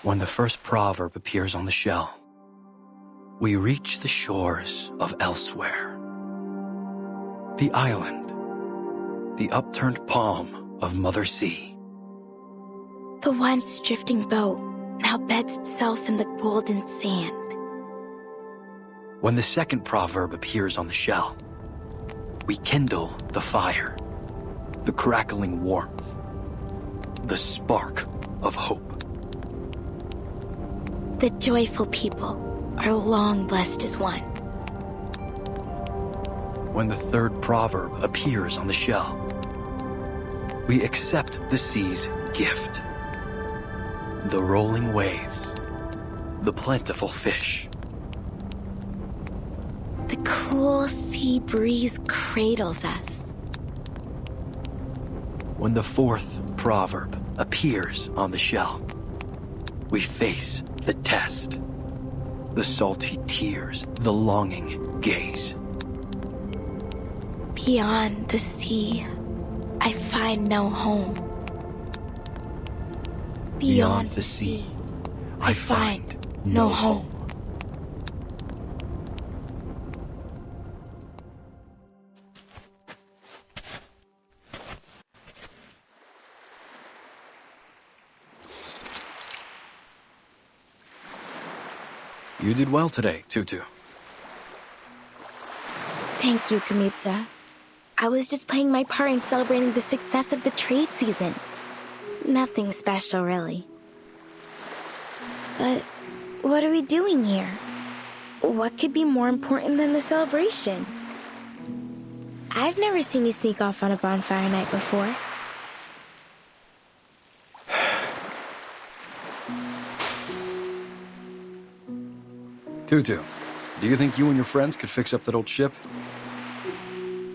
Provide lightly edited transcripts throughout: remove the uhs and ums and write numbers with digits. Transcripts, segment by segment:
When the first proverb appears on the shell, we reach the shores of elsewhere. The island, the upturned palm of Mother Sea. The once drifting boat now beds itself in the golden sand. When the second proverb appears on the shell, we kindle the fire, the crackling warmth, the spark of hope. The joyful people are long blessed as one. When the third proverb appears on the shell, we accept the sea's gift. The rolling waves, the plentiful fish. The cool sea breeze cradles us. When the fourth proverb appears on the shell, we face the test, the salty tears, the longing gaze. Beyond the sea, I find no home. Beyond the sea, I find no home. You did well today, Tutu. Thank you, Kamitsa. I was just playing my part in celebrating the success of the trade season. Nothing special, really. But what are we doing here? What could be more important than the celebration? I've never seen you sneak off on a bonfire night before. Tutu, do you think you and your friends could fix up that old ship?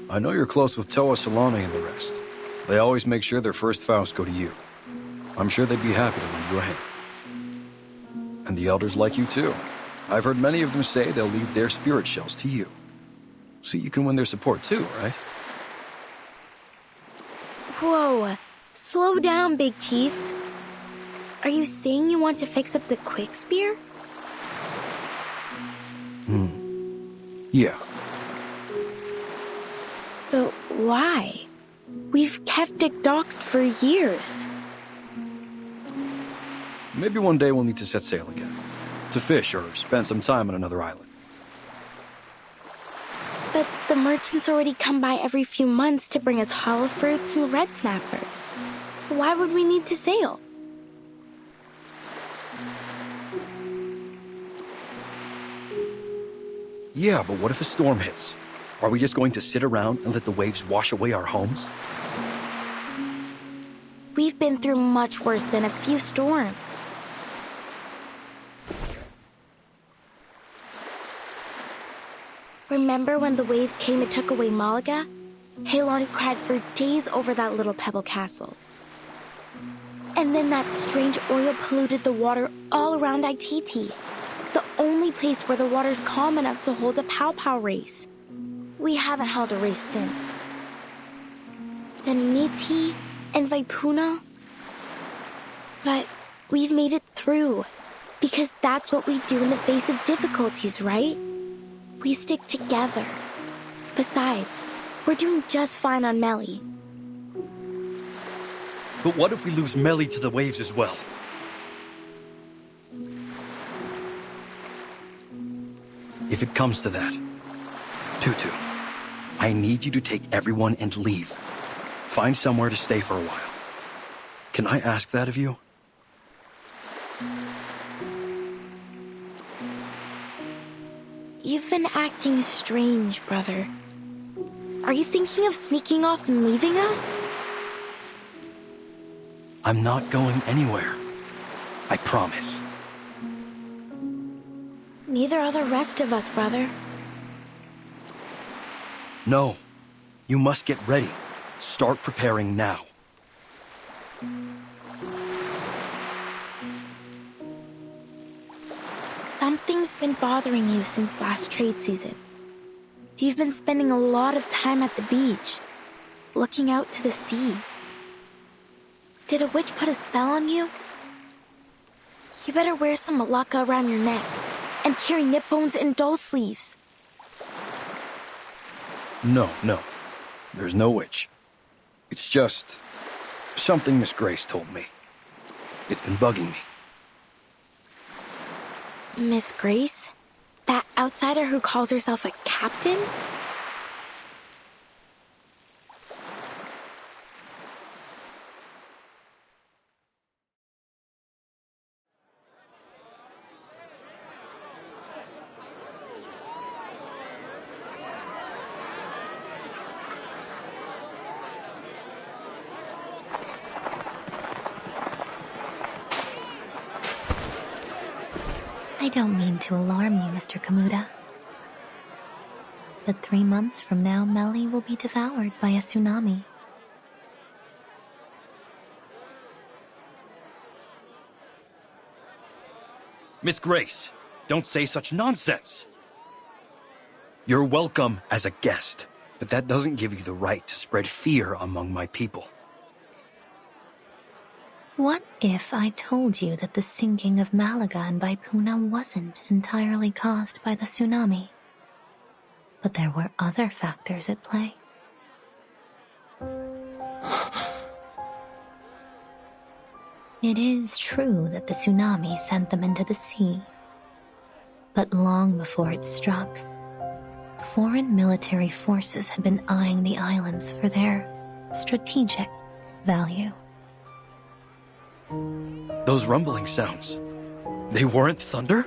I know you're close with Toa Salome and the rest. They always make sure their first vows go to you. I'm sure they'd be happy to lend you a hand. And the elders like you too. I've heard many of them say they'll leave their spirit shells to you. So you can win their support too, right? Whoa, slow down, Big Chief. Are you saying you want to fix up the Quick Spear? Yeah. But why? We've kept it docked for years. Maybe one day we'll need to set sail again. To fish or spend some time on another island. But the merchants already come by every few months to bring us hollow fruits and red snappers. Why would we need to sail? Yeah, but what if a storm hits? Are we just going to sit around and let the waves wash away our homes? We've been through much worse than a few storms. Remember when the waves came and took away Malaga? Halon cried for days over that little pebble castle. And then that strange oil polluted the water all around Ititi, the only place where the water's calm enough to hold a pow-pow race. We haven't held a race since. Then Niti and Vaipuna. But we've made it through, because that's what we do in the face of difficulties, right? We stick together. Besides, we're doing just fine on Melly. But what if we lose Melly to the waves as well? If it comes to that, Tutu, I need you to take everyone and leave. Find somewhere to stay for a while. Can I ask that of you? You've been acting strange, brother. Are you thinking of sneaking off and leaving us? I'm not going anywhere. I promise. Neither are the rest of us, brother. No. You must get ready. Start preparing now. Something's been bothering you since last trade season. You've been spending a lot of time at the beach, looking out to the sea. Did a witch put a spell on you? You better wear some malacca around your neck and carry nip bones and doll sleeves. No. There's no witch. It's just something Miss Grace told me. It's been bugging me. Miss Grace? That outsider who calls herself a captain? I don't mean to alarm you, Mr. Kamuda. But 3 months from now, Melly will be devoured by a tsunami. Miss Grace, don't say such nonsense. You're welcome as a guest, but that doesn't give you the right to spread fear among my people. What if I told you that the sinking of Malaga and Baipuna wasn't entirely caused by the tsunami, but there were other factors at play? It is true that the tsunami sent them into the sea, but long before it struck, foreign military forces had been eyeing the islands for their strategic value. Those rumbling sounds, they weren't thunder?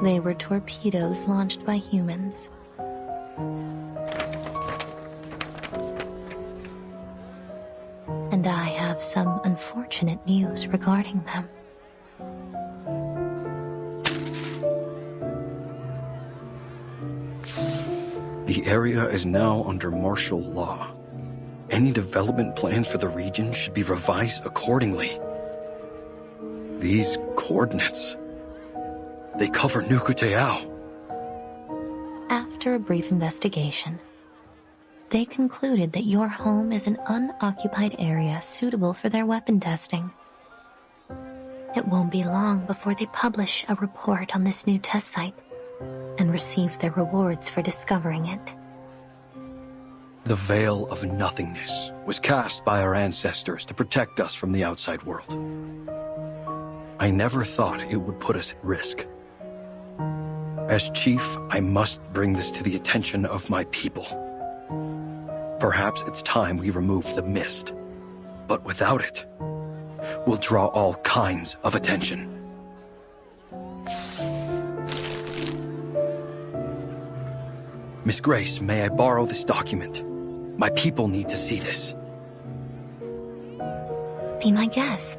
They were torpedoes launched by humans. And I have some unfortunate news regarding them. The area is now under martial law. Any development plans for the region should be revised accordingly. These coordinates, they cover Nukuteao. After a brief investigation, they concluded that your home is an unoccupied area suitable for their weapon testing. It won't be long before they publish a report on this new test site and receive their rewards for discovering it. The veil of nothingness was cast by our ancestors to protect us from the outside world. I never thought it would put us at risk. As chief, I must bring this to the attention of my people. Perhaps it's time we remove the mist, but without it, we'll draw all kinds of attention. Miss Grace, may I borrow this document? My people need to see this. Be my guest.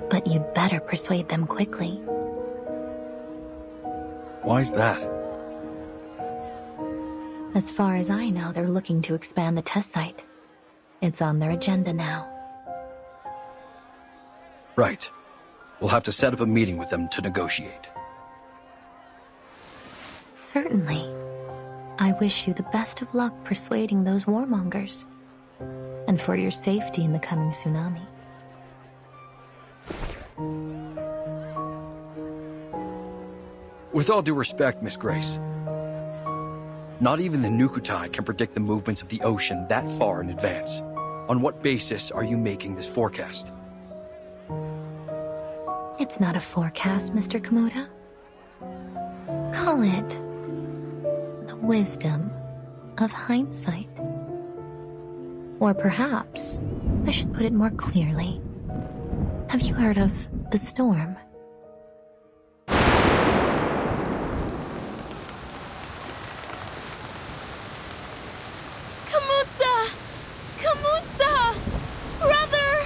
But you'd better persuade them quickly. Why's that? As far as I know, they're looking to expand the test site. It's on their agenda now. Right. We'll have to set up a meeting with them to negotiate. Certainly. I wish you the best of luck persuading those warmongers. And for your safety in the coming tsunami. With all due respect, Miss Grace, not even the Nukutai can predict the movements of the ocean that far in advance. On what basis are you making this forecast? It's not a forecast, Mr. Kamuda. Call it the wisdom of hindsight. Or perhaps I should put it more clearly. Have you heard of the storm? Kamutsa! Kamutsa! Brother!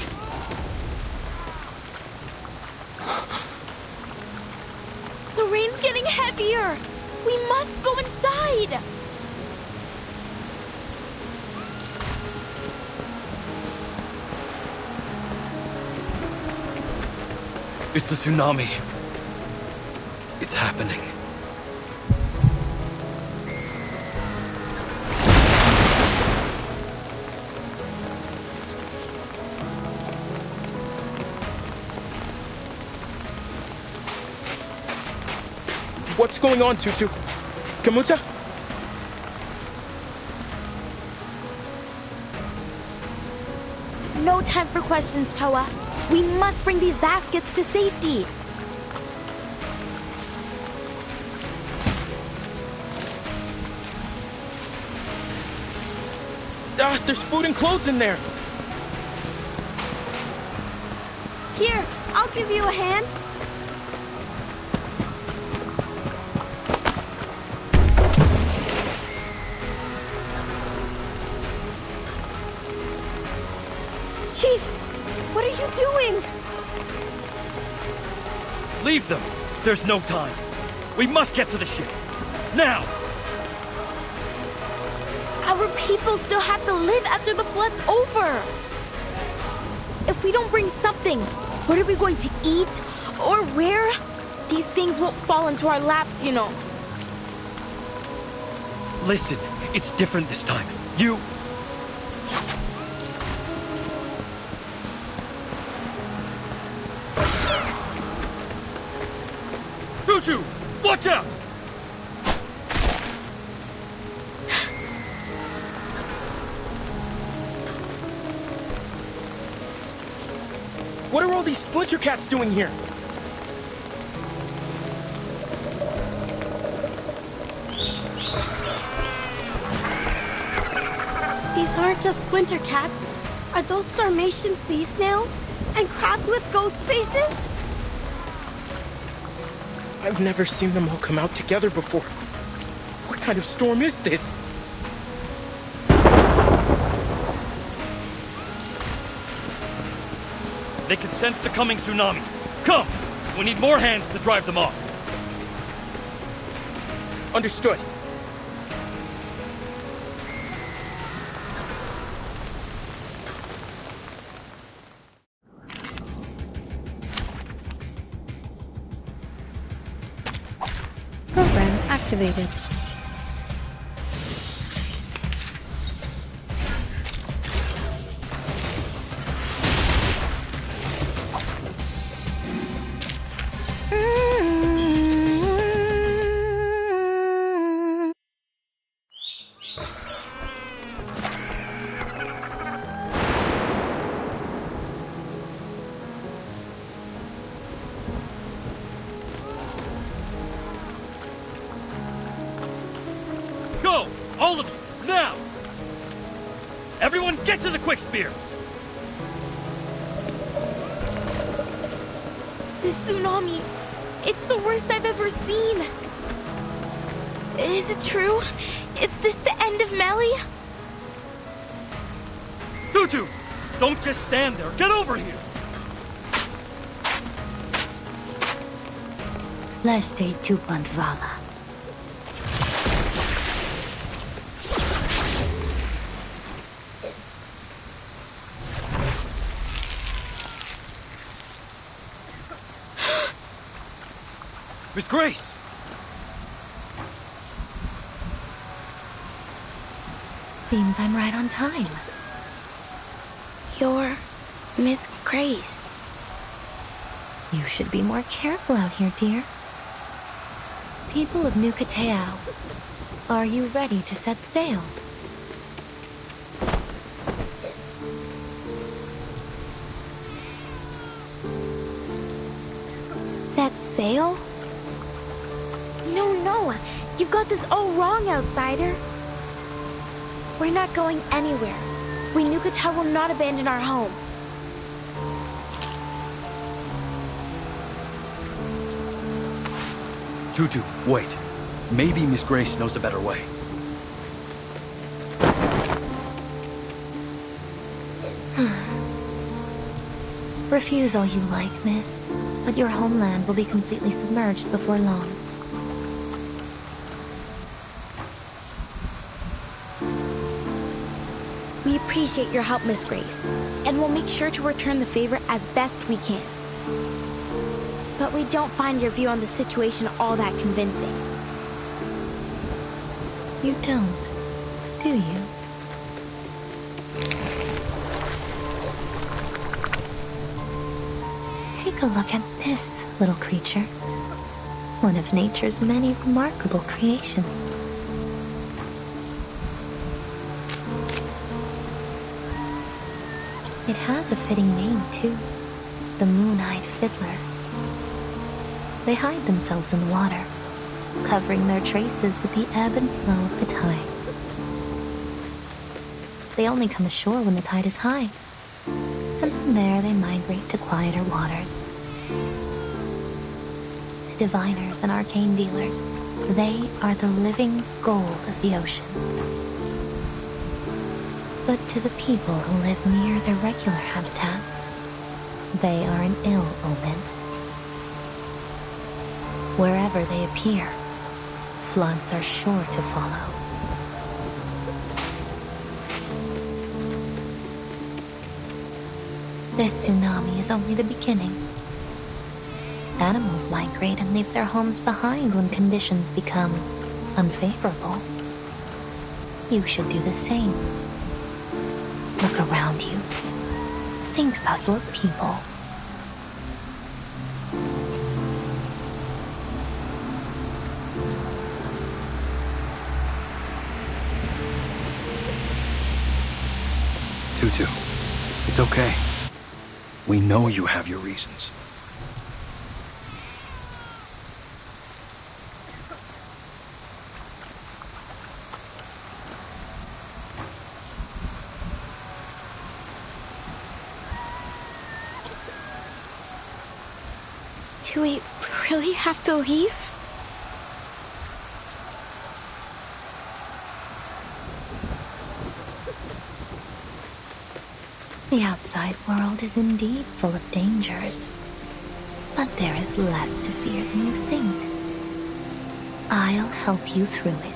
The rain's getting heavier! We must go inside! It's the tsunami. It's happening. What's going on, Tutu? Kamuta? No time for questions, Toa. We must bring these baskets to safety. There's food and clothes in there. Here, I'll give you a hand. Chief, what are you doing? Leave them. There's no time. We must get to the ship. Now! Our people still have to live after the flood's over. If we don't bring something, what are we going to eat? Or where? These things won't fall into our laps, you know. Listen, it's different this time. You... Tutu! Watch out! What are all these splinter cats doing here? These aren't just splinter cats. Are those Sarmatian sea snails? And crabs with ghost faces? I've never seen them all come out together before. What kind of storm is this? They can sense the coming tsunami. Come! We need more hands to drive them off. Understood. Program activated. Go! All of you! Now! Everyone get to the quick spear! This tsunami, it's the worst I've ever seen. Is it true? Is this the end of Melly? Tutu! Don't just stand there. Get over here! Slashte Tupantvala. Miss Grace! Seems I'm right on time. You're Miss Grace. You should be more careful out here, dear. People of New Kateao, are you ready to set sail? Set sail? No, you've got this all wrong, outsider. We're not going anywhere. We Nukata will not abandon our home. Tutu, wait. Maybe Miss Grace knows a better way. Refuse all you like, miss, but your homeland will be completely submerged before long. We appreciate your help, Miss Grace, and we'll make sure to return the favor as best we can. But we don't find your view on the situation all that convincing. You don't, do you? Take a look at this little creature. one of nature's many remarkable creations. It has a fitting name, too. The moon-eyed fiddler. They hide themselves in the water, covering their traces with the ebb and flow of the tide. They only come ashore when the tide is high, and from there they migrate to quieter waters. The diviners and arcane dealers, they are the living gold of the ocean. But to the people who live near their regular habitats, they are an ill omen. Wherever they appear, floods are sure to follow. This tsunami is only the beginning. Animals migrate and leave their homes behind when conditions become unfavorable. You should do the same. Look around you. Think about your people. Tutu, it's okay. We know you have your reasons. Do we really have to leave? The outside world is indeed full of dangers, but there is less to fear than you think. I'll help you through it.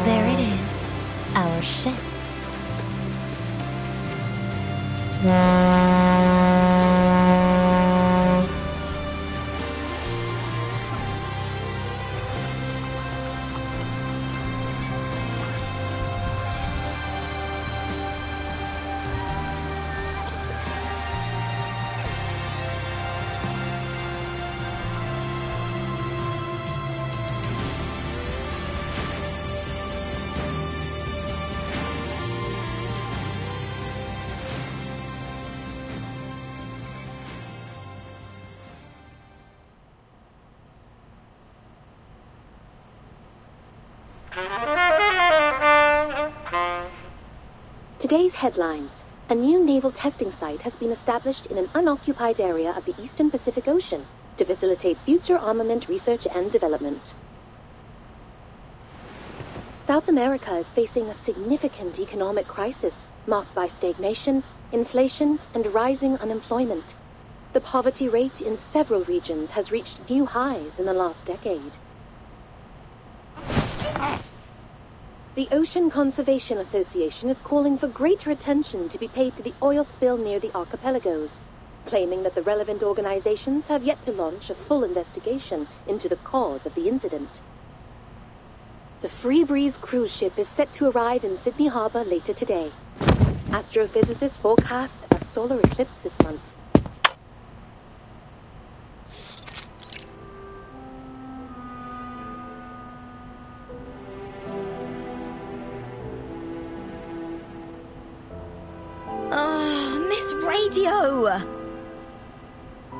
There it is, our ship. Today's headlines. A new naval testing site has been established in an unoccupied area of the Eastern Pacific Ocean to facilitate future armament research and development. South America is facing a significant economic crisis marked by stagnation, inflation, and rising unemployment. The poverty rate in several regions has reached new highs in the last decade. The Ocean Conservation Association is calling for greater attention to be paid to the oil spill near the archipelagos, claiming that the relevant organizations have yet to launch a full investigation into the cause of the incident. The Free-Breeze cruise ship is set to arrive in Sydney Harbour later today. Astrophysicists forecast a solar eclipse this month. Radio!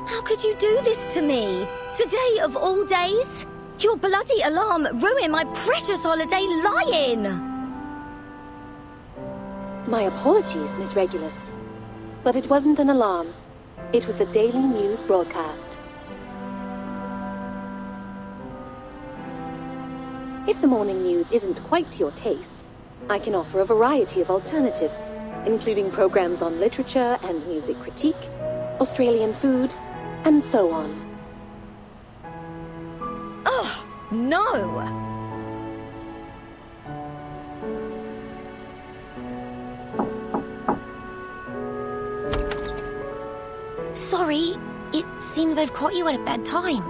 How could you do this to me? Today of all days? Your bloody alarm ruined my precious holiday lying! My apologies, Miss Regulus. But it wasn't an alarm. It was the daily news broadcast. If the morning news isn't quite to your taste, I can offer a variety of alternatives, including programs on literature and music critique, Australian food, and so on. Ugh, no! Sorry, it seems I've caught you at a bad time.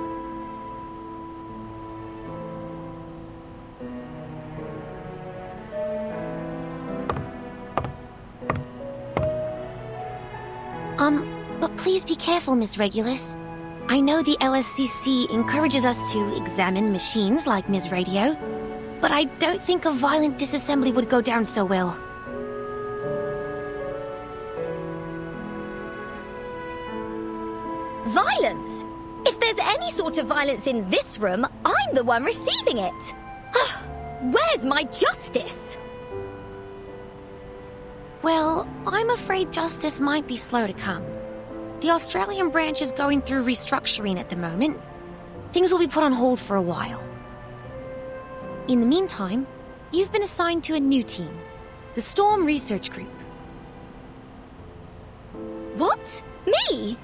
But please be careful, Miss Regulus. I know the LSCC encourages us to examine machines like Ms. Radio, but I don't think a violent disassembly would go down so well. Violence? If there's any sort of violence in this room, I'm the one receiving it. Where's my justice? Well, I'm afraid justice might be slow to come. The Australian branch is going through restructuring at the moment. Things will be put on hold for a while. In the meantime, you've been assigned to a new team, the Storm Research Group. What? Me?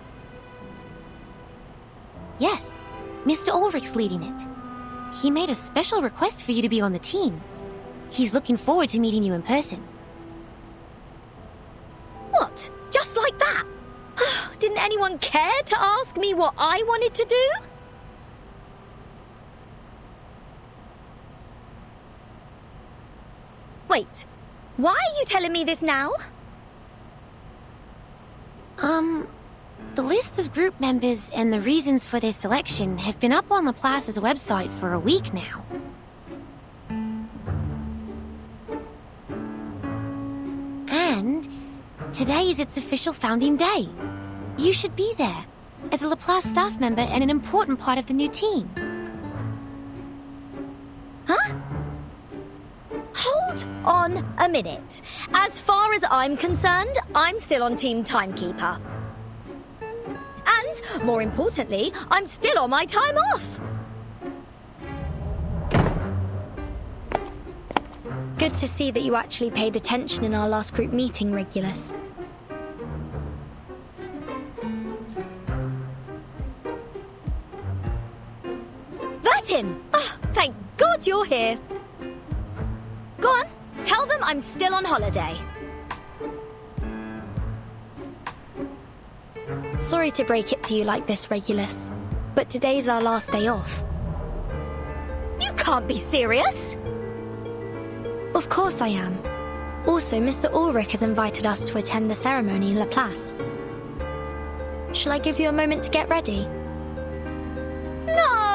Yes, Mr. Ulrich's leading it. He made a special request for you to be on the team. He's looking forward to meeting you in person. What? Just like that? Didn't anyone care to ask me what I wanted to do? Wait, why are you telling me this now? The list of group members and the reasons for their selection have been up on Laplace's website for a week now. And today is its official founding day. You should be there, as a Laplace staff member and an important part of the new team. Huh? Hold on a minute. As far as I'm concerned, I'm still on Team Timekeeper. And, more importantly, I'm still on my time off. Good to see that you actually paid attention in our last group meeting, Regulus. Vertin! Oh, thank God you're here. Go on, tell them I'm still on holiday. Sorry to break it to you like this, Regulus, but today's our last day off. You can't be serious! Of course I am. Also, Mr. Ulrich has invited us to attend the ceremony in Laplace. Shall I give you a moment to get ready? No!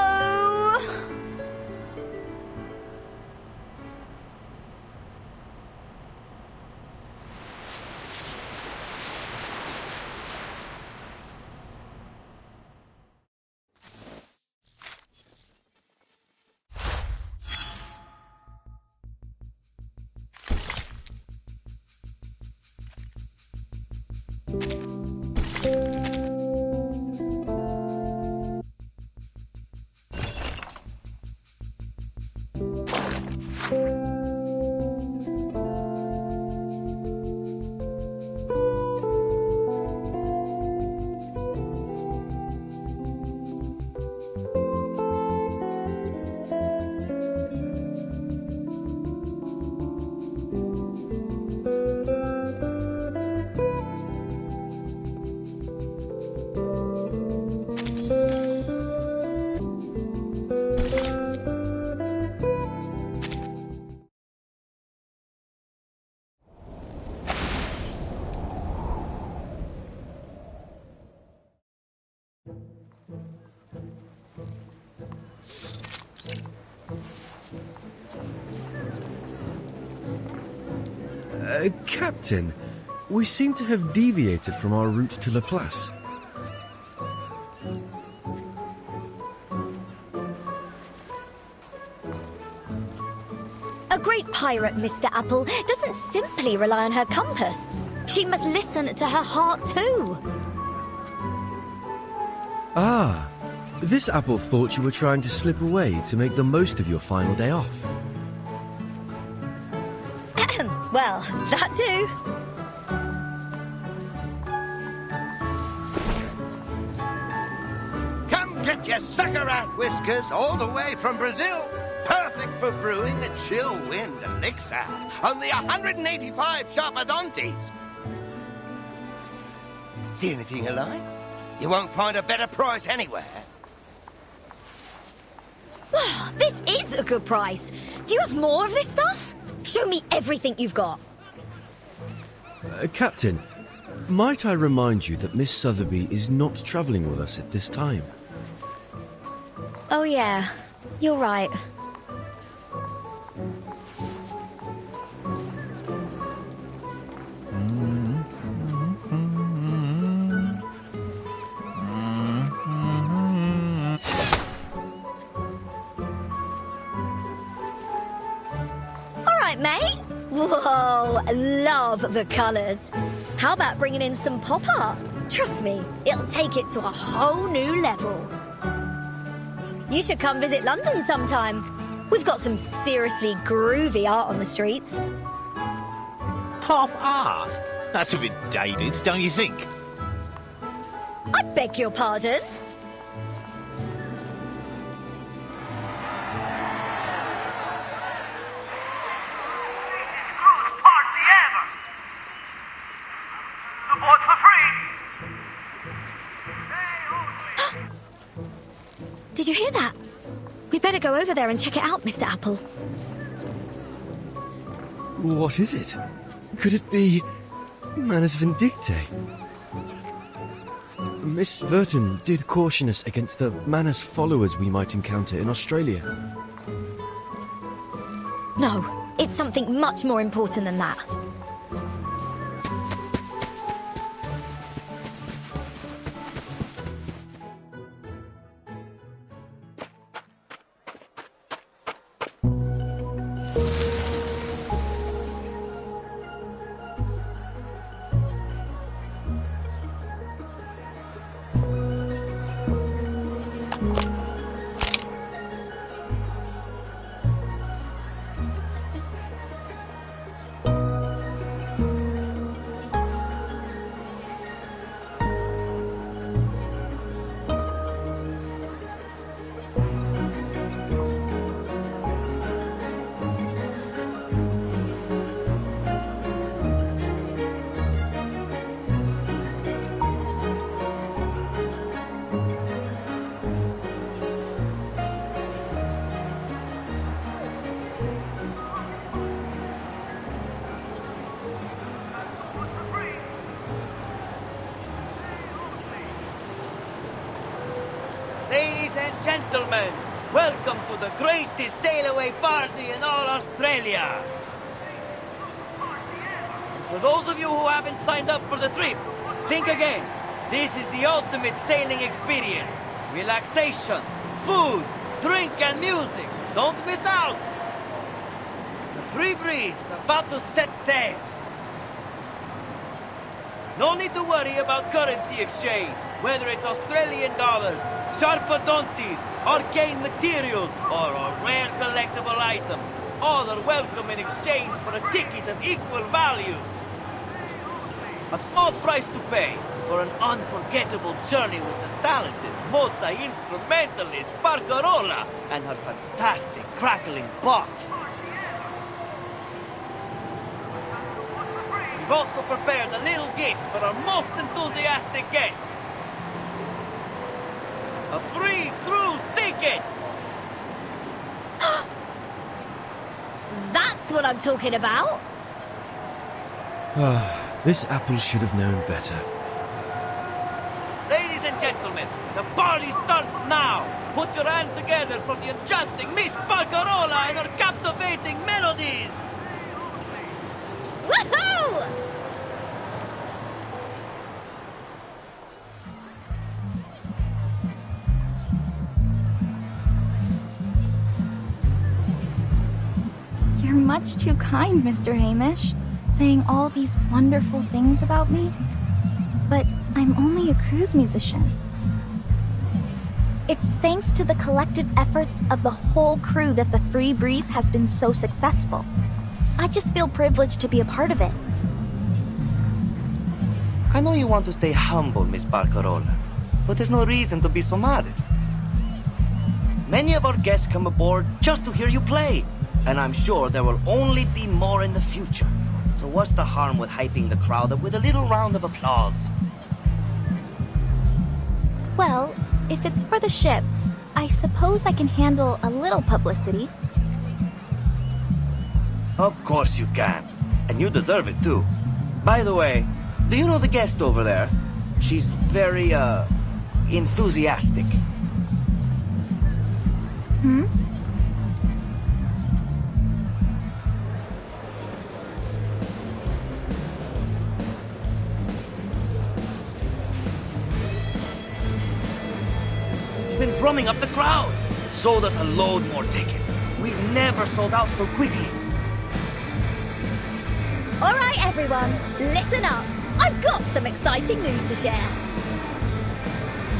Captain, we seem to have deviated from our route to Laplace. A great pirate, Mr. Apple, doesn't simply rely on her compass. She must listen to her heart too. Ah, this apple thought you were trying to slip away to make the most of your final day off. Well, that do. Come get your sucker rat whiskers all the way from Brazil. Perfect for brewing a chill wind elixir. Only 185 sharp odontes. See anything alive? You won't find a better price anywhere. This is a good price. Do you have more of this stuff? Show me everything you've got. Captain, might I remind you that Miss Sotheby is not travelling with us at this time? Oh yeah, you're right. Alright, mate. Whoa, love the colours. How about bringing in some pop art? Trust me, it'll take it to a whole new level. You should come visit London sometime. We've got some seriously groovy art on the streets. Pop art? That's a bit dated, don't you think? I beg your pardon? Did you hear that? We better go over there and check it out, Mr. Apple. What is it? Could it be Manus Vindictae? Miss Verton did caution us against the Manus followers we might encounter in Australia. No, it's something much more important than that. Ladies and gentlemen, welcome to the greatest sail-away party in all Australia. For those of you who haven't signed up for the trip, think again. This is the ultimate sailing experience. Relaxation, food, drink and music. Don't miss out. The Pribreeze is about to set sail. No need to worry about currency exchange, whether it's Australian dollars, sharpodontes, arcane materials, or a rare collectible item. All are welcome in exchange for a ticket of equal value. A small price to pay for an unforgettable journey with the talented multi-instrumentalist Ba르카롤라 and her fantastic crackling box. We've also prepared a little gift for our most enthusiastic guest. A free cruise ticket! That's what I'm talking about! This apple should have known better. Ladies and gentlemen, the party starts now! Put your hand together for the enchanting Miss Ba르카롤la and her captivating melodies! Woohoo! You're much too kind, Mr. Hamish, saying all these wonderful things about me. But I'm only a cruise musician. It's thanks to the collective efforts of the whole crew that the Pribreeze has been so successful. I just feel privileged to be a part of it. I know you want to stay humble, Miss Ba르카롤la, but there's no reason to be so modest. Many of our guests come aboard just to hear you play, and I'm sure there will only be more in the future. So what's the harm with hyping the crowd up with a little round of applause? Well, if it's for the ship, I suppose I can handle a little publicity. Of course you can. And you deserve it too. By the way, do you know the guest over there? She's very, enthusiastic. Hmm? She's been drumming up the crowd. Sold us a load more tickets. We've never sold out so quickly. All right, everyone, listen up. I've got some exciting news to share.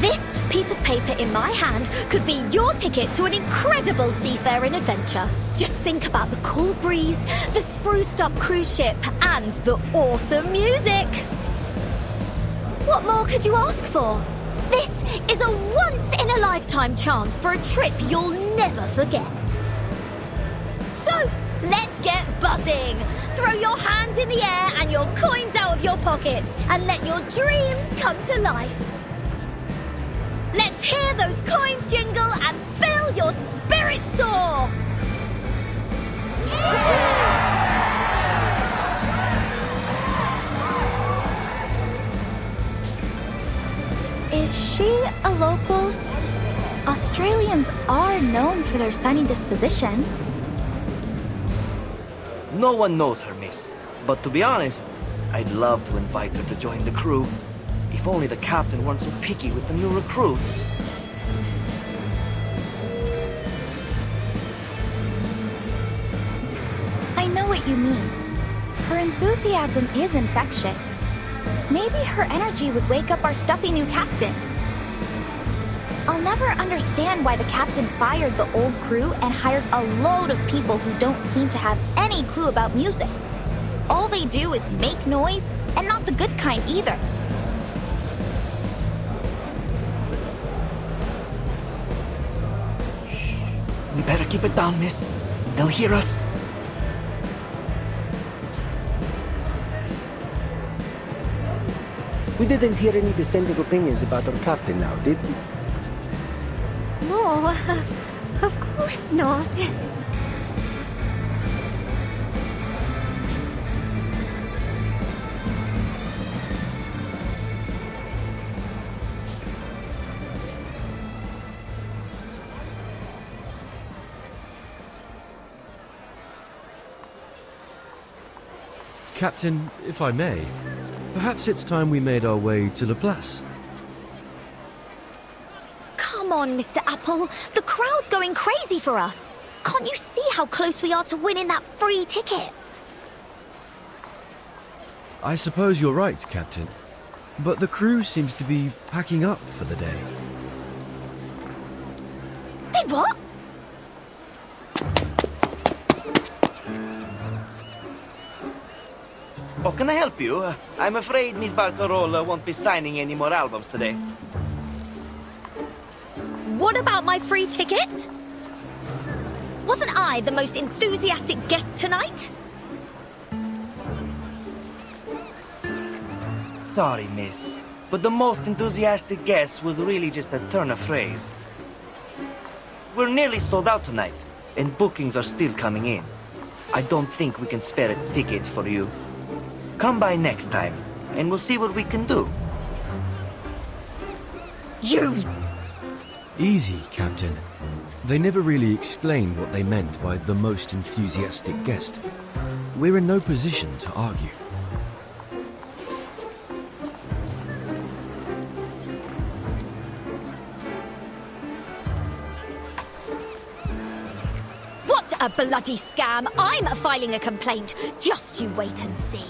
This piece of paper in my hand could be your ticket to an incredible seafaring adventure. Just think about the cool breeze, the spruced up cruise ship, and the awesome music. What more could you ask for? This is a once-in-a-lifetime chance for a trip you'll never forget. So, let's get buzzing! Throw your hands in the air and your coins out of your pockets and let your dreams come to life. Let's hear those coins jingle and fill your spirit soar! Is she a local? Australians are known for their sunny disposition. No one knows her, miss. But to be honest, I'd love to invite her to join the crew. If only the captain weren't so picky with the new recruits. I know what you mean. Her enthusiasm is infectious. Maybe her energy would wake up our stuffy new captain. I'll never understand why the captain fired the old crew and hired a load of people who don't seem to have any clue about music. All they do is make noise, and not the good kind either. We better keep it down, miss. They'll hear us. We didn't hear any dissenting opinions about our captain now, did we? No, of course not. Captain, if I may, perhaps it's time we made our way to Laplace. Come on, Mr. Apple. The crowd's going crazy for us. Can't you see how close we are to winning that free ticket? I suppose you're right, Captain. But the crew seems to be packing up for the day. They what? Oh, can I help you? I'm afraid Miss Ba르카롤라 won't be signing any more albums today. What about my free ticket? Wasn't I the most enthusiastic guest tonight? Sorry, miss. But the most enthusiastic guess was really just a turn of phrase. We're nearly sold out tonight, and bookings are still coming in. I don't think we can spare a ticket for you. Come by next time, and we'll see what we can do. You! Easy, Captain. They never really explained what they meant by the most enthusiastic guest. We're in no position to argue. What a bloody scam! I'm filing a complaint. Just you wait and see.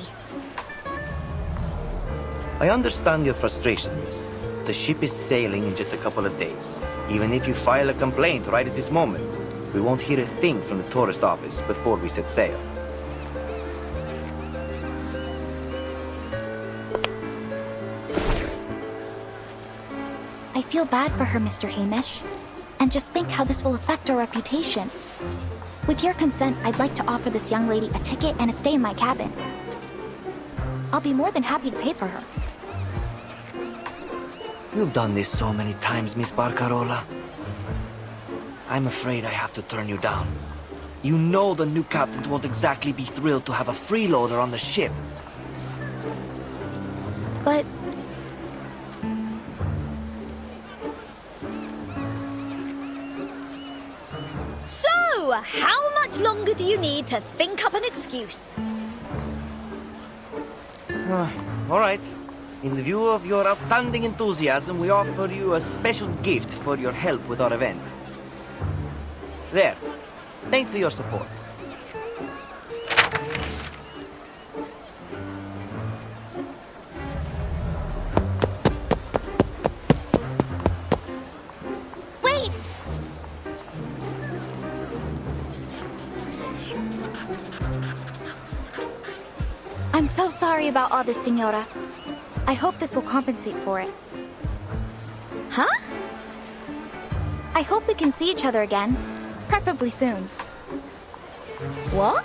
I understand your frustration, miss. The ship is sailing in just a couple of days. Even if you file a complaint right at this moment, we won't hear a thing from the tourist office before we set sail. I feel bad for her, Mr. Hamish. And just think how this will affect our reputation. With your consent, I'd like to offer this young lady a ticket and a stay in my cabin. I'll be more than happy to pay for her. You've done this so many times, Miss Ba르카롤라. I'm afraid I have to turn you down. You know the new captains won't exactly be thrilled to have a freeloader on the ship. But So, how much longer do you need to think up an excuse? All right. In the view of your outstanding enthusiasm, we offer you a special gift for your help with our event. There. Thanks for your support. Wait! I'm so sorry about all this, Senora. I hope this will compensate for it. Huh? I hope we can see each other again. Preferably soon. What?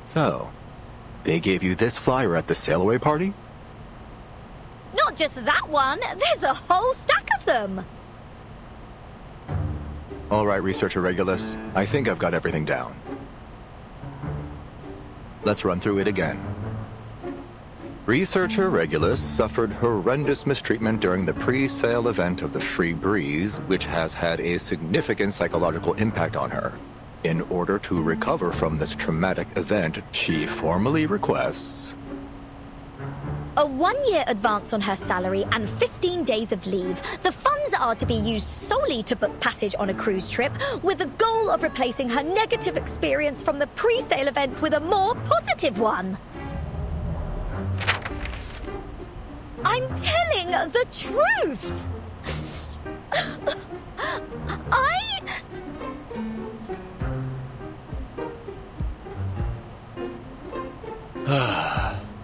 So, they gave you this flyer at the sail-away party? Not just that one, there's a whole stack of them. All right, Researcher Regulus. I think I've got everything down. Let's run through it again. Researcher Regulus suffered horrendous mistreatment during the pre-sale event of the Free Breeze, which has had a significant psychological impact on her. In order to recover from this traumatic event, she formally requests A 1-year advance on her salary and 15 days of leave. The funds are to be used solely to book passage on a cruise trip, with the goal of replacing her negative experience from the pre-sale event with a more positive one. I'm telling the truth!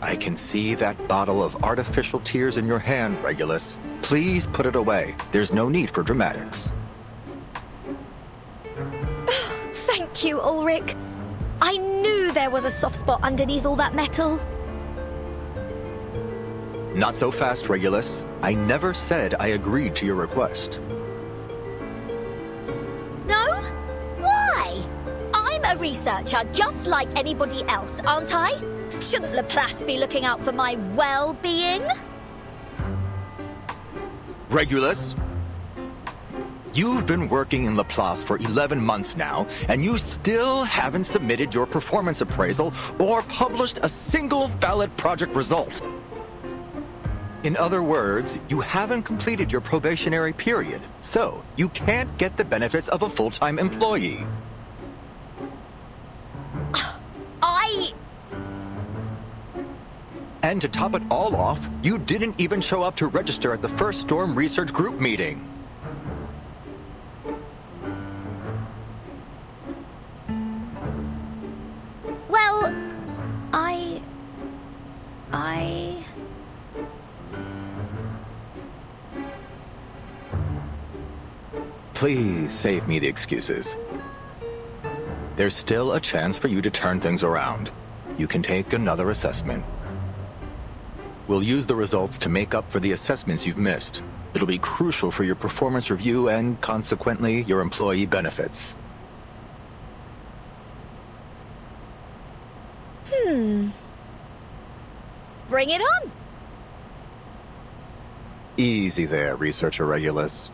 I can see that bottle of artificial tears in your hand, Regulus. Please put it away. There's no need for dramatics. Thank you, Ulrich. I knew there was a soft spot underneath all that metal. Not so fast, Regulus. I never said I agreed to your request. No? Why? I'm a researcher just like anybody else, aren't I? Shouldn't Laplace be looking out for my well-being? Regulus? You've been working in Laplace for 11 months now, and you still haven't submitted your performance appraisal or published a single valid project result. In other words, you haven't completed your probationary period, so you can't get the benefits of a full-time employee. And to top it all off, you didn't even show up to register at the first Storm Research Group meeting. Well, Please save me the excuses. There's still a chance for you to turn things around. You can take another assessment. We'll use the results to make up for the assessments you've missed. It'll be crucial for your performance review and, consequently, your employee benefits. Bring it on! Easy there, Researcher Regulus.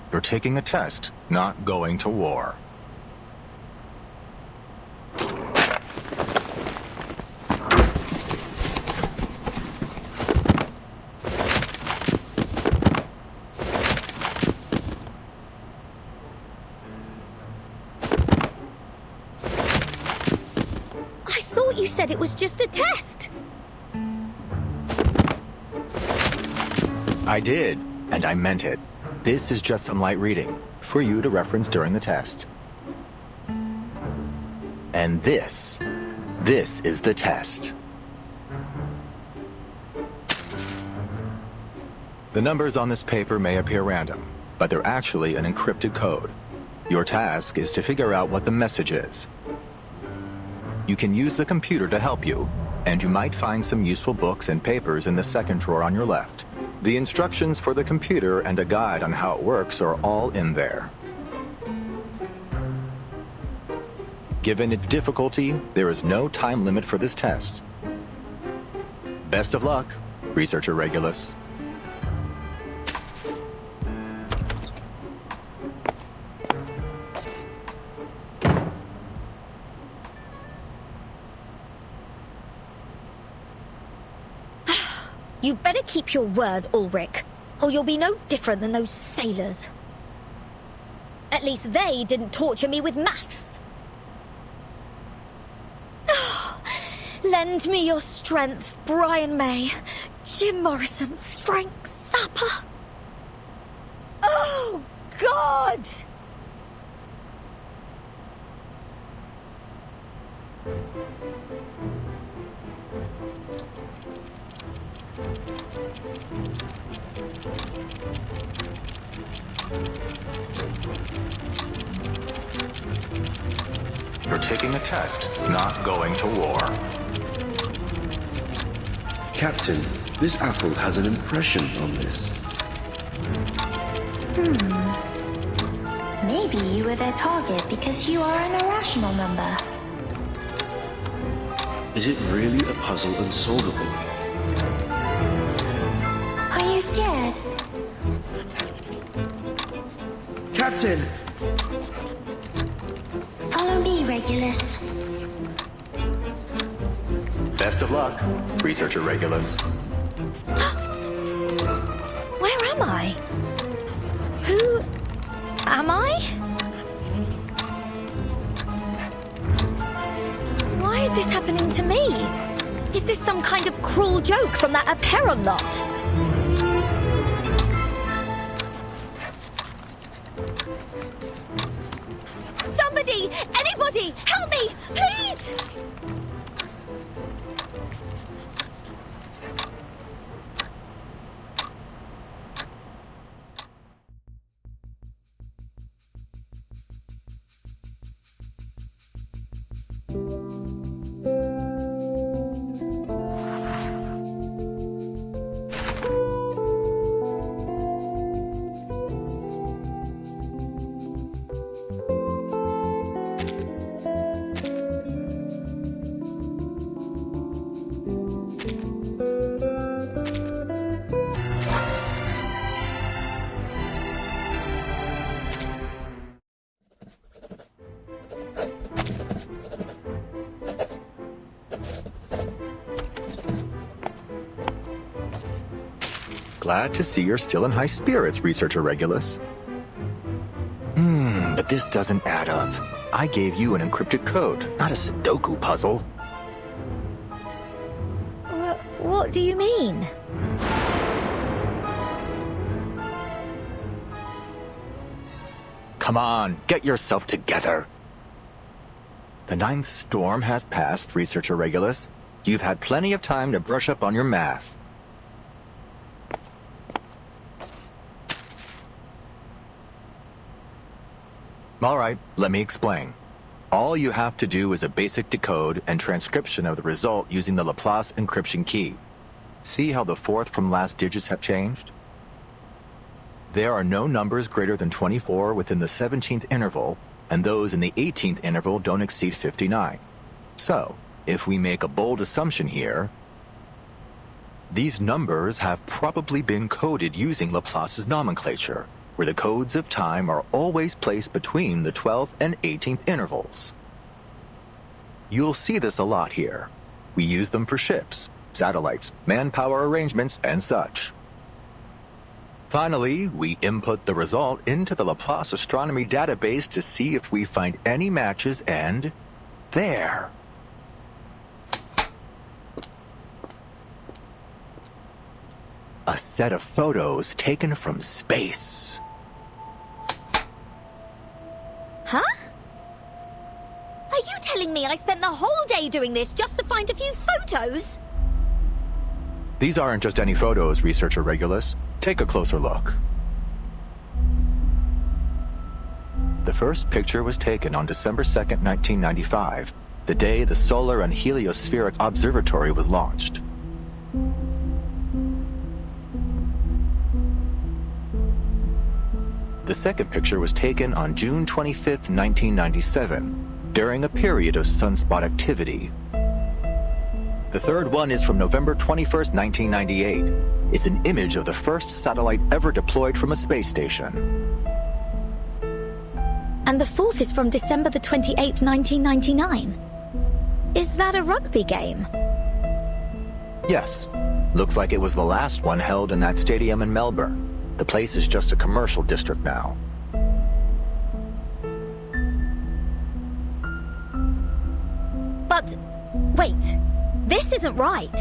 You're taking a test, not going to war. You said it was just a test. I did, and I meant it. This is just some light reading, for you to reference during the test. And this is the test. The numbers on this paper may appear random, but they're actually an encrypted code. Your task is to figure out what the message is. You can use the computer to help you, and you might find some useful books and papers in the second drawer on your left. The instructions for the computer and a guide on how it works are all in there. Given its difficulty, there is no time limit for this test. Best of luck, Researcher Regulus. You better keep your word, Ulrich, or you'll be no different than those sailors. At least they didn't torture me with maths. Lend me your strength, Brian May, Jim Morrison, Frank Zappa. Oh, God! You're taking a test, not going to war. Captain, this apple has an impression on this. Maybe you were their target because you are an irrational number. Is it really a puzzle unsolvable? Are you scared? Captain! Follow me, Regulus. Best of luck, Researcher Regulus. Where am I? Who am I? Why is this happening to me? Is this some kind of cruel joke from that Aperon lot? Somebody! Anybody! Help me! Please! Glad to see you're still in high spirits, Researcher Regulus. But this doesn't add up. I gave you an encrypted code, not a Sudoku puzzle. What do you mean? Come on, get yourself together. The 9th storm has passed, Researcher Regulus. You've had plenty of time to brush up on your math. All right, let me explain. All you have to do is a basic decode and transcription of the result using the Laplace encryption key. See how the fourth from last digits have changed? There are no numbers greater than 24 within the 17th interval, and those in the 18th interval don't exceed 59. So, if we make a bold assumption here, these numbers have probably been coded using Laplace's nomenclature, where the codes of time are always placed between the 12th and 18th intervals. You'll see this a lot here. We use them for ships, satellites, manpower arrangements, and such. Finally, we input the result into the Laplace astronomy database to see if we find any matches, and there. A set of photos taken from space. Huh? Are you telling me I spent the whole day doing this just to find a few photos? These aren't just any photos, researcher Regulus. Take a closer look. The first picture was taken on December 2nd, 1995, the day the Solar and Heliospheric Observatory was launched. The second picture was taken on June 25th, 1997, during a period of sunspot activity. The third one is from November 21st, 1998. It's an image of the first satellite ever deployed from a space station. And the fourth is from December the 28th, 1999. Is that a rugby game? Yes. Looks like it was the last one held in that stadium in Melbourne. The place is just a commercial district now. But, wait. This isn't right.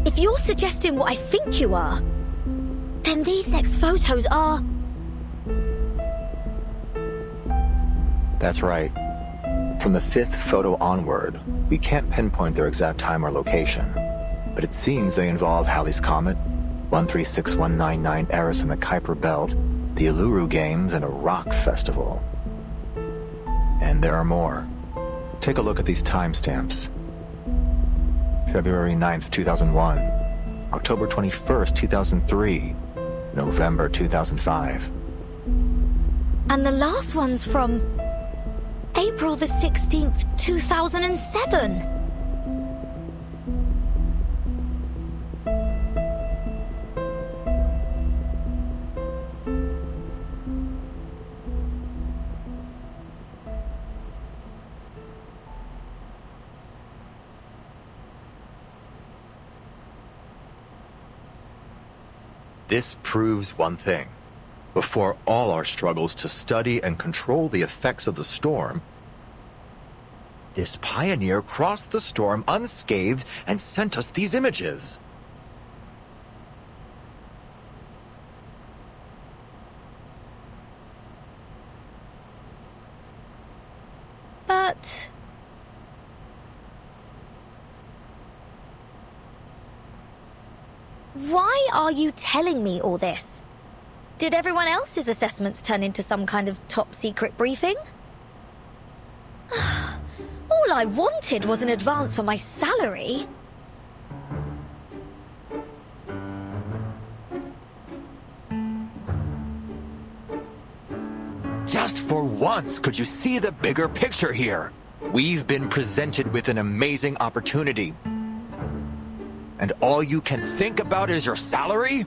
If you're suggesting what I think you are, then these next photos are... That's right. From the fifth photo onward, we can't pinpoint their exact time or location, but it seems they involve Halley's Comet, 136199 Eris and the Kuiper Belt, the Uluru Games, and a rock festival. And there are more. Take a look at these timestamps. February 9th, 2001, October 21st, 2003, November 2005. And the last one's from April the 16th, 2007. This proves one thing. Before all our struggles to study and control the effects of the storm, this pioneer crossed the storm unscathed and sent us these images. But... why are you telling me all this? Did everyone else's assessments turn into some kind of top-secret briefing? All I wanted was an advance on my salary. Just for once, could you see the bigger picture here? We've been presented with an amazing opportunity. And all you can think about is your salary?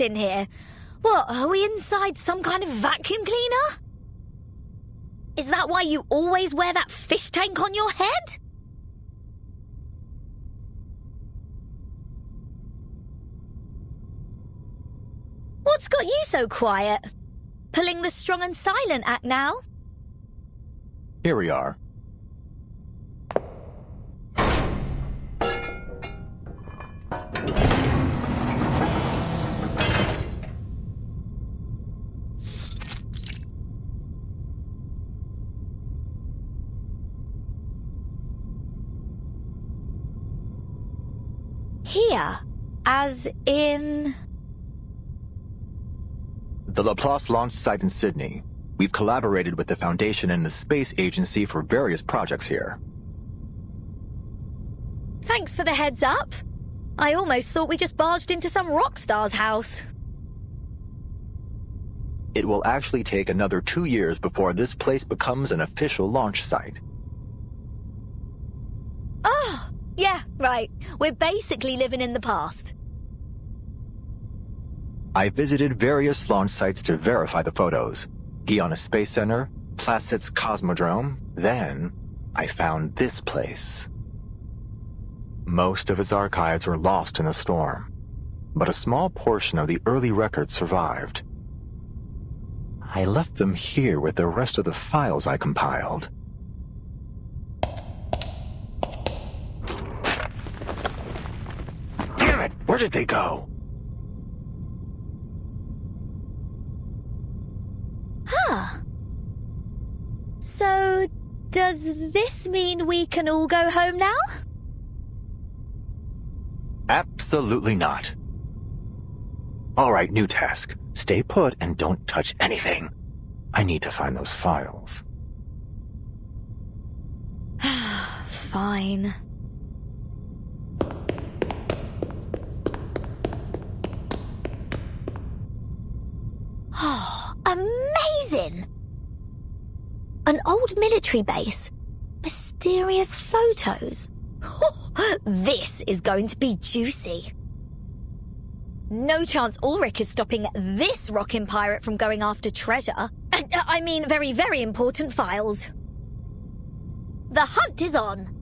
in here. What, are we inside some kind of vacuum cleaner? Is that why you always wear that fish tank on your head? What's got you so quiet? Pulling the strong and silent act now? Here we are. Here, as in... The Laplace launch site in Sydney. We've collaborated with the Foundation and the Space Agency for various projects here. Thanks for the heads up. I almost thought we just barged into some rock star's house. It will actually take another 2 years before this place becomes an official launch site. Oh, yeah, right. We're basically living in the past. I visited various launch sites to verify the photos. Guiana Space Center, Placid's Cosmodrome. Then, I found this place. Most of its archives were lost in the storm, but a small portion of the early records survived. I left them here with the rest of the files I compiled. Damn it! Where did they go? Huh. So, does this mean we can all go home now? Absolutely not. All right, new task. Stay put and don't touch anything. I need to find those files. Fine. Oh, amazing! An old military base. Mysterious photos. This is going to be juicy. No chance Ulrich is stopping this rockin' pirate from going after treasure. I mean, very, very important files. The hunt is on.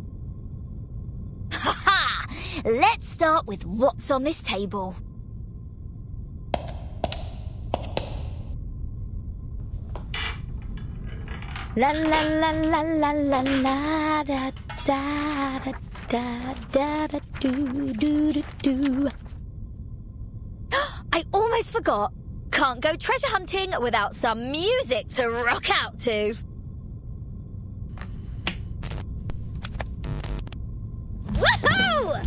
Ha ha! Let's start with what's on this table. La la la la la la la da da da da da da do do do do. I almost forgot. Can't go treasure hunting without some music to rock out to. Woohoo!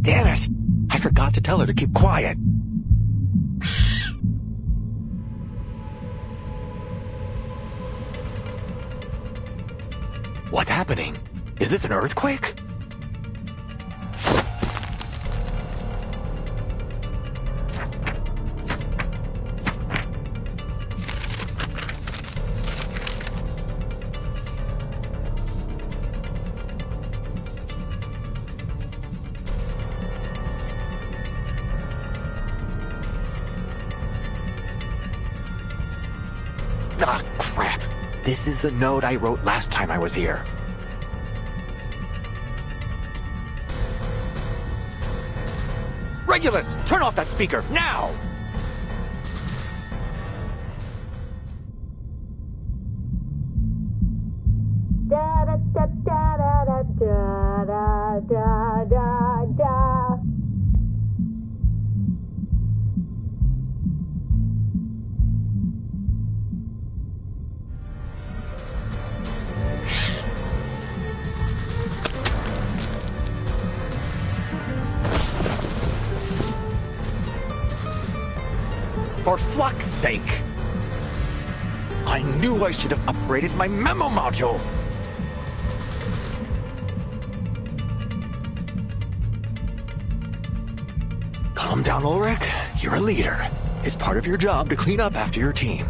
Damn it! I forgot to tell her to keep quiet. What's happening? Is this an earthquake? Ah, crap. This is the note I wrote last time I was here. Regulus, turn off that speaker, now! Da da da da da da da da da. For fuck's sake! I knew I should have upgraded my memo module! Calm down, Ulrich. You're a leader. It's part of your job to clean up after your team.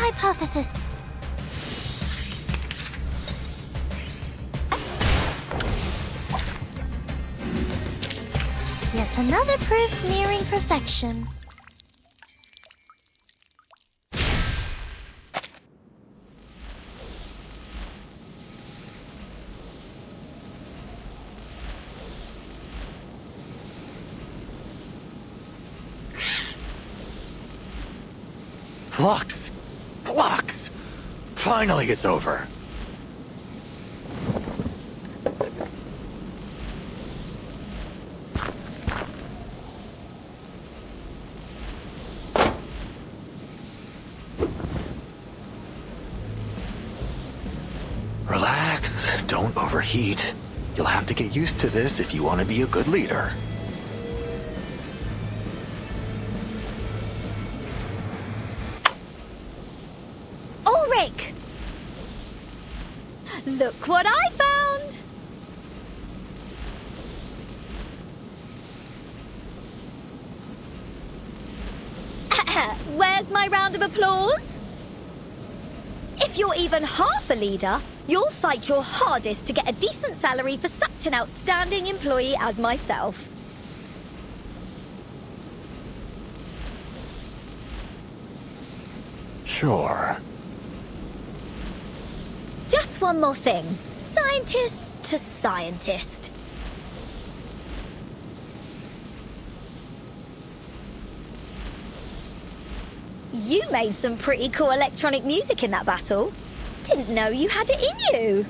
hypothesis. Yet another proof nearing perfection. Flux! Flux! Finally it's over. Relax, don't overheat. You'll have to get used to this if you want to be a good leader. Ulrich! Look what I found! Where's my round of applause? If you're even half a leader, you'll fight your hardest to get a decent salary for such an outstanding employee as myself. Sure. Just one more thing. Scientist to scientist. You made some pretty cool electronic music in that battle. Didn't know you had it in you.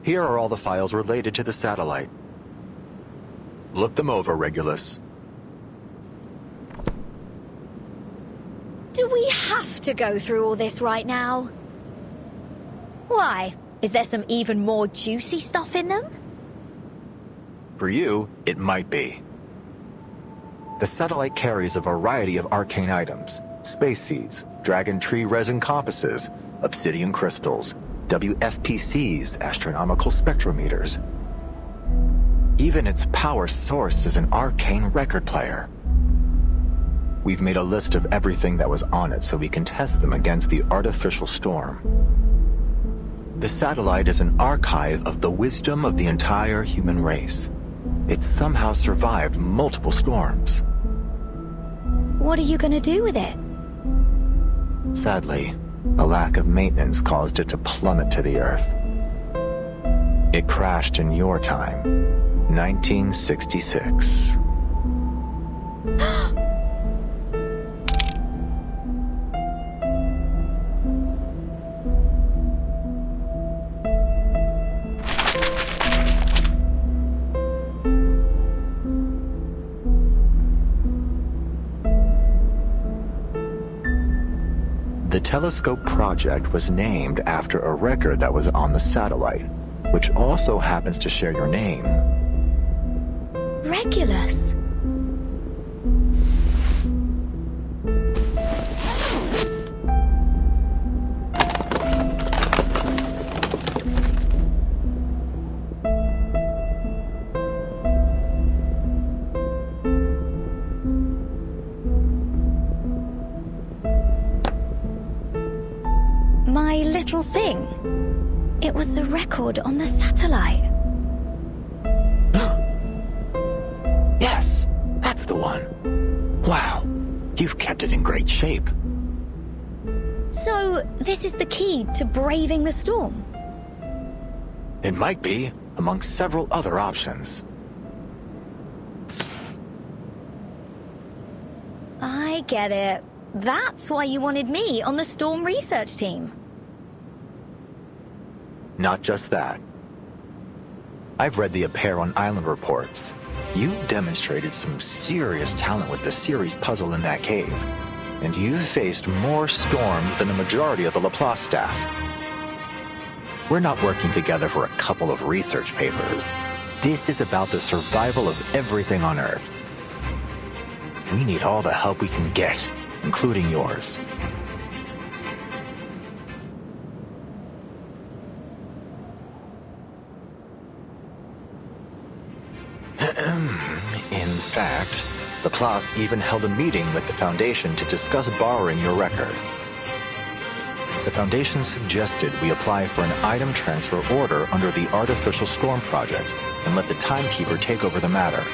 Here are all the files related to the satellite. Look them over, Regulus. Do we have to go through all this right now? Why? Is there some even more juicy stuff in them? For you, it might be. The satellite carries a variety of arcane items: space seeds, dragon tree resin compasses, obsidian crystals, WFPCs, astronomical spectrometers. Even its power source is an arcane record player. We've made a list of everything that was on it so we can test them against the artificial storm. The satellite is an archive of the wisdom of the entire human race. It somehow survived multiple storms. What are you gonna do with it? Sadly, a lack of maintenance caused it to plummet to the Earth. It crashed in your time, 1966. The telescope project was named after a record that was on the satellite, which also happens to share your name. Regulus. My little thing. It was the record on the satellite. Yes, that's the one. Wow, you've kept it in great shape. So, this is the key to braving the storm? It might be, among several other options. I get it. That's why you wanted me on the storm research team. Not just that. I've read the Appear on Island reports. You demonstrated some serious talent with the series puzzle in that cave. And you've faced more storms than the majority of the Laplace staff. We're not working together for a couple of research papers. This is about the survival of everything on Earth. We need all the help we can get, including yours. In fact, the class even held a meeting with the Foundation to discuss borrowing your record. The Foundation suggested we apply for an item transfer order under the Artificial Storm Project and let the timekeeper take over the matter.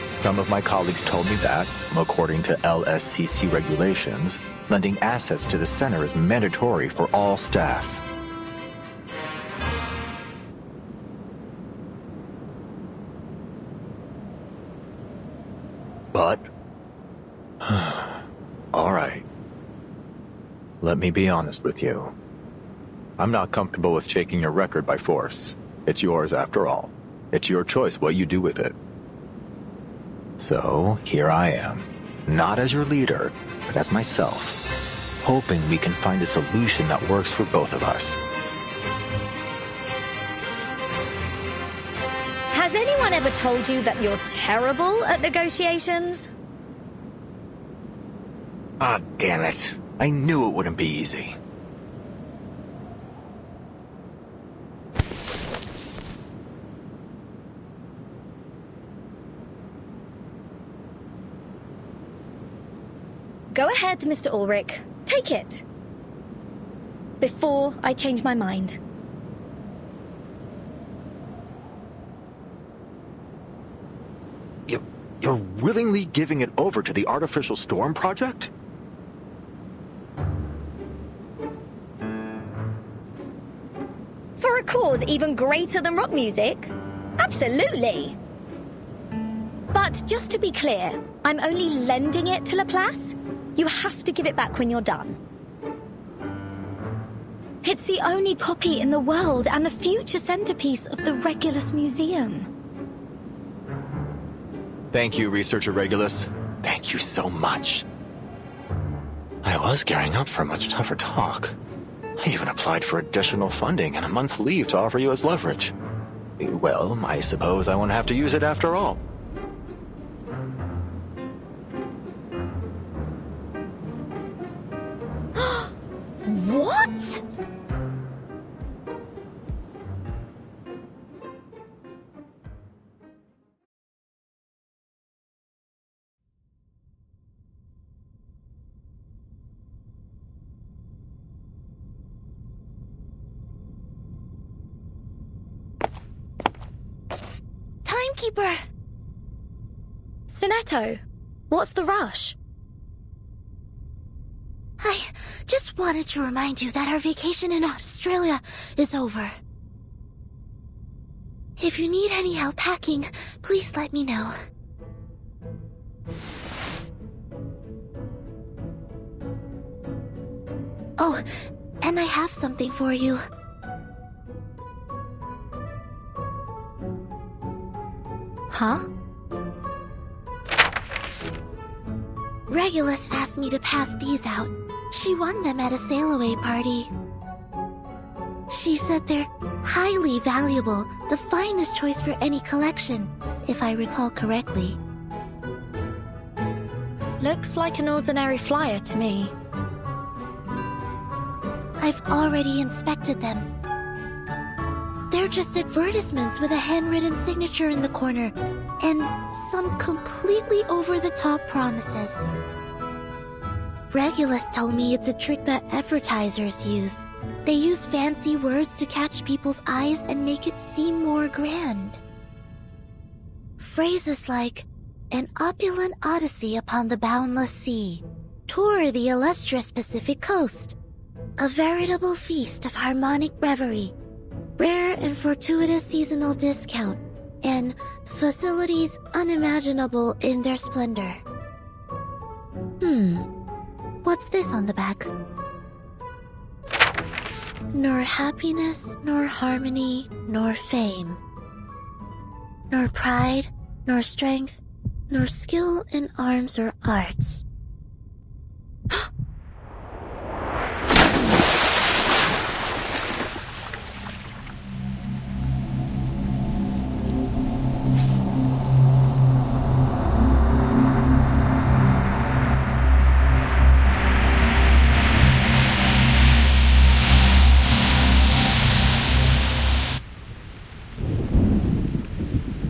Some of my colleagues told me that, according to LSCC regulations, lending assets to the center is mandatory for all staff. But, all right. Let me be honest with you. I'm not comfortable with taking your record by force. It's yours after all. It's your choice what you do with it. So, here I am. Not as your leader, but as myself. Hoping we can find a solution that works for both of us. Has anyone ever told you that you're terrible at negotiations? Ah, damn it. I knew it wouldn't be easy. Go ahead, Mr. Ulrich. Take it. Before I change my mind. You're willingly giving it over to the Artificial Storm Project? For a cause even greater than rock music? Absolutely. But just to be clear, I'm only lending it to Laplace. You have to give it back when you're done. It's the only copy in the world and the future centerpiece of the Regulus Museum. Thank you, Researcher Regulus. Thank you so much. I was gearing up for a much tougher talk. I even applied for additional funding and a month's leave to offer you as leverage. Well, I suppose I won't have to use it after all. What? Timekeeper! Sinetto, what's the rush? I just wanted to remind you that our vacation in Australia is over. If you need any help packing, please let me know. Oh, and I have something for you. Huh? Regulus asked me to pass these out. She won them at a sail-away party. She said they're highly valuable, the finest choice for any collection, if I recall correctly. Looks like an ordinary flyer to me. I've already inspected them. They're just advertisements with a handwritten signature in the corner, and some completely over-the-top promises. Regulus told me it's a trick that advertisers use. They use fancy words to catch people's eyes and make it seem more grand. Phrases like, an opulent odyssey upon the boundless sea, tour the illustrious Pacific coast, a veritable feast of harmonic reverie, rare and fortuitous seasonal discount, and facilities unimaginable in their splendor. What's this on the back? Nor happiness, nor harmony, nor fame. Nor pride, nor strength, nor skill in arms or arts.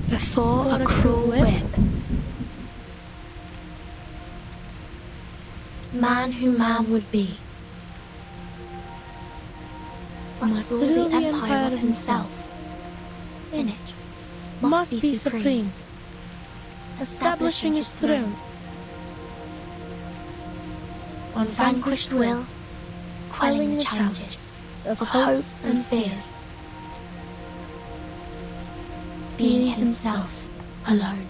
before a cruel whip. Man who man would be must rule the empire of himself. In it must be supreme, establishing his throne. On vanquished will, quelling the challenges of hopes and fears, being himself alone.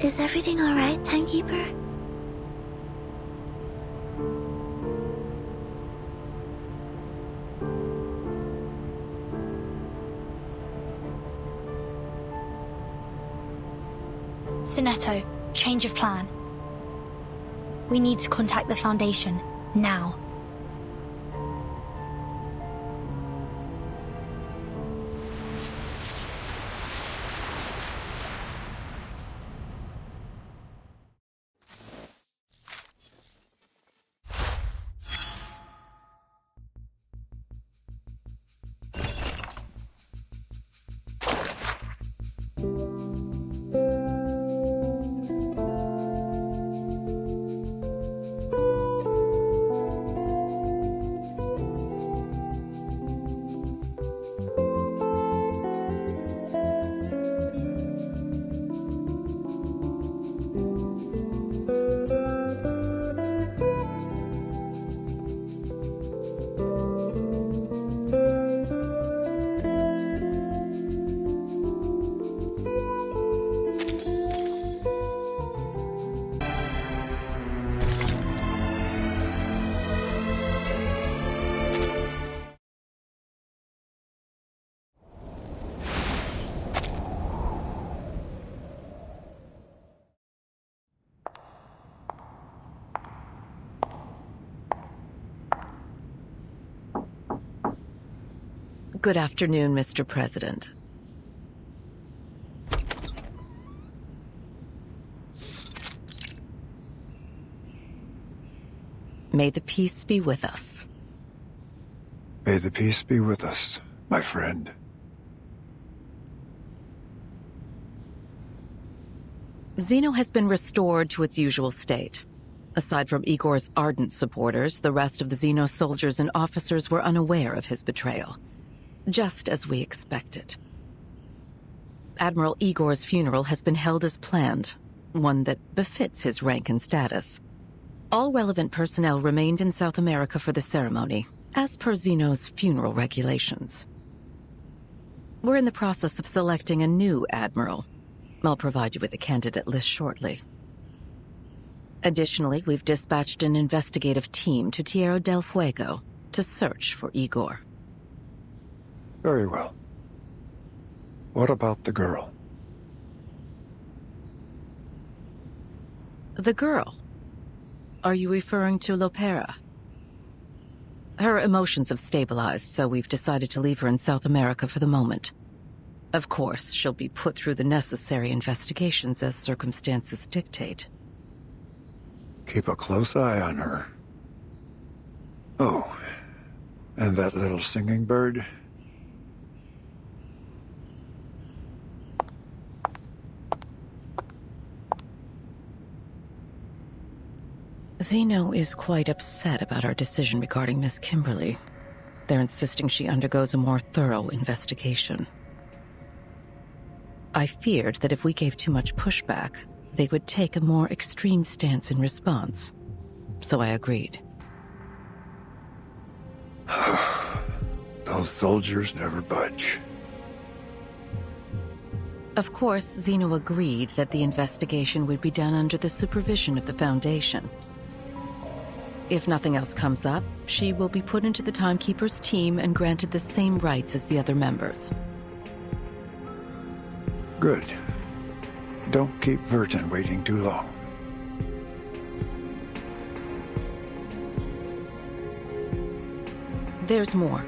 Is everything all right, Timekeeper? Sinetto, change of plan. We need to contact the Foundation, now. Good afternoon, Mr. President. May the peace be with us. May the peace be with us, my friend. Xeno has been restored to its usual state. Aside from Igor's ardent supporters, the rest of the Xeno soldiers and officers were unaware of his betrayal. Just as we expected. Admiral Igor's funeral has been held as planned, one that befits his rank and status. All relevant personnel remained in South America for the ceremony, as per Xeno's funeral regulations. We're in the process of selecting a new admiral. I'll provide you with a candidate list shortly. Additionally, we've dispatched an investigative team to Tierra del Fuego to search for Igor. Very well. What about the girl? The girl? Are you referring to Lopera? Her emotions have stabilized, so we've decided to leave her in South America for the moment. Of course, she'll be put through the necessary investigations as circumstances dictate. Keep a close eye on her. Oh, and that little singing bird? Xeno is quite upset about our decision regarding Miss Kimberly. They're insisting she undergoes a more thorough investigation. I feared that if we gave too much pushback, they would take a more extreme stance in response. So I agreed. Those soldiers never budge. Of course, Xeno agreed that the investigation would be done under the supervision of the Foundation. If nothing else comes up, she will be put into the Timekeeper's team and granted the same rights as the other members. Good. Don't keep Verton waiting too long. There's more.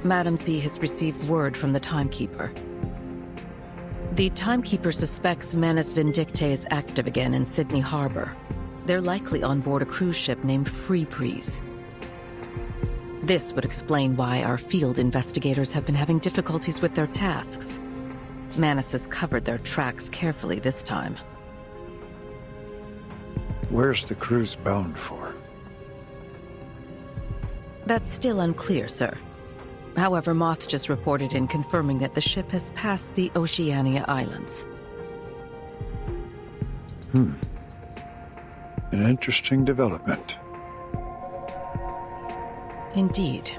Madam Z has received word from the Timekeeper. The Timekeeper suspects Manus Vindictae is active again in Sydney Harbor. They're likely on board a cruise ship named Free-Breeze. This would explain why our field investigators have been having difficulties with their tasks. Manus has covered their tracks carefully this time. Where's the cruise bound for? That's still unclear, sir. However, Moth just reported in confirming that the ship has passed the Oceania Islands. An interesting development. Indeed.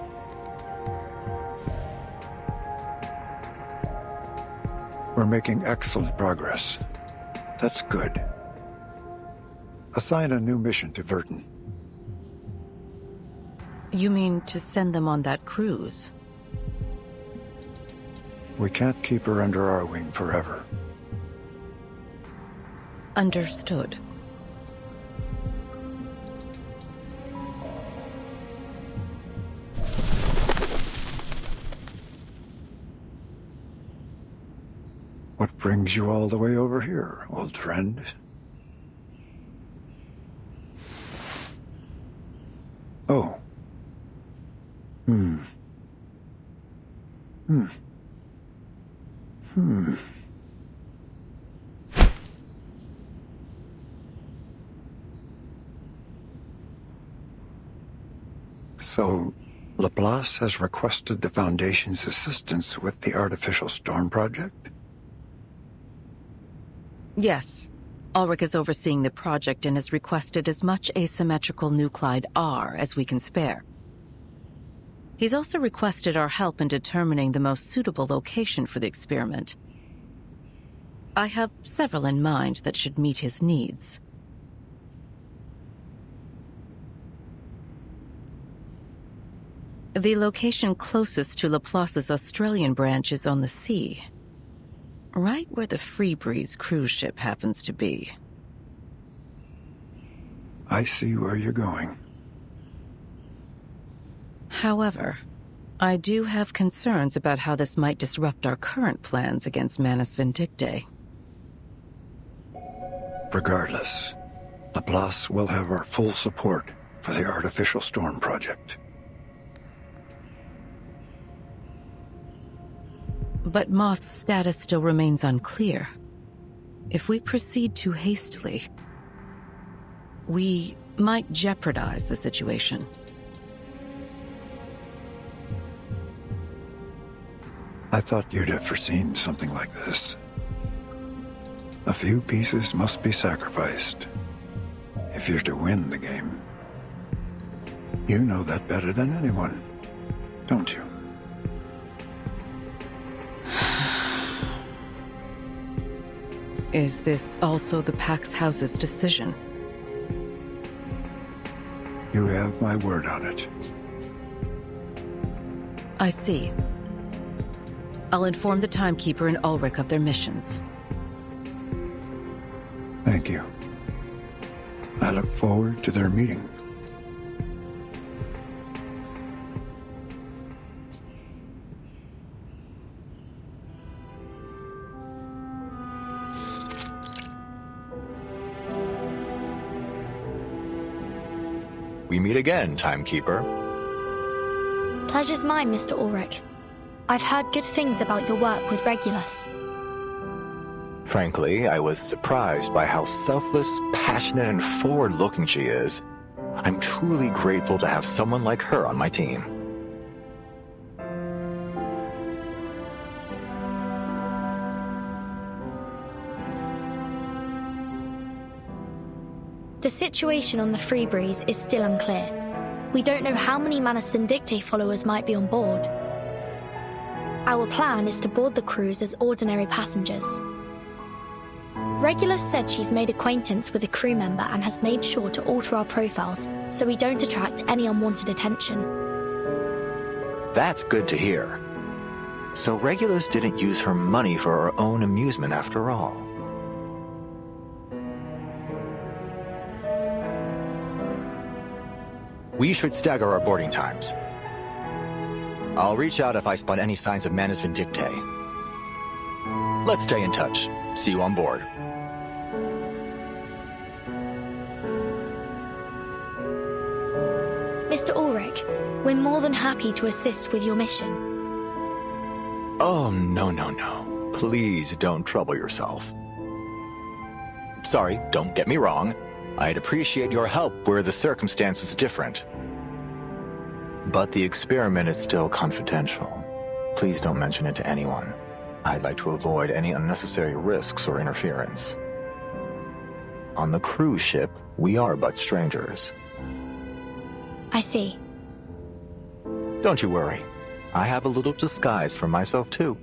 We're making excellent progress. That's good. Assign a new mission to Verdun. You mean to send them on that cruise? We can't keep her under our wing forever. Understood. What brings you all the way over here, old friend? Oh. So, Laplace has requested the Foundation's assistance with the Artificial Storm Project? Yes. Ulrich is overseeing the project and has requested as much asymmetrical nuclide R as we can spare. He's also requested our help in determining the most suitable location for the experiment. I have several in mind that should meet his needs. The location closest to Laplace's Australian branch is on the sea, right where the Free-Breeze cruise ship happens to be. I see where you're going. However, I do have concerns about how this might disrupt our current plans against Manus Vindictae. Regardless, Laplace will have our full support for the Artificial Storm Project. But Moth's status still remains unclear. If we proceed too hastily, we might jeopardize the situation. I thought you'd have foreseen something like this. A few pieces must be sacrificed if you're to win the game. You know that better than anyone, don't you? Is this also the Pax House's decision? You have my word on it. I see. I'll inform the Timekeeper and Ulrich of their missions. Thank you. I look forward to their meeting. We meet again, Timekeeper. Pleasure's mine, Mr. Ulrich. I've heard good things about your work with Regulus. Frankly, I was surprised by how selfless, passionate, and forward-looking she is. I'm truly grateful to have someone like her on my team. The situation on the Free-Breeze is still unclear. We don't know how many Manus Vindictae followers might be on board. Our plan is to board the cruise as ordinary passengers. Regulus said she's made acquaintance with a crew member and has made sure to alter our profiles so we don't attract any unwanted attention. That's good to hear. So Regulus didn't use her money for her own amusement after all. We should stagger our boarding times. I'll reach out if I spot any signs of Manus Vindictae. Let's stay in touch. See you on board. Mr. Ulrich, we're more than happy to assist with your mission. Oh, no. Please don't trouble yourself. Sorry, don't get me wrong. I'd appreciate your help were the circumstances different. But the experiment is still confidential. Please don't mention it to anyone. I'd like to avoid any unnecessary risks or interference. On the cruise ship, we are but strangers. I see. Don't you worry. I have a little disguise for myself, too.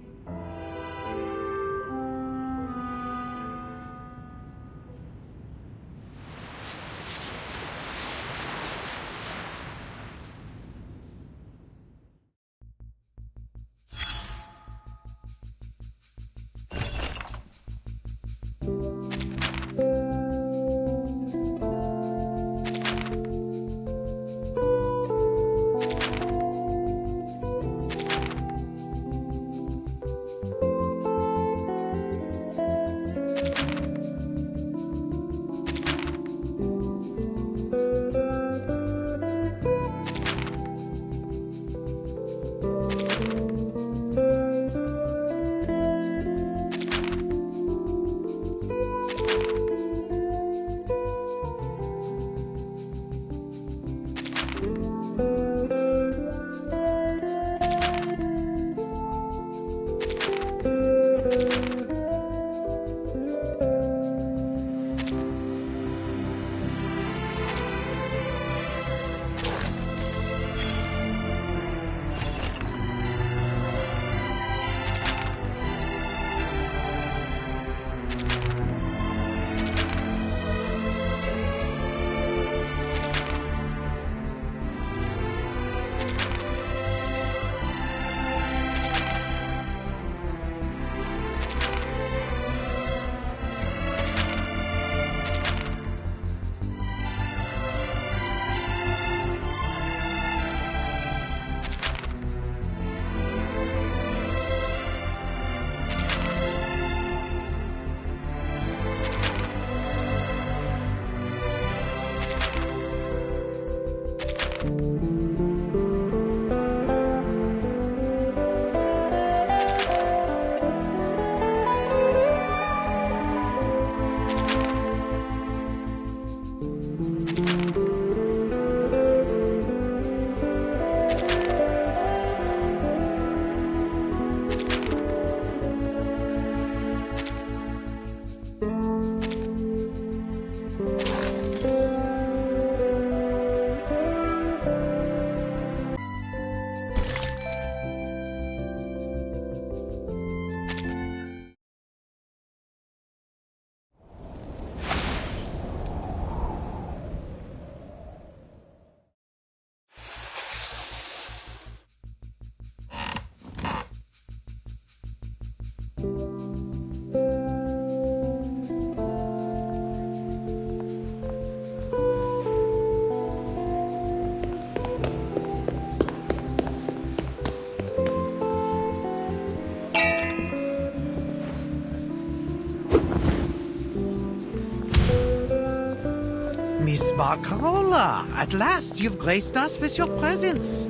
Miss Ba르카롤la, at last you've graced us with your presence.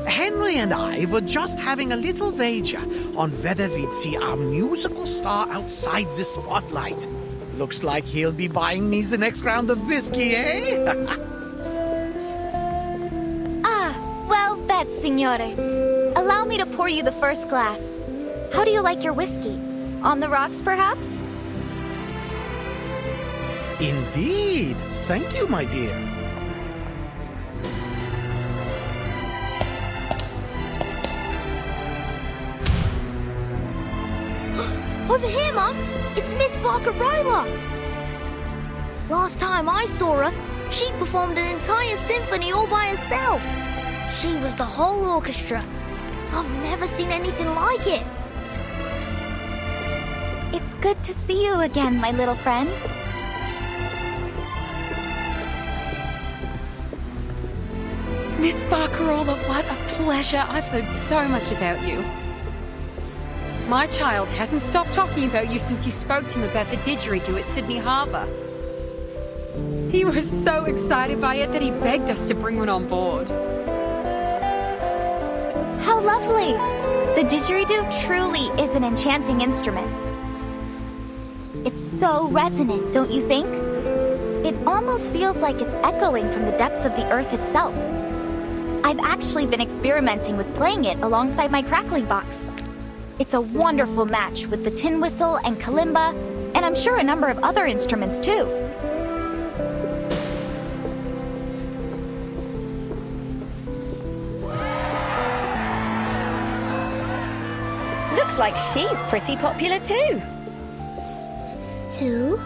Henry and I were just having a little wager on whether we'd see our musical star outside the spotlight. Looks like he'll be buying me the next round of whiskey, eh? Well bet, signore. Allow me to pour you the first glass. How do you like your whiskey? On the rocks, perhaps? Indeed. Thank you, my dear. Over here, Mum! It's Miss Ba르ka롤la! Last time I saw her, she performed an entire symphony all by herself. She was the whole orchestra. I've never seen anything like it. It's good to see you again, my little friend. Miss Bacarola, what a pleasure. I've heard so much about you. My child hasn't stopped talking about you since you spoke to him about the didgeridoo at Sydney Harbour. He was so excited by it that he begged us to bring one on board. How lovely! The didgeridoo truly is an enchanting instrument. It's so resonant, don't you think? It almost feels like it's echoing from the depths of the earth itself. I've actually been experimenting with playing it alongside my crackling box. It's a wonderful match with the tin whistle and kalimba, and I'm sure a number of other instruments too. Looks like she's pretty popular too. Two?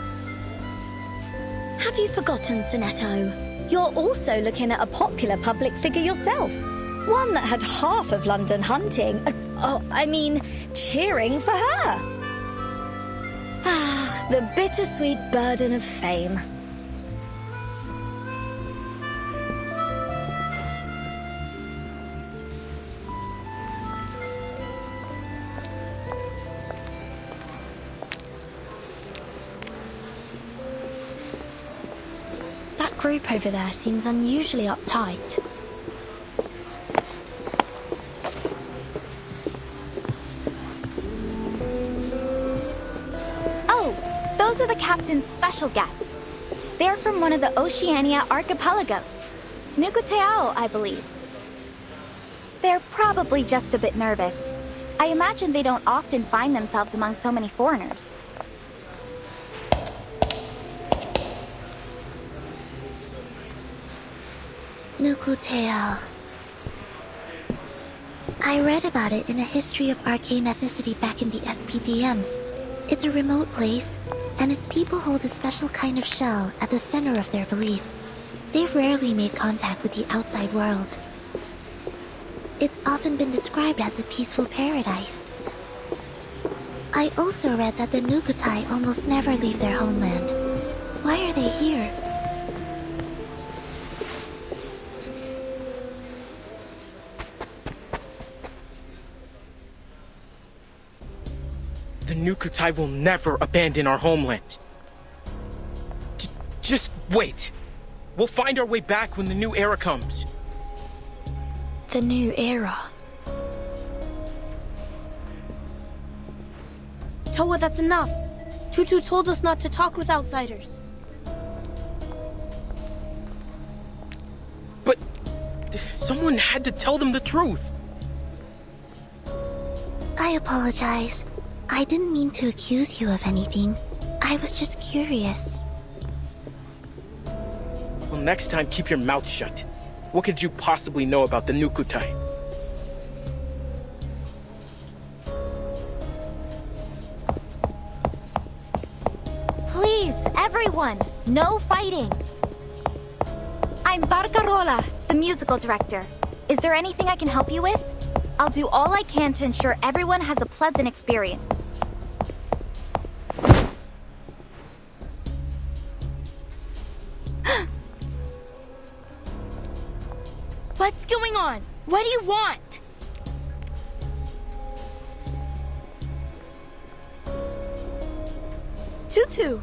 Have you forgotten, Sonetto? You're also looking at a popular public figure yourself. One that had half of London hunting. Cheering for her. Ah, the bittersweet burden of fame. That group over there seems unusually uptight. Oh, those are the captain's special guests. They're from one of the Oceania archipelagos. Nukuteao, I believe. They're probably just a bit nervous. I imagine they don't often find themselves among so many foreigners. Nukuteao. I read about it in a history of arcane ethnicity back in the SPDM. It's a remote place, and its people hold a special kind of shell at the center of their beliefs. They've rarely made contact with the outside world. It's often been described as a peaceful paradise. I also read that the Nukutai almost never leave their homeland. Why are they here? The Nukutai will never abandon our homeland. Just wait. We'll find our way back when the new era comes. The new era. Toa, that's enough. Tutu told us not to talk with outsiders. But someone had to tell them the truth. I apologize. I didn't mean to accuse you of anything. I was just curious. Well, next time, keep your mouth shut. What could you possibly know about the Nukutai? Please, everyone, no fighting. I'm Ba르카롤라, the musical director. Is there anything I can help you with? I'll do all I can to ensure everyone has a pleasant experience. What's going on? What do you want? Tutu!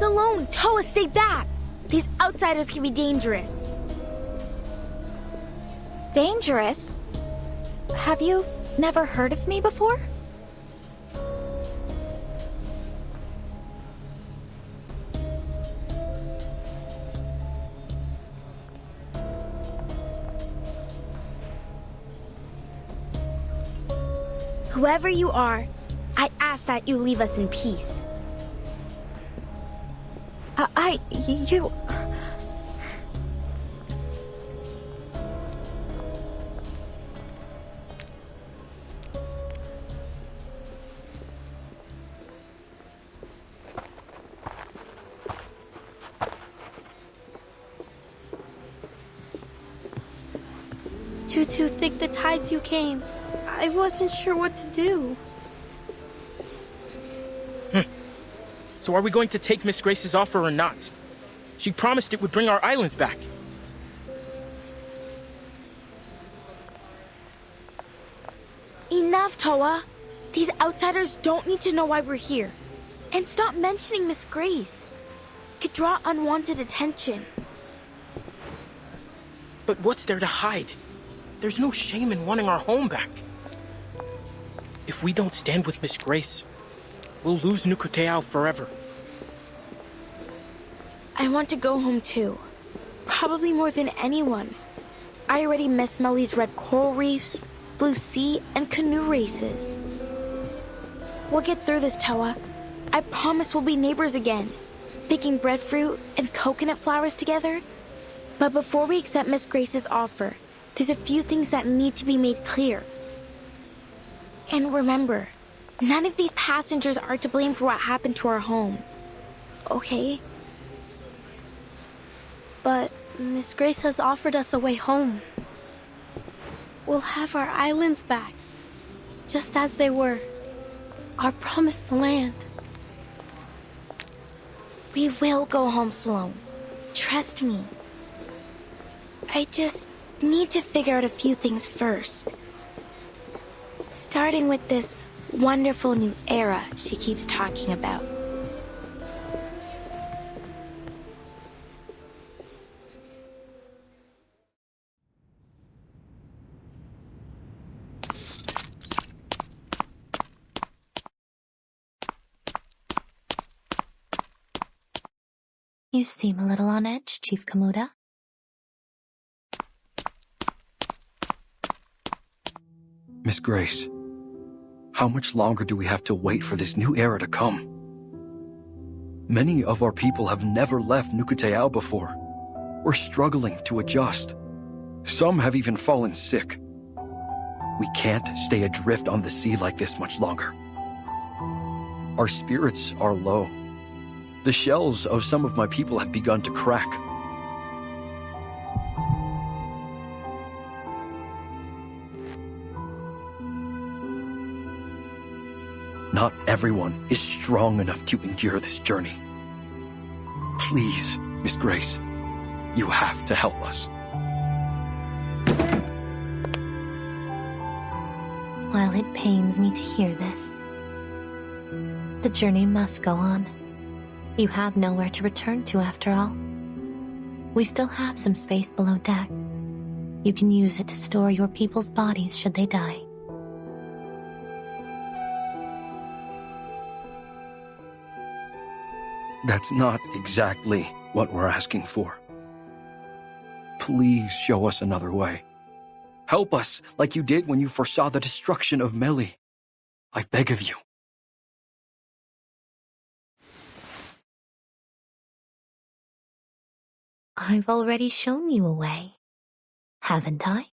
Alone, Toa, stay back! These outsiders can be dangerous. Dangerous? Have you never heard of me before? Whoever you are, I ask that you leave us in peace. You... Tutu, think the tides you came. I wasn't sure what to do. So are we going to take Miss Grace's offer or not? She promised it would bring our island back. Enough, Toa. These outsiders don't need to know why we're here. And stop mentioning Miss Grace. Could draw unwanted attention. But what's there to hide? There's no shame in wanting our home back. If we don't stand with Miss Grace, we'll lose Nukuteao forever. I want to go home too. Probably more than anyone. I already miss Melly's red coral reefs, blue sea, and canoe races. We'll get through this, Toa. I promise we'll be neighbors again, picking breadfruit and coconut flowers together. But before we accept Miss Grace's offer, there's a few things that need to be made clear. And remember, none of these passengers are to blame for what happened to our home. Okay? But Miss Grace has offered us a way home. We'll have our islands back, just as they were. Our promised land. We will go home, Sloane. Trust me. I just need to figure out a few things first. Starting with this wonderful new era she keeps talking about. You seem a little on edge, Chief Kamuda. Miss Grace, how much longer do we have to wait for this new era to come? Many of our people have never left Nukuteao before. We're struggling to adjust. Some have even fallen sick. We can't stay adrift on the sea like this much longer. Our spirits are low. The shells of some of my people have begun to crack. Not everyone is strong enough to endure this journey. Please, Miss Grace, you have to help us. While it pains me to hear this, the journey must go on. You have nowhere to return to after all. We still have some space below deck. You can use it to store your people's bodies should they die. That's not exactly what we're asking for. Please show us another way. Help us like you did when you foresaw the destruction of Melly. I beg of you. I've already shown you a way, haven't I?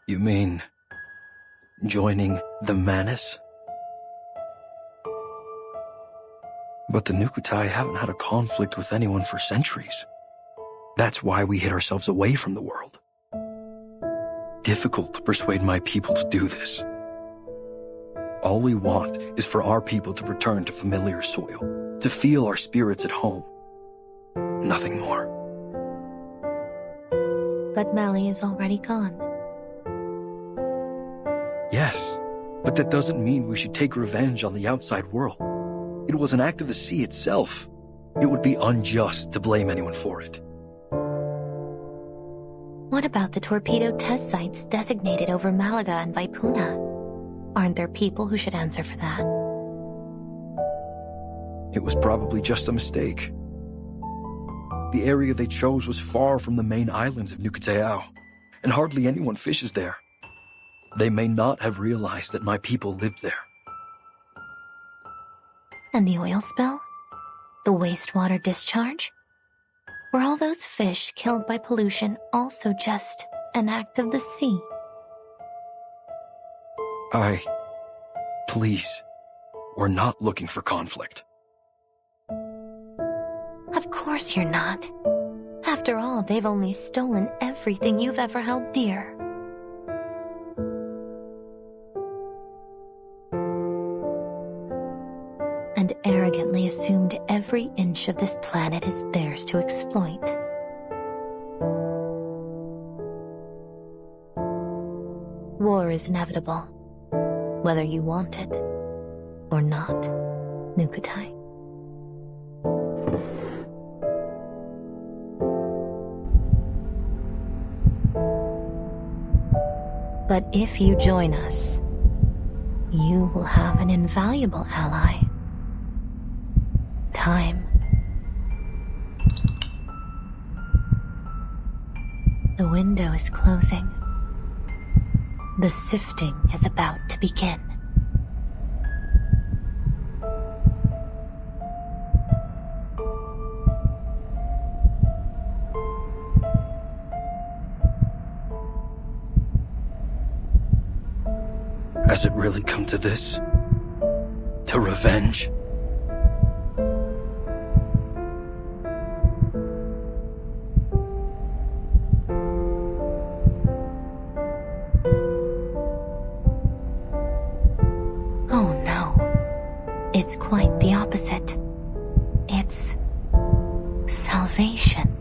You mean joining the Manus? But the Nukutai haven't had a conflict with anyone for centuries. That's why we hid ourselves away from the world. Difficult to persuade my people to do this. All we want is for our people to return to familiar soil, to feel our spirits at home. Nothing more. But Melly is already gone. Yes, but that doesn't mean we should take revenge on the outside world. It was an act of the sea itself. It would be unjust to blame anyone for it. What about the torpedo test sites designated over Malaga and Vaipuna? Aren't there people who should answer for that? It was probably just a mistake. The area they chose was far from the main islands of Nukuteao, and hardly anyone fishes there. They may not have realized that my people lived there. And the oil spill? The wastewater discharge? Were all those fish killed by pollution also just an act of the sea? Please, we're not looking for conflict. Of course you're not. After all, they've only stolen everything you've ever held dear. and arrogantly assumed every inch of this planet is theirs to exploit. War is inevitable, whether you want it or not, Nukutai. But if you join us, you will have an invaluable ally. Time. The window is closing. The sifting is about to begin. Has it really come to this? To revenge? Oh no. It's quite the opposite. It's salvation.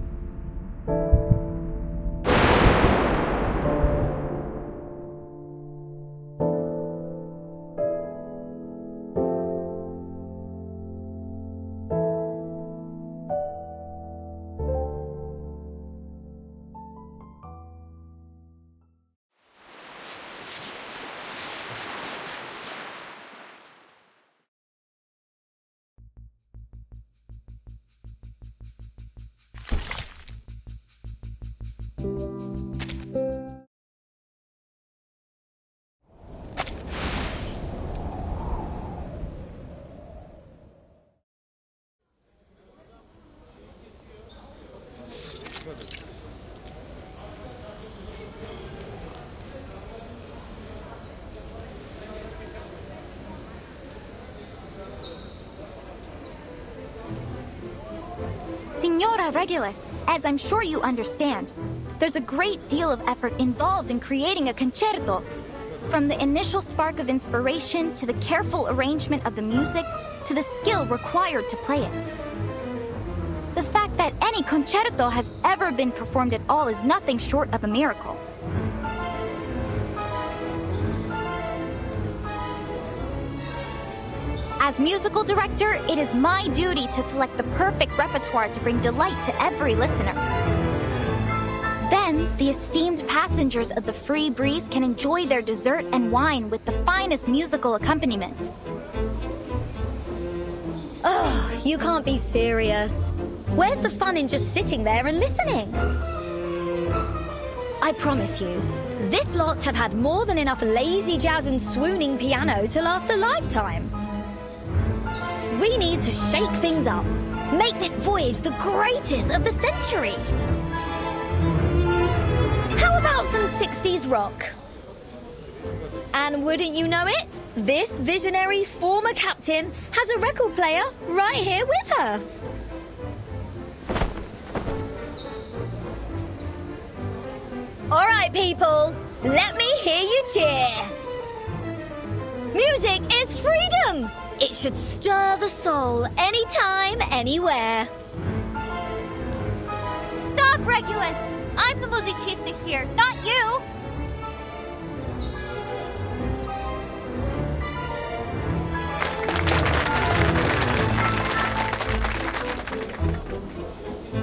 Signora Regulus, as I'm sure you understand, there's a great deal of effort involved in creating a concerto. From the initial spark of inspiration to the careful arrangement of the music to the skill required to play it. The fact that any concerto has ever been performed at all is nothing short of a miracle. As musical director, it is my duty to select the perfect repertoire to bring delight to every listener. Then, the esteemed passengers of the Free Breeze can enjoy their dessert and wine with the finest musical accompaniment. Oh, you can't be serious. Where's the fun in just sitting there and listening? I promise you, this lot have had more than enough lazy jazz and swooning piano to last a lifetime. We need to shake things up. Make this voyage the greatest of the century. How about some 60s rock? And wouldn't you know it, this visionary former captain has a record player right here with her. All right, people, let me hear you cheer. Music is freedom. It should stir the soul anytime, anywhere. Stop, Regulus! I'm the musicista here, not you!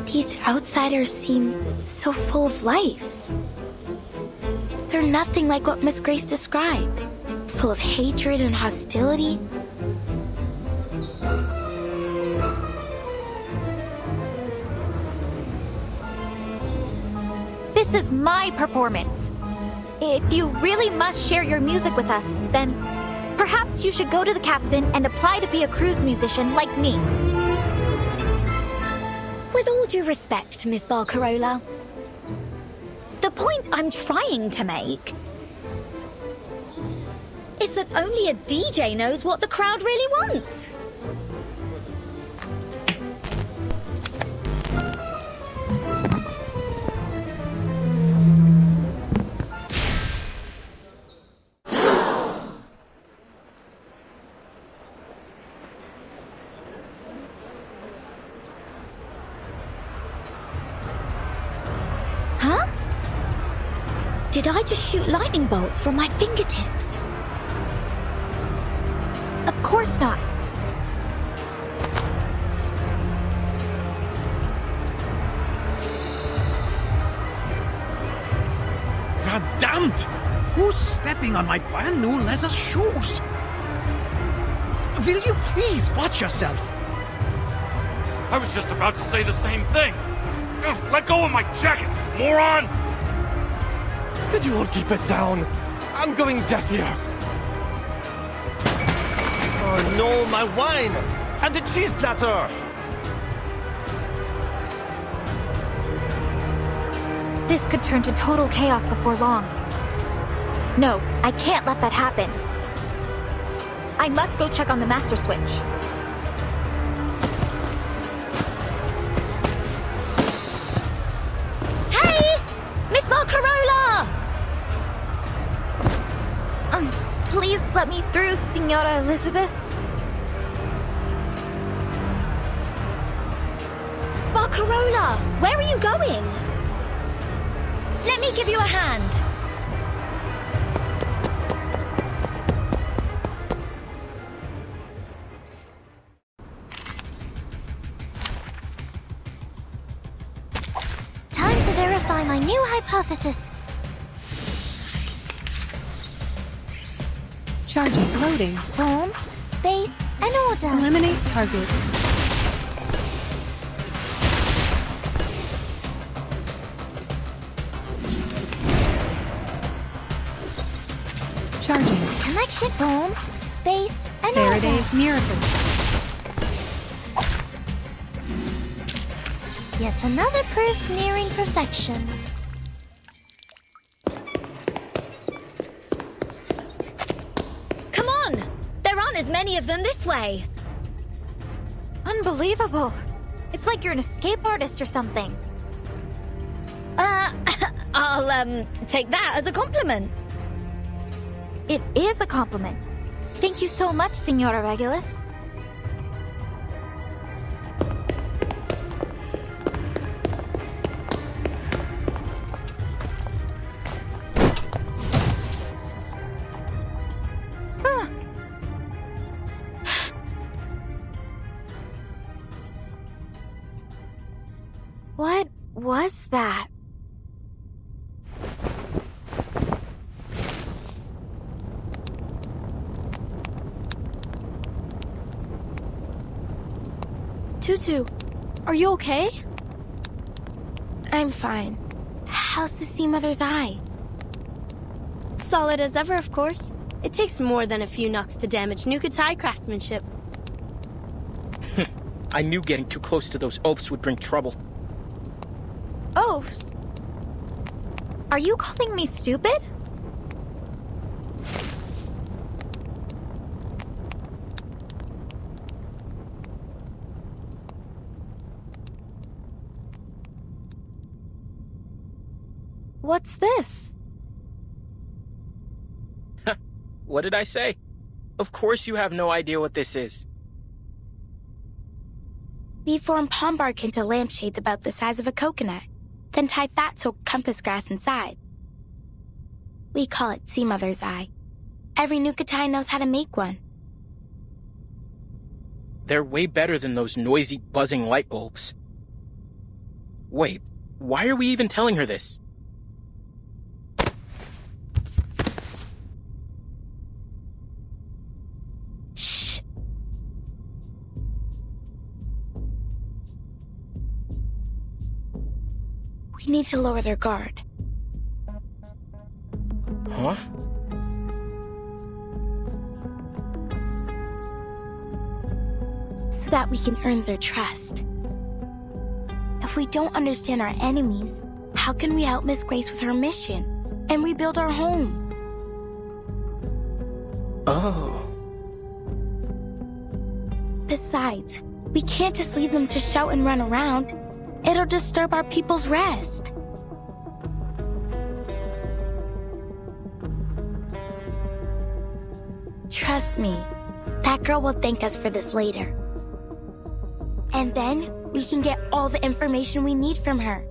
These outsiders seem so full of life. They're nothing like what Miss Grace described. Full of hatred and hostility. This is my performance. If you really must share your music with us, then perhaps you should go to the captain and apply to be a cruise musician like me. With all due respect, Miss Ba르카롤la, the point I'm trying to make is that only a DJ knows what the crowd really wants. Did I just shoot lightning bolts from my fingertips? Of course not. Verdammt! Who's stepping on my brand new leather shoes? Will you please watch yourself? I was just about to say the same thing. Just let go of my jacket, moron! Could you all keep it down? I'm going deaf here. Oh no, my wine! And the cheese platter! This could turn to total chaos before long. No, I can't let that happen. I must go check on the master switch. Hey! Miss Bacarola! Please let me through, Signora Elizabeth. Bacarola, where are you going? Let me give you a hand. Time to verify my new hypothesis. Charging. Loading. Form, space, and order. Eliminate target. Charging. Connection. Form, space, and Faraday's order. miracle. Yet another proof nearing perfection. Come on! There aren't as many of them this way. Unbelievable. It's like you're an escape artist or something. I'll, take that as a compliment. It is a compliment. Thank you so much, Signora Regulus. What was that? Tutu, are you okay? I'm fine. How's the Sea Mother's eye? Solid as ever, of course. It takes more than a few knocks to damage Nukatai craftsmanship. I knew getting too close to those oafs would bring trouble. Oafs? Are you calling me stupid? What's this? What did I say? Of course you have no idea what this is. We form palm bark into lampshades about the size of a coconut, then tie fat-soaked compass grass inside. We call it Sea Mother's eye. Every Nukatai knows how to make one. They're way better than those noisy, buzzing light bulbs. Wait, why are we even telling her this? Shh. We need to lower their guard. Huh? So that we can earn their trust. If we don't understand our enemies, how can we help Miss Grace with her mission and rebuild our home? Oh. Besides, we can't just leave them to shout and run around. It'll disturb our people's rest. Trust me, that girl will thank us for this later. And then we can get all the information we need from her.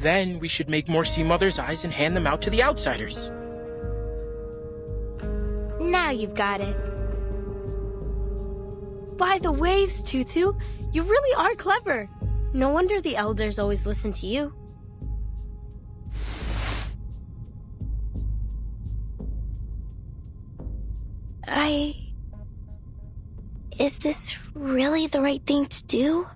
Then we should make more sea mother's eyes and hand them out to the outsiders. Now you've got it. By the waves, Tutu. You really are clever. No wonder the elders always listen to you. Is this really the right thing to do?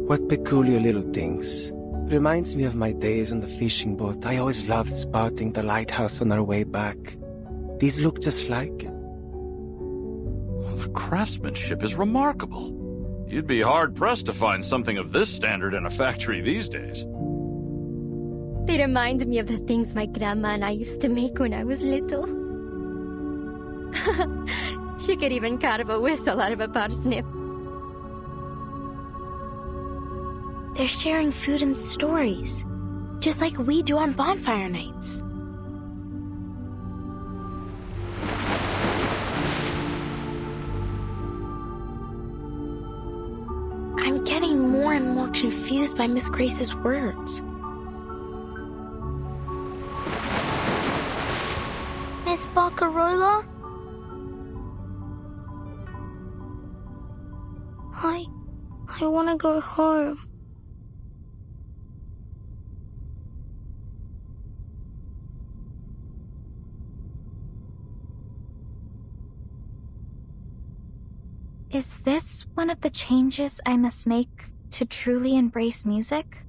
What peculiar little things. Reminds me of my days on the fishing boat. I always loved spotting the lighthouse on our way back. These look just like it. The craftsmanship is remarkable. You'd be hard-pressed to find something of this standard in a factory these days. They remind me of the things my grandma and I used to make when I was little. She could even carve a whistle out of a parsnip. They're sharing food and stories, just like we do on bonfire nights. I'm getting more and more confused by Miss Grace's words. Miss Bacarola? I want to go home. Is this one of the changes I must make to truly embrace music?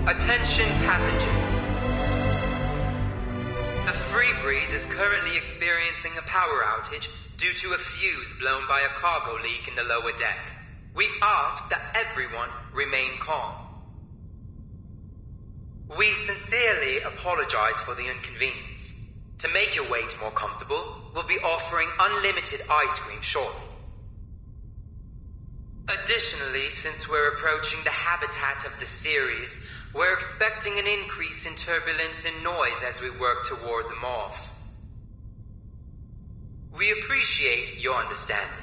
Attention passengers. The Pribreeze is currently experiencing a power outage due to a fuse blown by a cargo leak in the lower deck. We ask that everyone remain calm. We sincerely apologize for the inconvenience. To make your wait more comfortable, we'll be offering unlimited ice cream shortly. Additionally, since we're approaching the habitat of the series, we're expecting an increase in turbulence and noise as we work to ward them off. We appreciate your understanding.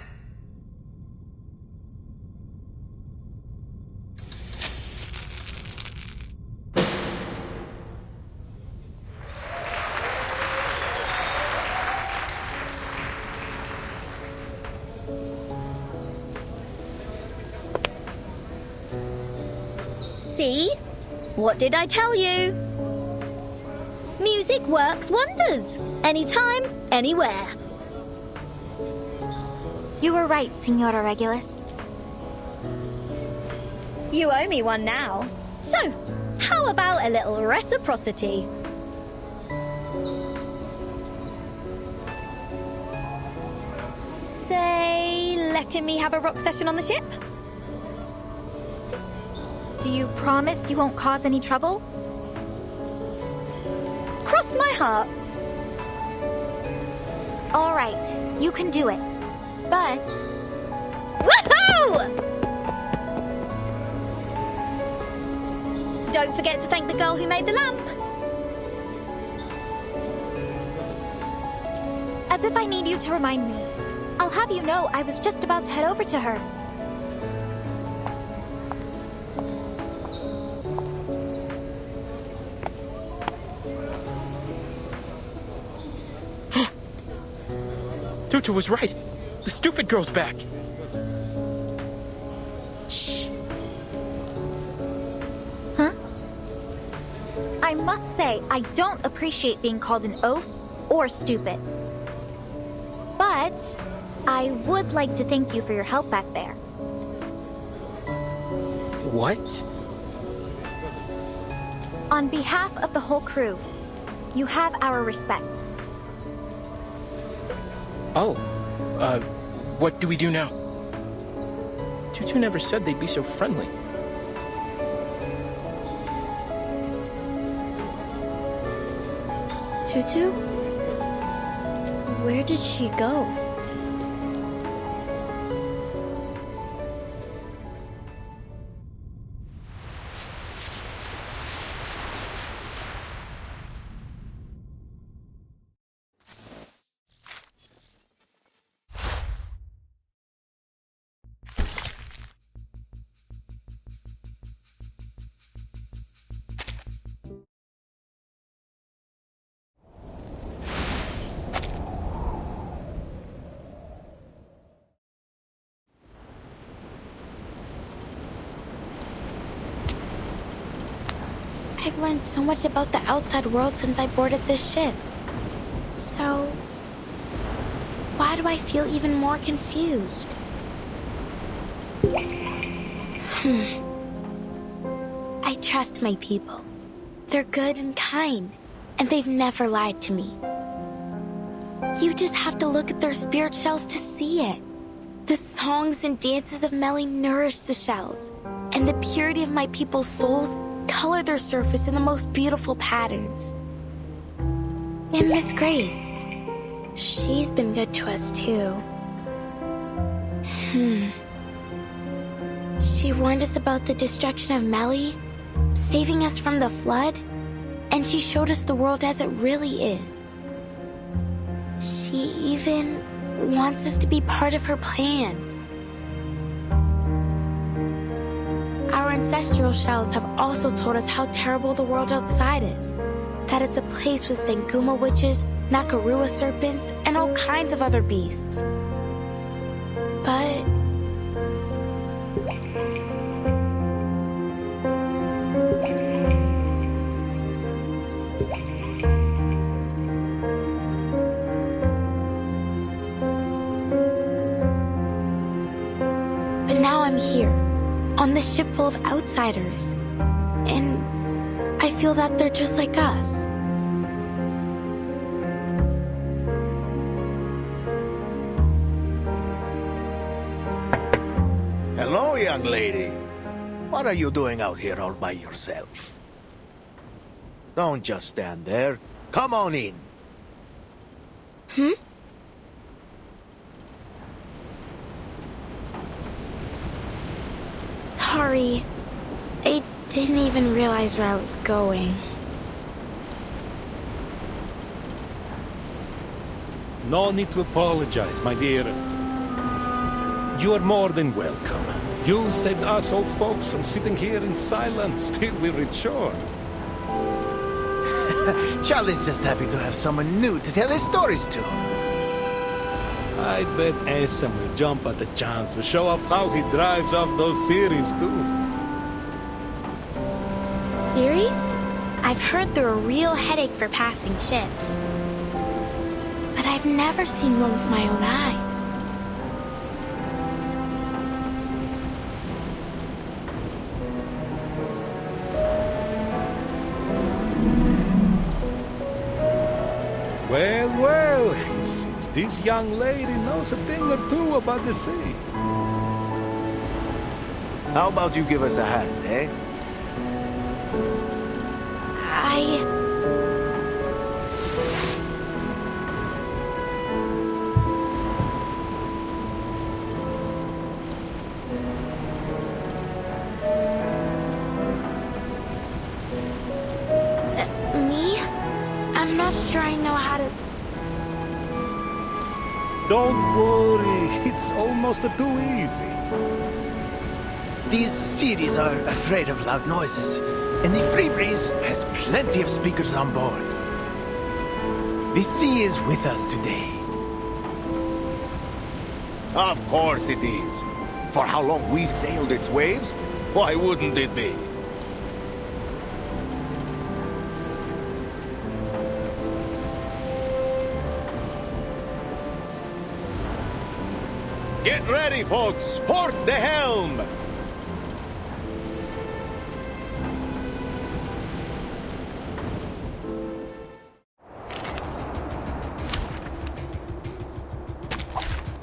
See? What did I tell you? Music works wonders. Anytime, anywhere. You were right, Signora Regulus. You owe me one now. So, how about a little reciprocity? Say, letting me have a rock session on the ship? Do you promise you won't cause any trouble? Bless my heart. All right, you can do it. But Woohoo! Don't forget to thank the girl who made the lamp. as if I need you to remind me. I'll have you know I was just about to head over to her. Tutu was right. The stupid girl's back. Shh. Huh? I must say, I don't appreciate being called an oaf or stupid. But I would like to thank you for your help back there. What? On behalf of the whole crew, you have our respect. Oh, what do we do now? Tutu never said they'd be so friendly. Tutu? Where did she go? I've learned so much about the outside world since I boarded this ship. So, why do I feel even more confused? I trust my people. They're good and kind, and they've never lied to me. You just have to look at their spirit shells to see it. The songs and dances of Melly nourish the shells, and the purity of my people's souls color their surface in the most beautiful patterns. And Miss Grace, she's been good to us too. She warned us about the destruction of Melly, saving us from the flood, and she showed us the world as it really is. She even wants us to be part of her plan. Our ancestral shells have also told us how terrible the world outside is. That it's a place with Sanguma witches, Nakarua serpents, and all kinds of other beasts. But now I'm here, on this ship full of outsiders, and I feel that they're just like us. Hello, young lady. What are you doing out here all by yourself? Don't just stand there. Come on in. Sorry, I didn't even realize where I was going. No need to apologize, my dear. You are more than welcome. You saved us old folks from sitting here in silence till we return. Charlie's just happy to have someone new to tell his stories to. I bet Esam will jump at the chance to show off how he drives off those series, too. Series? I've heard they're a real headache for passing ships. But I've never seen one with my own eyes. Well, well, this young lady knows a thing or two about the sea. How about you give us a hand, Don't worry, it's almost too easy. These series are afraid of loud noises, and the Freebreeze has plenty of speakers on board. The sea is with us today. Of course it is. For how long we've sailed its waves, why wouldn't it be? Get ready, folks! Port the helm!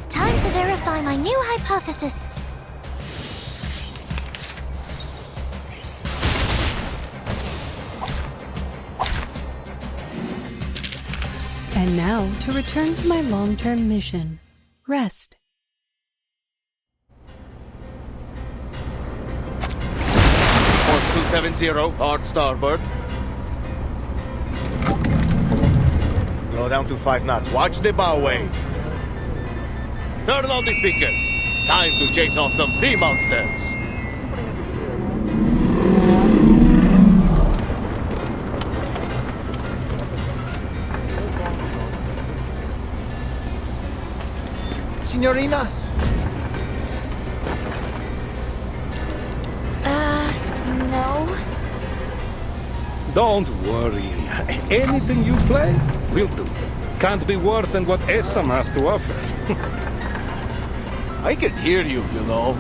Time to verify my new hypothesis. And now to return to my long-term mission. Rest. Port 270, hard starboard. Blow down to 5 knots. Watch the bow wave. Turn on the speakers. Time to chase off some sea monsters. Signorina? No. Don't worry. Anything you play, will do. Can't be worse than what Essam has to offer. I can hear you, you know.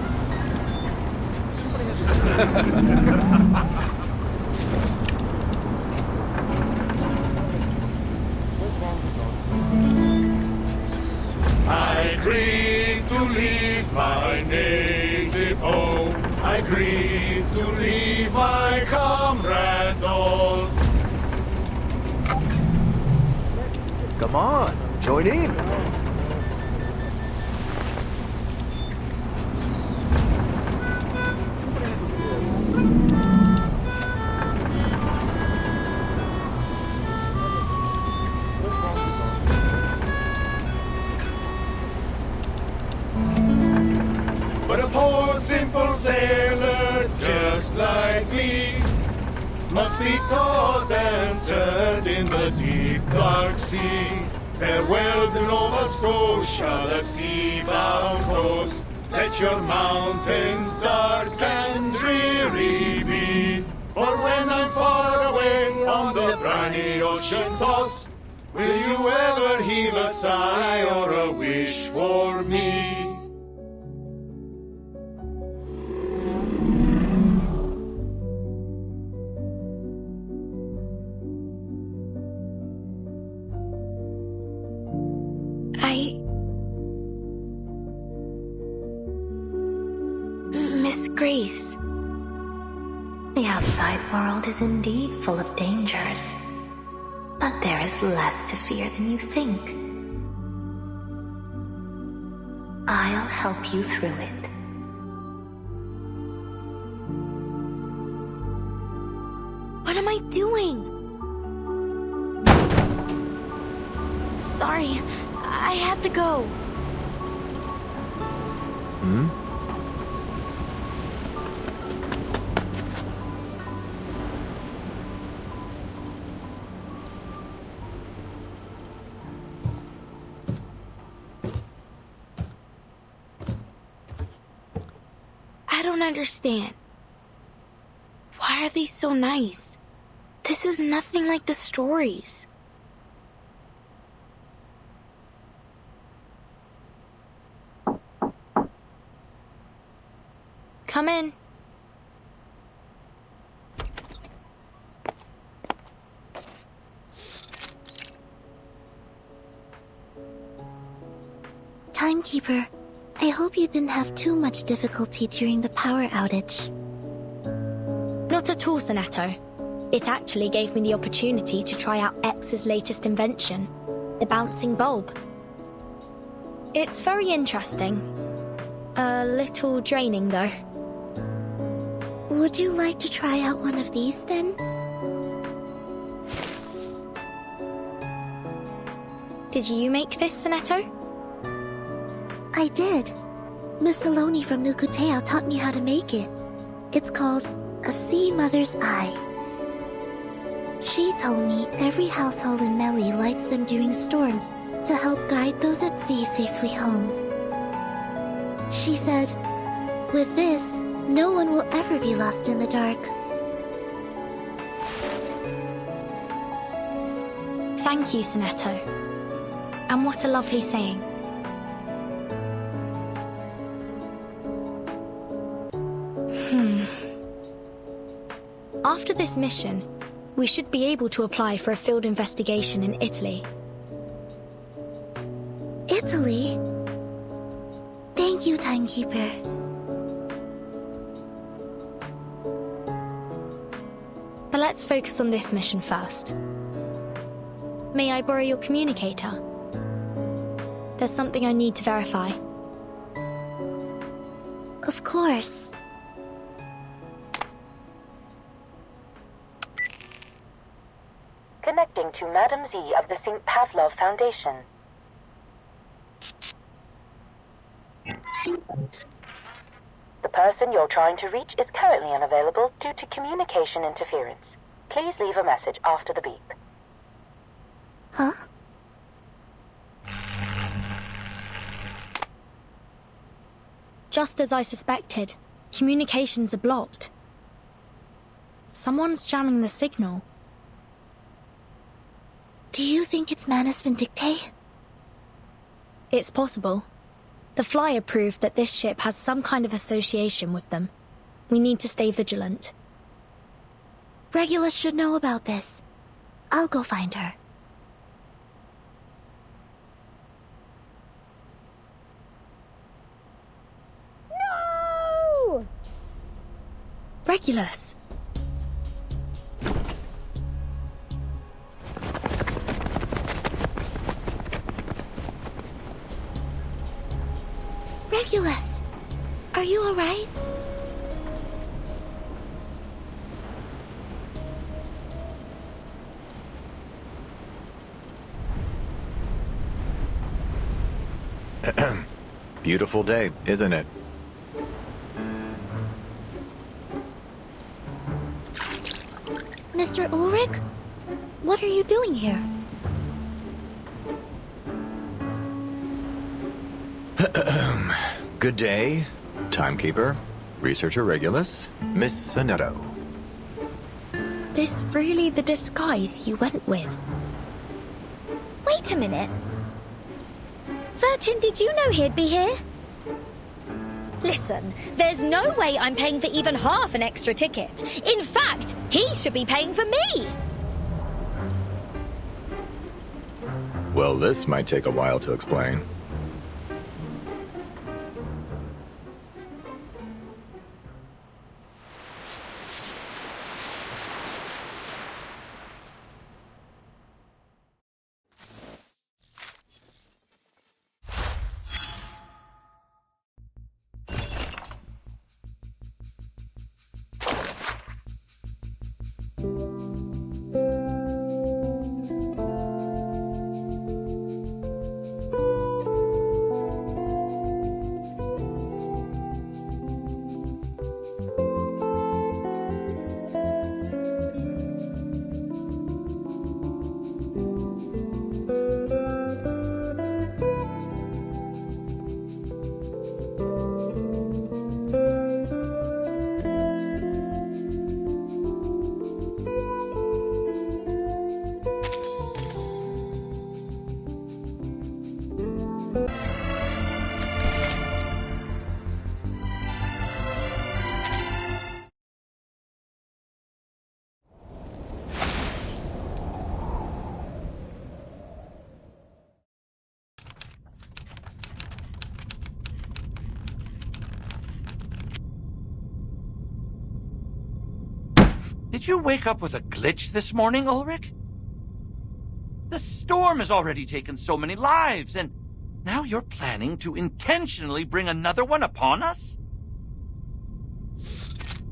I grieve to leave my native home. I grieve to leave my comrades all. Come on, join in. But a poor simple sailor just like me must be tossed and turned in the deep dark sea. Farewell to Nova Scotia, the sea-bound coast. Let your mountains dark and dreary be. For when I'm far away on the briny ocean tossed, will you ever heave a sigh or a wish for me? Miss Grace. The outside world is indeed full of dangers, but there is less to fear than you think. I'll help you through it. What am I doing? Sorry, I have to go. Hmm? I don't understand. Why are they so nice? This is nothing like the stories. Come in. Timekeeper, I hope you didn't have too much difficulty during the power outage. Not at all, Senator. It actually gave me the opportunity to try out X's latest invention, the bouncing bulb. It's very interesting. A little draining, though. Would you like to try out one of these, then? Did you make this, Senator? I did. Miss Saloni from Nukuteo taught me how to make it. It's called a sea mother's eye. She told me every household in Meli lights them during storms to help guide those at sea safely home. She said, with this, no one will ever be lost in the dark. Thank you, Sonetto. And what a lovely saying. After this mission, we should be able to apply for a field investigation in Italy. Italy? Thank you, Timekeeper. But let's focus on this mission first. May I borrow your communicator? There's something I need to verify. Of course. Connecting to Madam Z of the St. Pavlov Foundation. The person you're trying to reach is currently unavailable due to communication interference. Please leave a message after the beep. Huh? Just as I suspected, communications are blocked. Someone's jamming the signal. Do you think it's Manus Vindicte? It's possible. The flyer proved that this ship has some kind of association with them. We need to stay vigilant. Regulus should know about this. I'll go find her. No! Regulus! Regulus! Are you alright? Beautiful day, isn't it? Mr. Ulrich? What are you doing here? Good day, Timekeeper, Researcher Regulus, Miss Sonetto. This really the disguise you went with? Wait a minute. Vertin, did you know he'd be here? Listen, there's no way I'm paying for even half an extra ticket. In fact, he should be paying for me. Well, this might take a while to explain. Did you wake up with a glitch this morning, Ulrich? The storm has already taken so many lives, and now you're planning to intentionally bring another one upon us?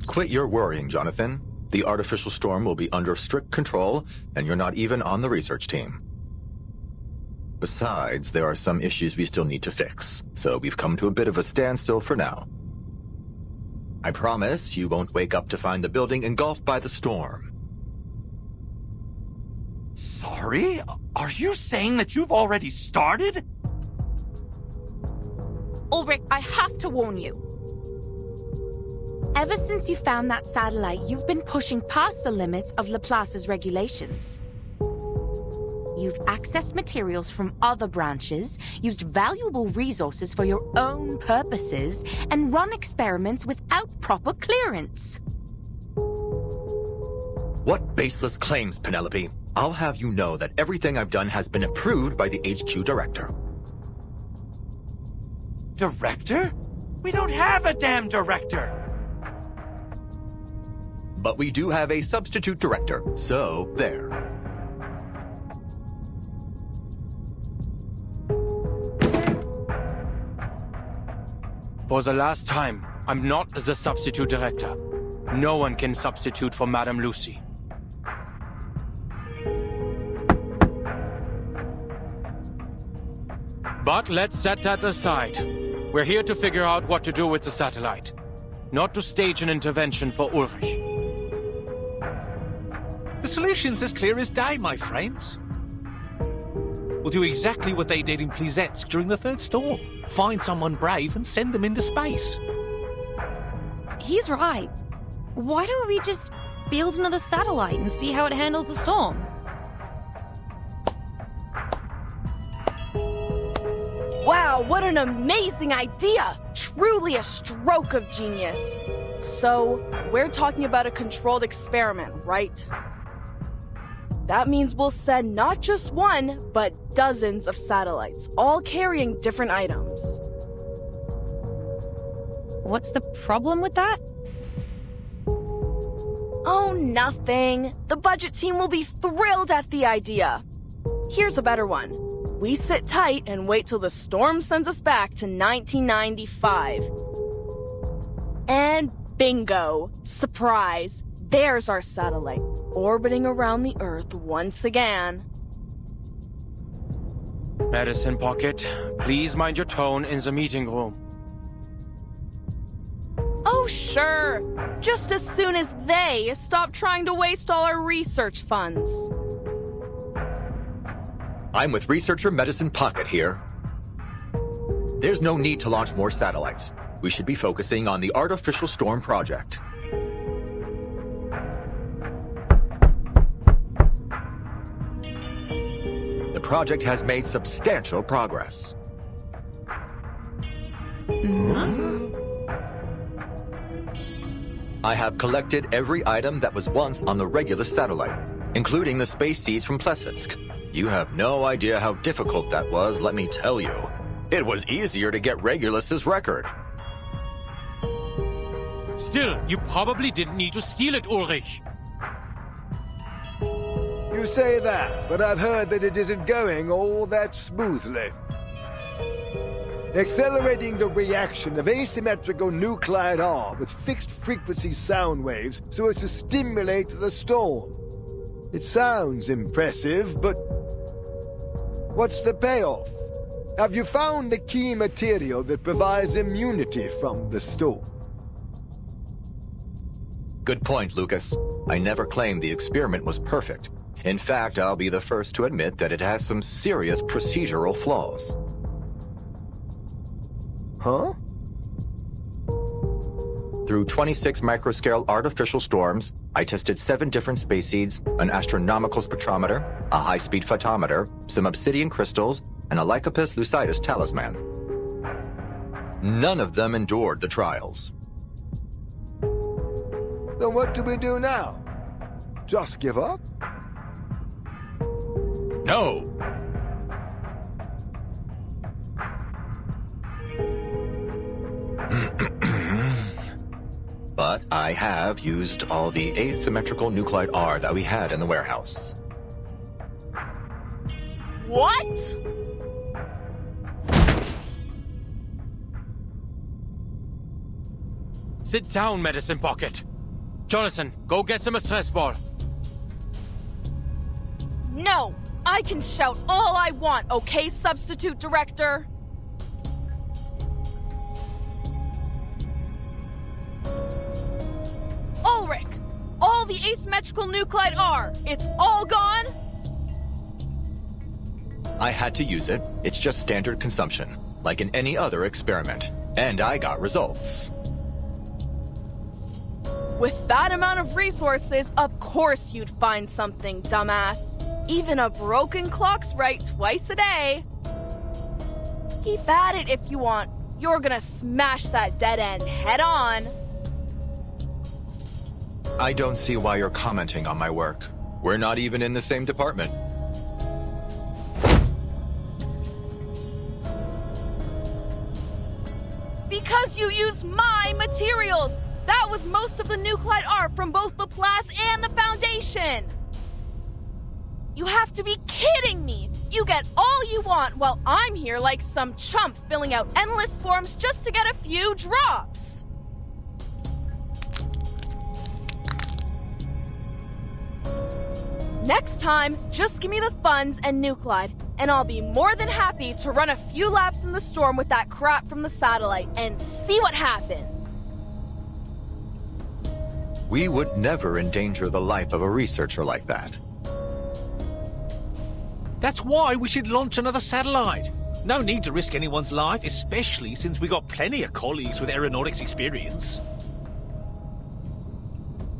Quit your worrying, Jonathan. The artificial storm will be under strict control, and you're not even on the research team. Besides, there are some issues we still need to fix, so we've come to a bit of a standstill for now. I promise you won't wake up to find the building engulfed by the storm. Sorry? Are you saying that you've already started? Ulrich, I have to warn you. Ever since you found that satellite, you've been pushing past the limits of Laplace's regulations. You've accessed materials from other branches, used valuable resources for your own purposes, and run experiments without proper clearance. What baseless claims, Penelope? I'll have you know that everything I've done has been approved by the HQ director. Director? We don't have a damn director! But we do have a substitute director, so there. For the last time, I'm not the substitute director. No one can substitute for Madame Lucy. But let's set that aside. We're here to figure out what to do with the satellite, not to stage an intervention for Ulrich. The solution's as clear as day, my friends. We'll do exactly what they did in Plisetsk during the third storm. Find someone brave and send them into space. He's right. Why don't we just build another satellite and see how it handles the storm? Wow, what an amazing idea! Truly a stroke of genius. So, we're talking about a controlled experiment, right? That means we'll send not just one, but dozens of satellites, all carrying different items. What's the problem with that? Oh, nothing. The budget team will be thrilled at the idea. Here's a better one. We sit tight and wait till the storm sends us back to 1995. And bingo! Surprise! There's our satellite, orbiting around the Earth once again. Medicine Pocket, please mind your tone in the meeting room. Oh, sure. Just as soon as they stop trying to waste all our research funds. I'm with researcher Medicine Pocket here. There's no need to launch more satellites. We should be focusing on the artificial storm project. The project has made substantial progress. I have collected every item that was once on the regular satellite, including the space seeds from Plesetsk. You have no idea how difficult that was, let me tell you. It was easier to get Regulus's record. Still, you probably didn't need to steal it, Ulrich. You say that, but I've heard that it isn't going all that smoothly. Accelerating the reaction of asymmetrical nuclide R with fixed frequency sound waves so as to stimulate the storm. It sounds impressive, but what's the payoff? Have you found the key material that provides immunity from the storm? Good point, Lucas. I never claimed the experiment was perfect. In fact, I'll be the first to admit that it has some serious procedural flaws. Huh? Through 26 microscale artificial storms, I tested 7 different space seeds, an astronomical spectrometer, a high-speed photometer, some obsidian crystals, and a Lycopus lucidus talisman. None of them endured the trials. Then what do we do now? Just give up? No! But I have used all the asymmetrical nuclide R that we had in the warehouse. What? Sit down, Medicine Pocket. Jonathan, go get some a stress ball. No! I can shout all I want, okay, substitute director? Ulrich, all the asymmetrical nuclide are. It's all gone? I had to use it. It's just standard consumption, like in any other experiment. And I got results. With that amount of resources, of course you'd find something, dumbass. Even a broken clock's right twice a day. Keep at it if you want. You're gonna smash that dead end head on. I don't see why you're commenting on my work. We're not even in the same department. Because you used my materials! That was most of the nuclide art from both Laplace and the Foundation! You have to be kidding me! You get all you want while I'm here like some chump filling out endless forms just to get a few drops! Next time, just give me the funds and nuclide, and I'll be more than happy to run a few laps in the storm with that crap from the satellite and see what happens. We would never endanger the life of a researcher like that. That's why we should launch another satellite. No need to risk anyone's life, especially since we got plenty of colleagues with aeronautics experience.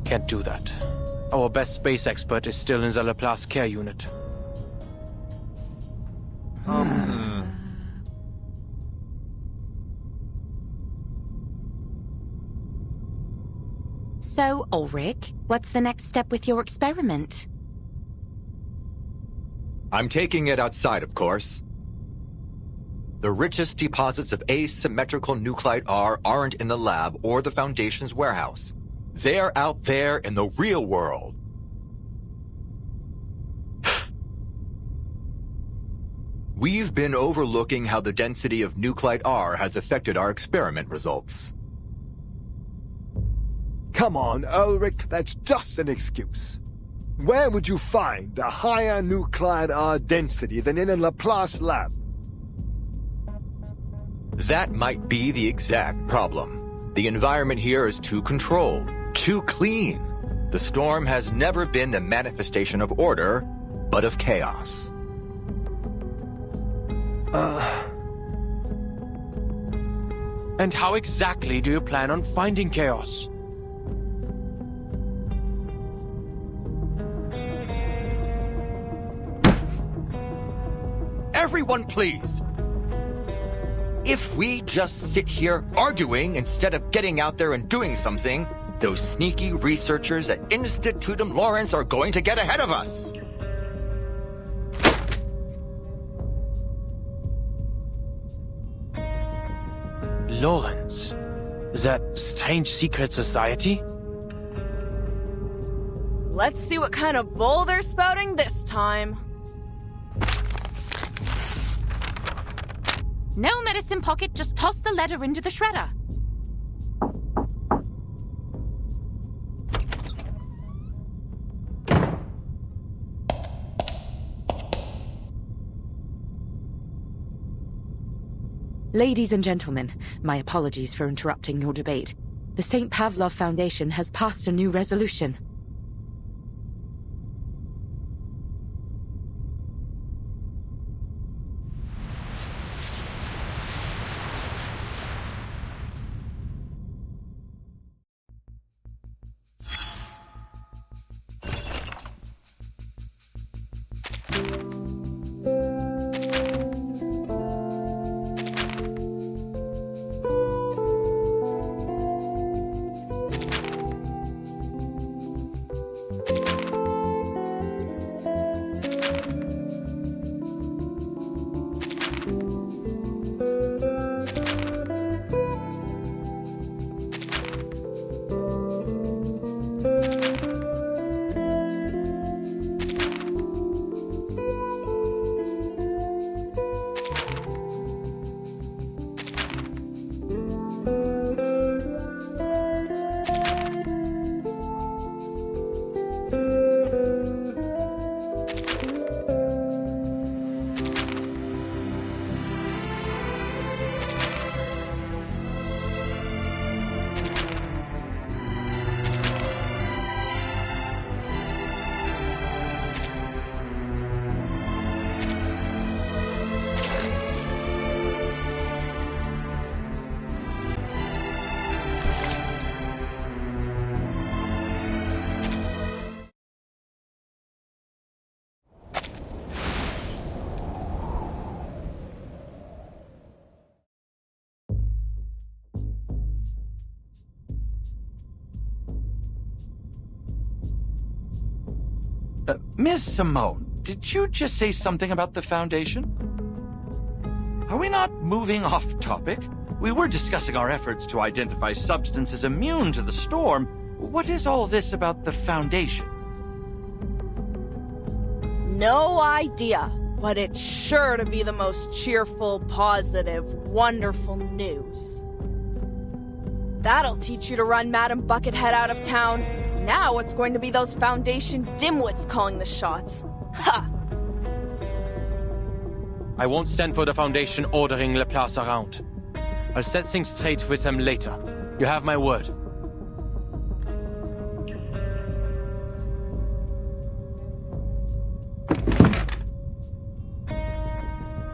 Can't do that. Our best space expert is still in the Laplace care unit. So, Ulrich, what's the next step with your experiment? I'm taking it outside, of course. The richest deposits of asymmetrical nuclide R aren't in the lab or the Foundation's warehouse. They're out there in the real world. We've been overlooking how the density of nuclide R has affected our experiment results. Come on, Ulrich, that's just an excuse. Where would you find a higher nuclide R density than in a Laplace lab? That might be the exact problem. The environment here is too controlled, too clean. The storm has never been the manifestation of order, but of chaos. And how exactly do you plan on finding chaos? Everyone, please! If we just sit here arguing instead of getting out there and doing something, those sneaky researchers at Institutum Lawrence are going to get ahead of us! Lawrence? That strange secret society? Let's see what kind of bull they're spouting this time. No medicine pocket, just toss the letter into the shredder. Ladies and gentlemen, my apologies for interrupting your debate. The St. Pavlov Foundation has passed a new resolution. Miss Simone, did you just say something about the Foundation? Are we not moving off topic? We were discussing our efforts to identify substances immune to the storm. What is all this about the Foundation? No idea, but it's sure to be the most cheerful, positive, wonderful news. That'll teach you to run Madam Buckethead out of town. Now it's going to be those Foundation dimwits calling the shots. Ha! I won't stand for the Foundation ordering Laplace around. I'll set things straight with them later. You have my word.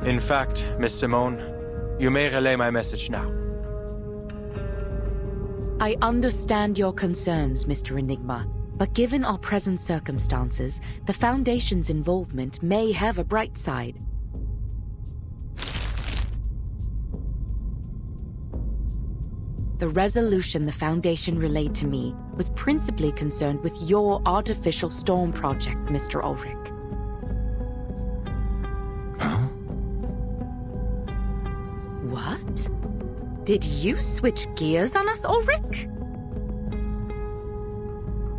In fact, Miss Simone, you may relay my message now. I understand your concerns, Mr. Enigma, but given our present circumstances, the Foundation's involvement may have a bright side. The resolution the Foundation relayed to me was principally concerned with your artificial storm project, Mr. Ulrich. Huh? What? Did you switch gears on us, Ulrich?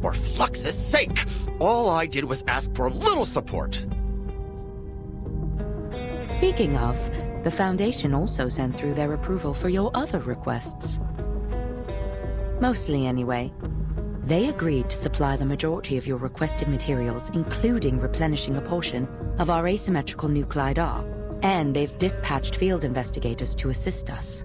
For Flux's sake! All I did was ask for a little support. Speaking of, the Foundation also sent through their approval for your other requests. Mostly anyway. They agreed to supply the majority of your requested materials, including replenishing a portion of our asymmetrical nuclide R, and they've dispatched field investigators to assist us.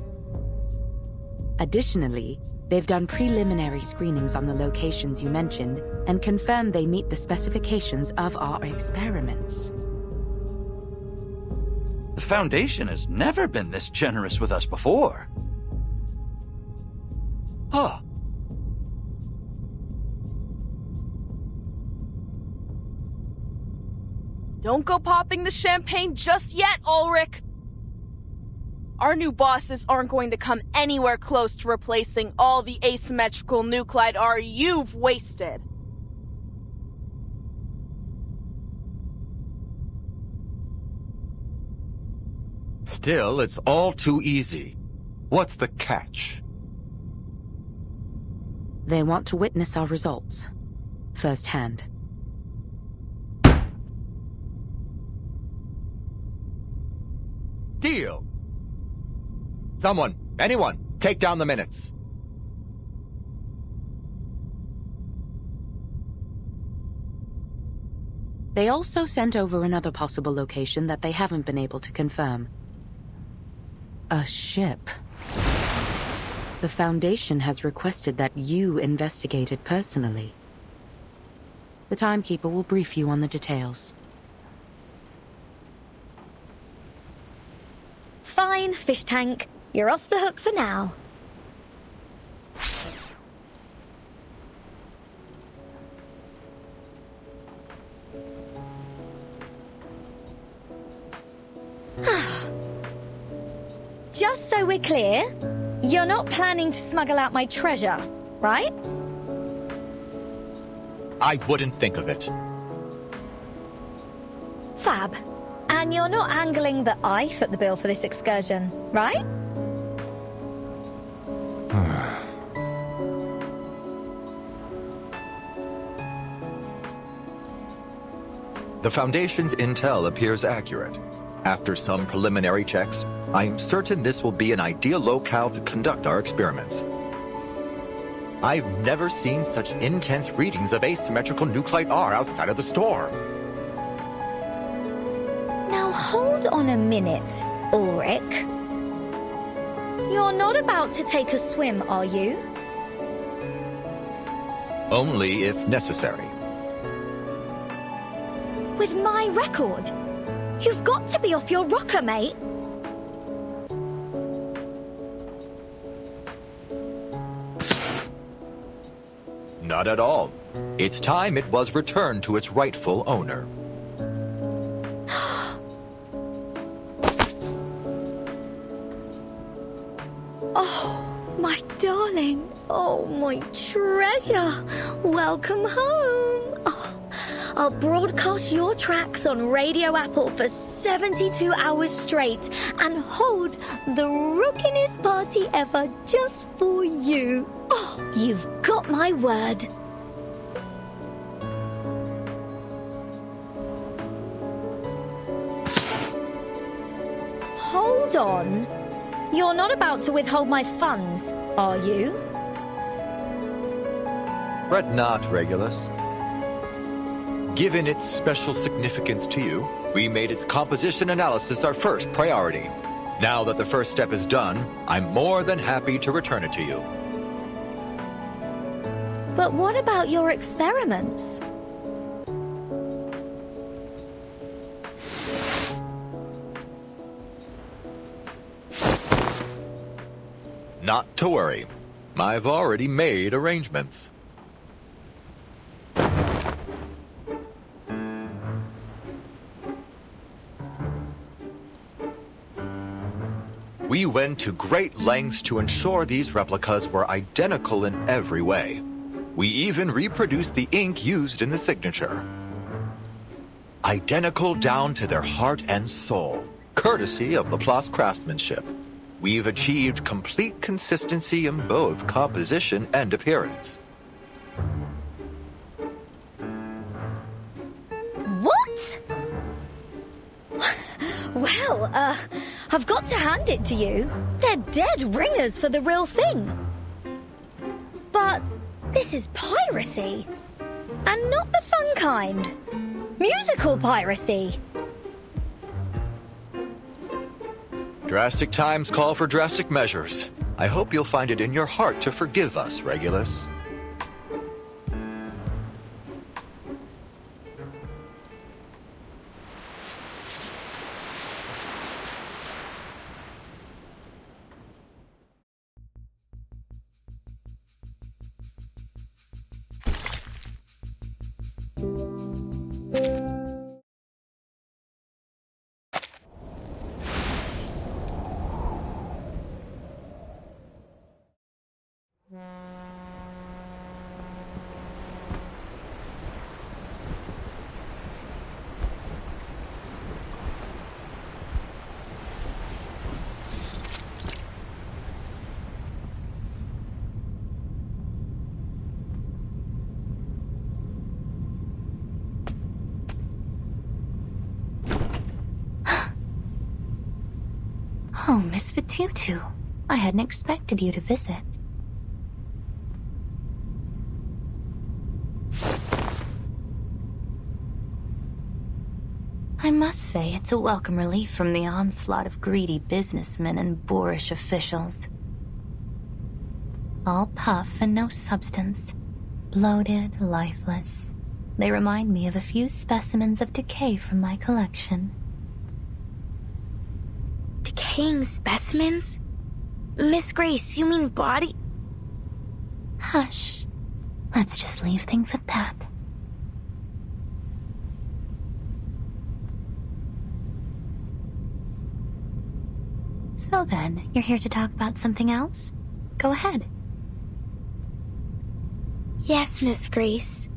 Additionally, they've done preliminary screenings on the locations you mentioned and confirmed they meet the specifications of our experiments. The Foundation has never been this generous with us before. Huh. Don't go popping the champagne just yet, Ulrich! Our new bosses aren't going to come anywhere close to replacing all the asymmetrical nuclide R you've wasted. Still, it's all too easy. What's the catch? They want to witness our results, firsthand. Deal. Someone, anyone, take down the minutes. They also sent over another possible location that they haven't been able to confirm. A ship. The Foundation has requested that you investigate it personally. The Timekeeper will brief you on the details. Fine, fish tank. You're off the hook for now. Just so we're clear, you're not planning to smuggle out my treasure, right? I wouldn't think of it. Fab. And you're not angling that I foot the bill for this excursion, right? The Foundation's intel appears accurate. After some preliminary checks, I am certain this will be an ideal locale to conduct our experiments. I've never seen such intense readings of asymmetrical nuclide R outside of the store. Now hold on a minute, Ulrich. You're not about to take a swim, are you? Only if necessary. With my record? You've got to be off your rocker, mate. Not at all. It's time it was returned to its rightful owner. Oh, my darling. Oh, my treasure. Welcome home. Oh, I'll broadcast your tracks on Radio Apple for 72 hours straight and hold the rockinest party ever just for you. Oh, you've got my word. Hold on. You're not about to withhold my funds, are you? Fret not, Regulus. Given its special significance to you, we made its composition analysis our first priority. Now that the first step is done, I'm more than happy to return it to you. But what about your experiments? Not to worry. I've already made arrangements. We went to great lengths to ensure these replicas were identical in every way. We even reproduced the ink used in the signature. Identical down to their heart and soul, courtesy of Laplace craftsmanship. We've achieved complete consistency in both composition and appearance. What? Well, I've got to hand it to you. They're dead ringers for the real thing. But this is piracy. And not the fun kind. Musical piracy. Drastic times call for drastic measures. I hope you'll find it in your heart to forgive us, Regulus. Oh, Miss Fatutu. I hadn't expected you to visit. I must say it's a welcome relief from the onslaught of greedy businessmen and boorish officials. All puff and no substance. Bloated, lifeless. They remind me of a few specimens of decay from my collection. Decaying specimens? Miss Grace, you mean body? Hush. Let's just leave things at that. So then, you're here to talk about something else? Go ahead. Yes, Miss Grace.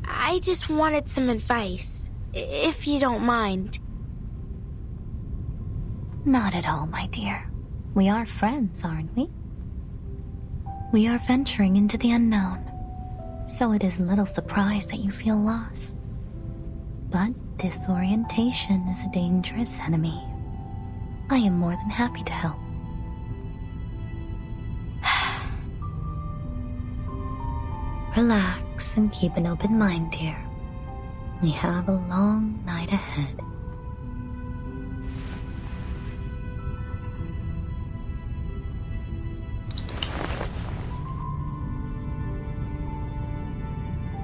I just wanted some advice, if you don't mind. Not at all, my dear. We are friends, aren't we? We are venturing into the unknown, so it is little surprise that you feel lost. But disorientation is a dangerous enemy. I am more than happy to help. Relax and keep an open mind, dear. We have a long night ahead.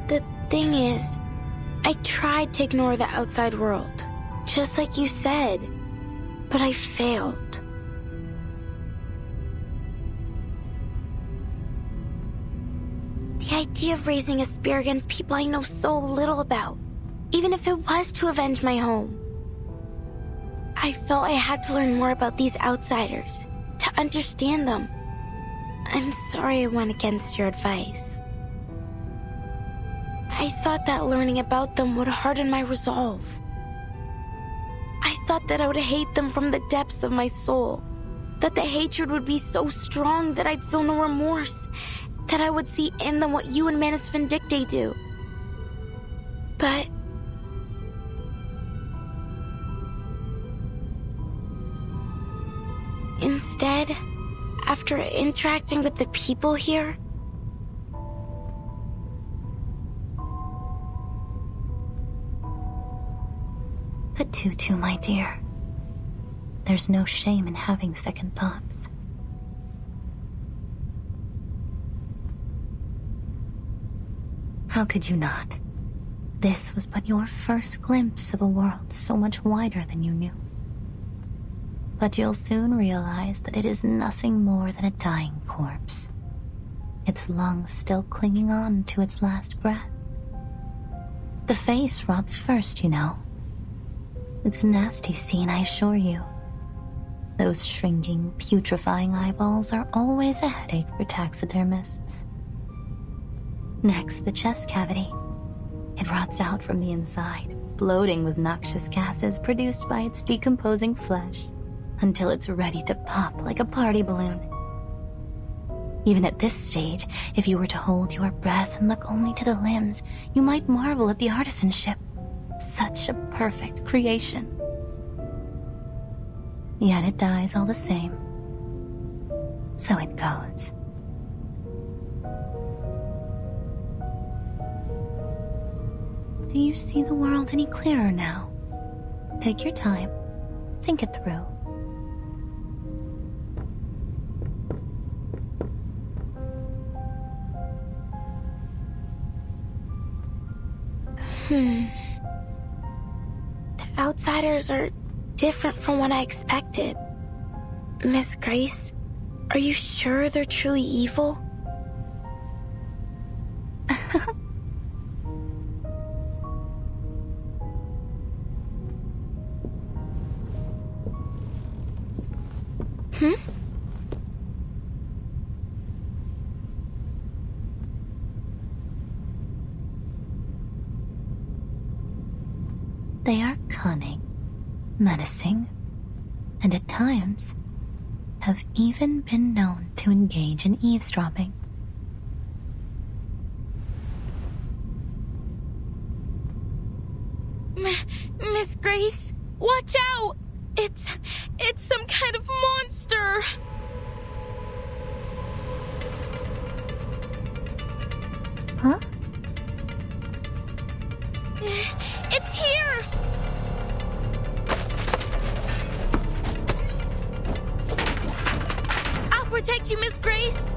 The thing is, I tried to ignore the outside world, just like you said, but I failed. The idea of raising a spear against people I know so little about, even if it was to avenge my home. I felt I had to learn more about these outsiders, to understand them. I'm sorry I went against your advice. I thought that learning about them would harden my resolve. I thought that I would hate them from the depths of my soul. That the hatred would be so strong that I'd feel no remorse. That I would see in them what you and Manus Vindicte do. But... instead, after interacting with the people here... But Tutu, my dear, there's no shame in having second thoughts. How could you not? This was but your first glimpse of a world so much wider than you knew. But you'll soon realize that it is nothing more than a dying corpse. Its lungs still clinging on to its last breath. The face rots first, you know. It's a nasty scene, I assure you. Those shrinking, putrefying eyeballs are always a headache for taxidermists. Next, the chest cavity. It rots out from the inside, bloating with noxious gases produced by its decomposing flesh, until it's ready to pop like a party balloon. Even at this stage, if you were to hold your breath and look only to the limbs, you might marvel at the artisanship. Such a perfect creation. Yet it dies all the same. So it goes. Do you see the world any clearer now? Take your time. Think it through. The outsiders are different from what I expected. Miss Grace, are you sure they're truly evil? They are cunning, menacing, and at times have even been known to engage in eavesdropping. Miss Grace, watch out! It's some kind of monster! Huh? It's here! I'll protect you, Miss Grace!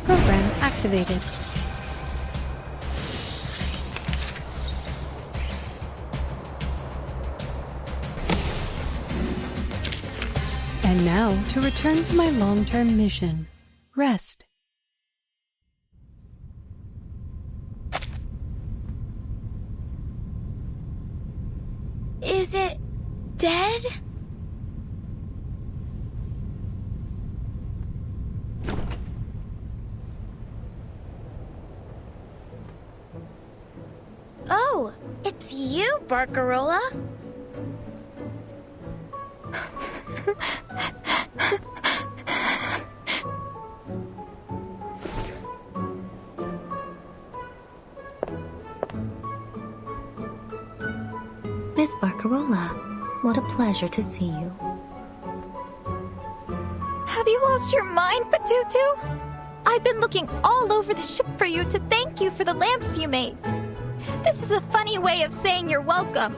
Program activated. And now, to return to my long-term mission. Rest. Is it dead? Oh, it's you, Ba르ka롤라. Miss Ba르ka롤la, what a pleasure to see you. Have you lost your mind, Fatutu? I've been looking all over the ship for you to thank you for the lamps you made. This is a funny way of saying you're welcome.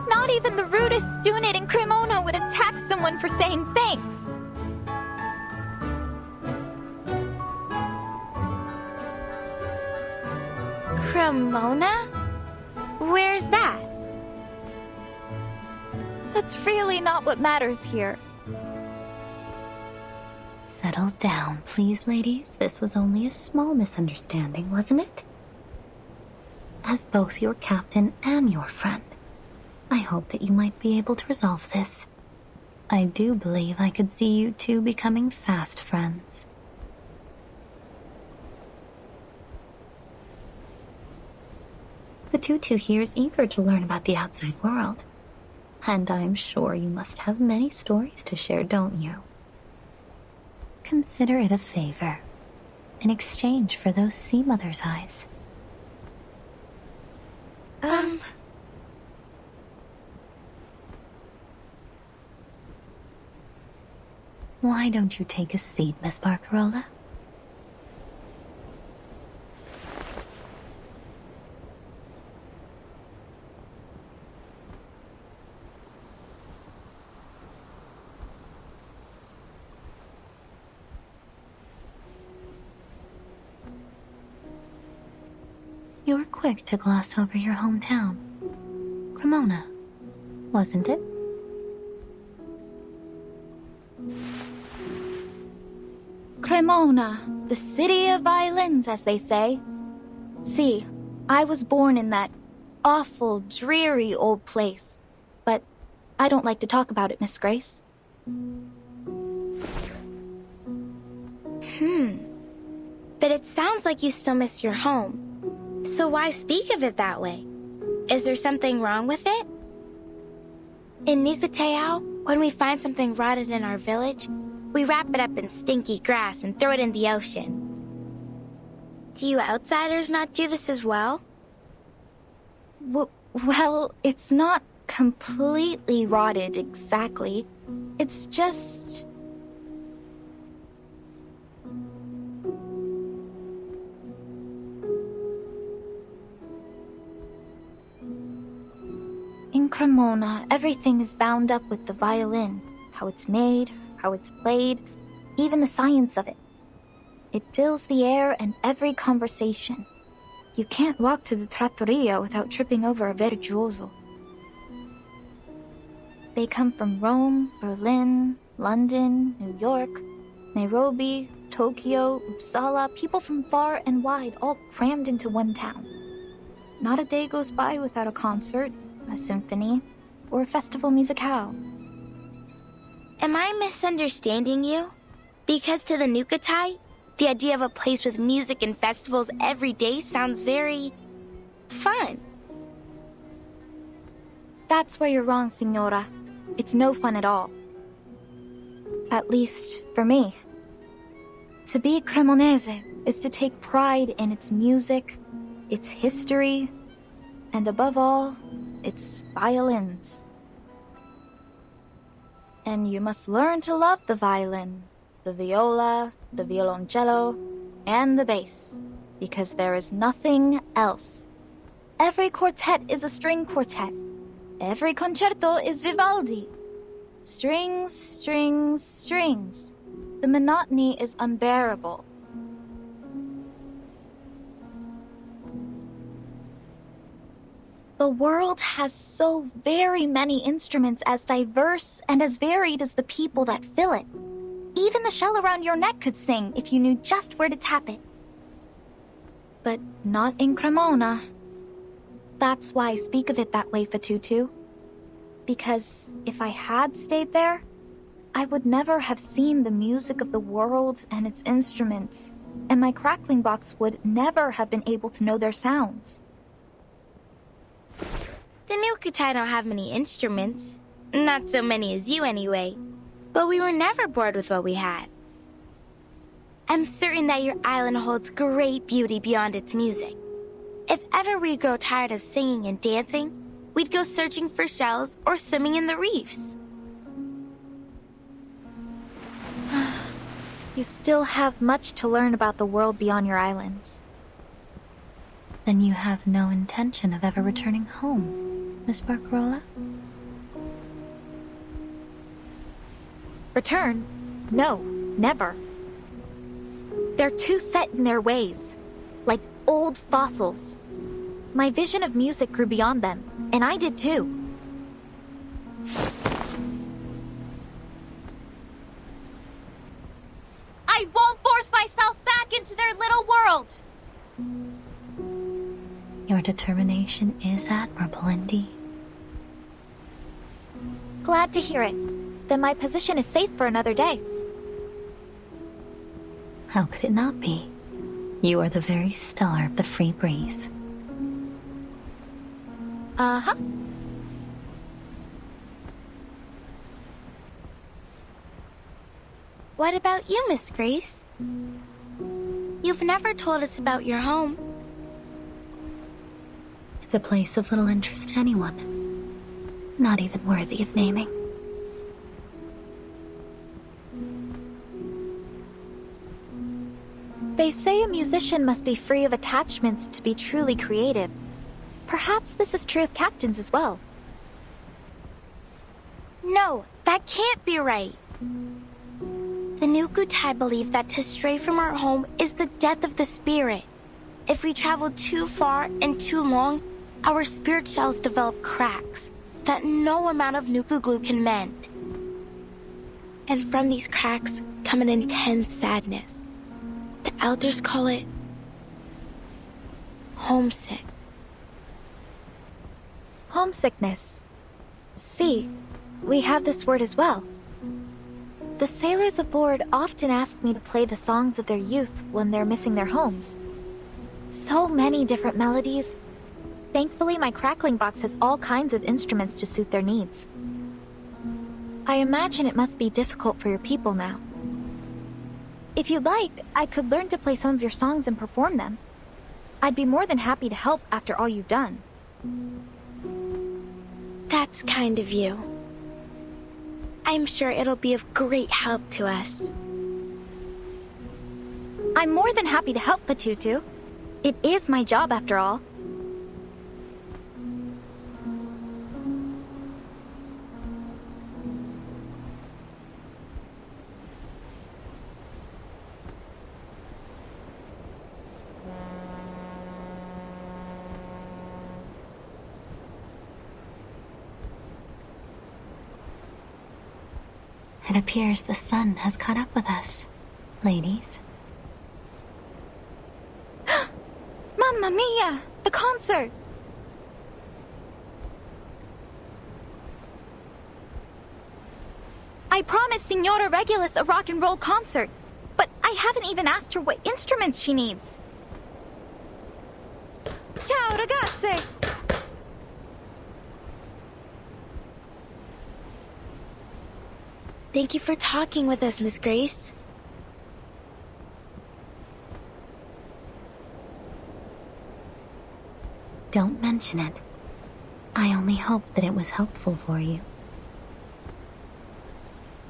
Not even the rudest student in Cremona would attack someone for saying thanks. Cremona? Where's that? That's really not what matters here. Settle down, please, ladies. This was only a small misunderstanding, wasn't it? As both your captain and your friend, I hope that you might be able to resolve this. I do believe I could see you two becoming fast friends. The Tutu here is eager to learn about the outside world. And I'm sure you must have many stories to share, don't you? Consider it a favor, in exchange for those sea mother's eyes. Why don't you take a seat, Miss Ba르카롤라? You were quick to gloss over your hometown. Cremona, wasn't it? Cremona, the city of violins, as they say. See, I was born in that awful, dreary old place. But I don't like to talk about it, Miss Grace. But it sounds like you still miss your home. So why speak of it that way? Is there something wrong with it? In ㅡㅡㅡㅡㅡ, when we find something rotted in our village, we wrap it up in stinky grass and throw it in the ocean. Do you outsiders not do this as well? Well, it's not completely rotted exactly. It's just... In Cremona, everything is bound up with the violin. How it's made, how it's played, even the science of it. It fills the air and every conversation. You can't walk to the trattoria without tripping over a virtuoso. They come from Rome, Berlin, London, New York, Nairobi, Tokyo, Uppsala, people from far and wide, all crammed into one town. Not a day goes by without a concert, a symphony, or a festival musicale. Am I misunderstanding you? Because to the ㅡㅡㅡ, the idea of a place with music and festivals every day sounds very... fun. That's where you're wrong, Signora. It's no fun at all. At least, for me. To be Cremonese is to take pride in its music, its history, and above all, its violins. And you must learn to love the violin, the viola, the violoncello, and the bass, because there is nothing else. Every quartet is a string quartet. Every concerto is Vivaldi. Strings, strings, strings. The monotony is unbearable. The world has so very many instruments as diverse and as varied as the people that fill it. Even the shell around your neck could sing if you knew just where to tap it. But not in Cremona. That's why I speak of it that way, Fatutu. Because if I had stayed there, I would never have seen the music of the world and its instruments, and my crackling box would never have been able to know their sounds. The ㅡㅡㅡ don't have many instruments. Not so many as you anyway. But we were never bored with what we had. I'm certain that your island holds great beauty beyond its music. If ever we grow tired of singing and dancing, we'd go searching for shells or swimming in the reefs. You still have much to learn about the world beyond your islands. Then you have no intention of ever returning home, Miss Ba르카롤라? Return? No, never. They're too set in their ways, like old fossils. My vision of music grew beyond them, and I did too. I won't force myself back into their little world! Your determination is admirable indeed. Glad to hear it. Then my position is safe for another day. How could it not be? You are the very star of the free breeze. Uh-huh. What about you, Miss Grace? You've never told us about your home. It's a place of little interest to anyone. Not even worthy of naming. They say a musician must be free of attachments to be truly creative. Perhaps this is true of captains as well. No, that can't be right. The Nukutai believe that to stray from our home is the death of the spirit. If we travel too far and too long, our spirit shells develop cracks that no amount of Nuku glue can mend. And from these cracks come an intense sadness. The elders call it homesick. Homesickness. See, we have this word as well. The sailors aboard often ask me to play the songs of their youth when they're missing their homes. So many different melodies. Thankfully, my crackling box has all kinds of instruments to suit their needs. I imagine it must be difficult for your people now. If you'd like, I could learn to play some of your songs and perform them. I'd be more than happy to help after all you've done. That's kind of you. I'm sure it'll be of great help to us. I'm more than happy to help, Patutu. It is my job after all. It appears the sun has caught up with us, ladies. Mamma mia! The concert! I promised Signora Regulus a rock and roll concert, but I haven't even asked her what instruments she needs. Ciao, ragazze! Thank you for talking with us, Miss Grace. Don't mention it. I only hope that it was helpful for you.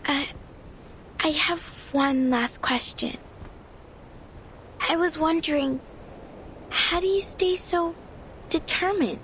I have one last question. I was wondering, how do you stay so determined?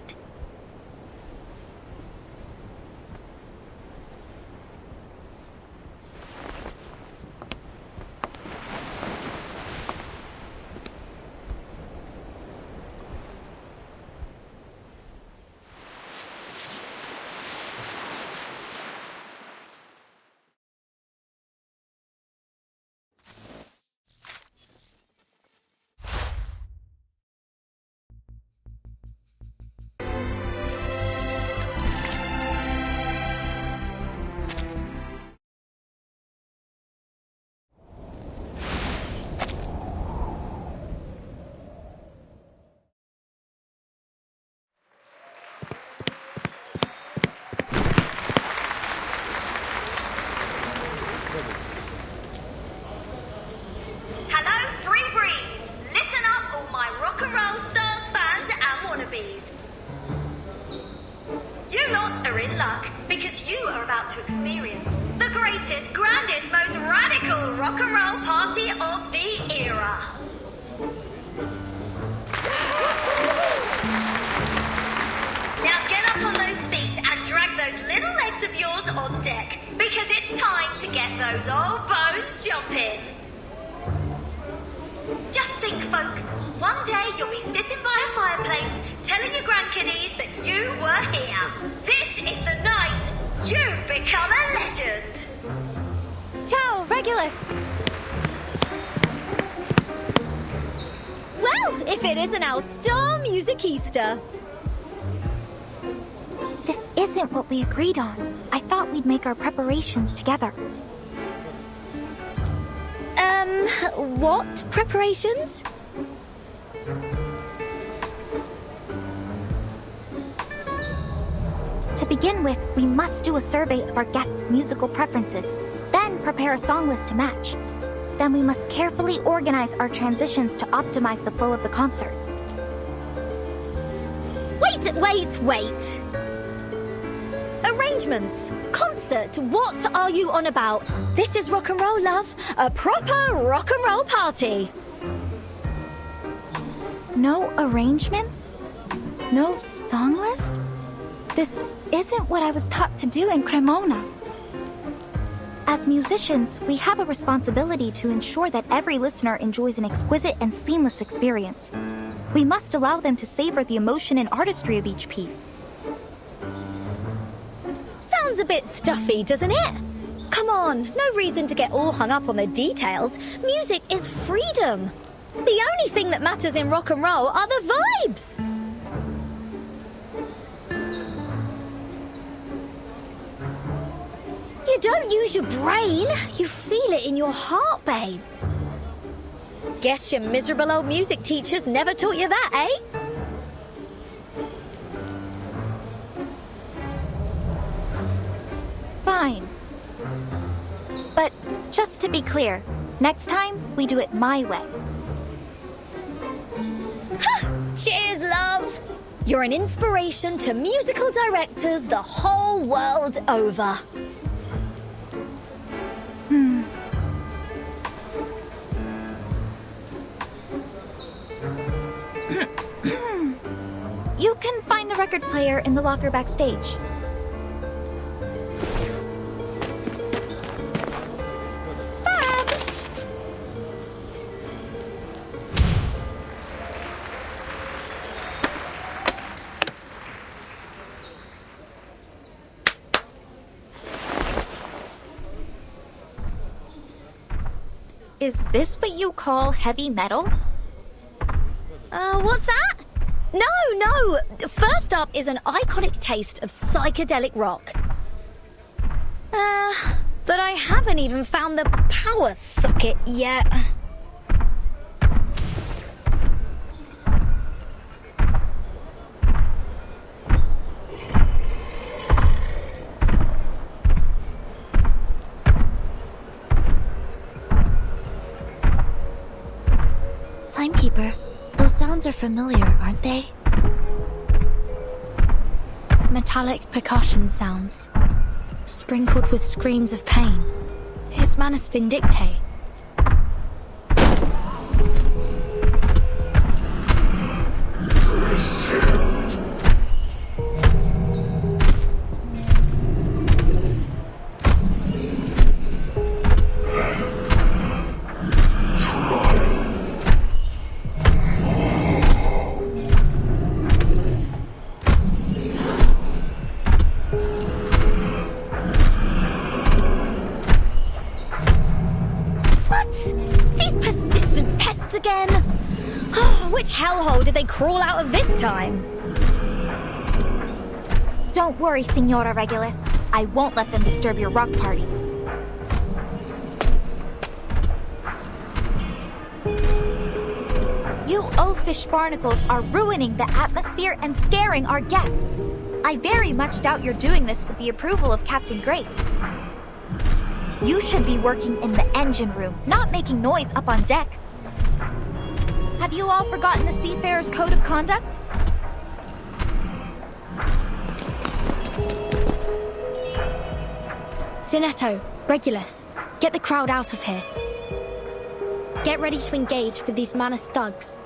If it isn't our star musicista. This isn't what we agreed on. I thought we'd make our preparations together. What preparations? To begin with, we must do a survey of our guests' musical preferences, then prepare a song list to match. Then we must carefully organize our transitions to optimize the flow of the concert. Wait! Arrangements, concert, what are you on about? This is rock and roll, love. A proper rock and roll party. No arrangements? No song list? This isn't what I was taught to do in Cremona. As musicians, we have a responsibility to ensure that every listener enjoys an exquisite and seamless experience. We must allow them to savor the emotion and artistry of each piece. Sounds a bit stuffy, doesn't it? Come on, no reason to get all hung up on the details. Music is freedom. The only thing that matters in rock and roll are the vibes. You don't use your brain, you feel it in your heart, babe. Guess your miserable old music teachers never taught you that, eh? Fine. But just to be clear, next time we do it my way. Cheers, love! You're an inspiration to musical directors the whole world over. You can find the record player in the locker backstage. Is this what you call heavy metal? What's that? No! First up is an iconic taste of psychedelic rock. But I haven't even found the power socket yet. Timekeeper, those sounds are familiar, aren't they? Metallic percussion sounds, sprinkled with screams of pain. His Manus Vindicte. Which hellhole did they crawl out of this time? Don't worry, Signora Regulus. I won't let them disturb your rock party. You oafish barnacles are ruining the atmosphere and scaring our guests. I very much doubt you're doing this with the approval of Captain Grace. You should be working in the engine room, not making noise up on deck. Have you all forgotten the Seafarer's Code of Conduct? Sinetto, Regulus, get the crowd out of here. Get ready to engage with these Manus thugs.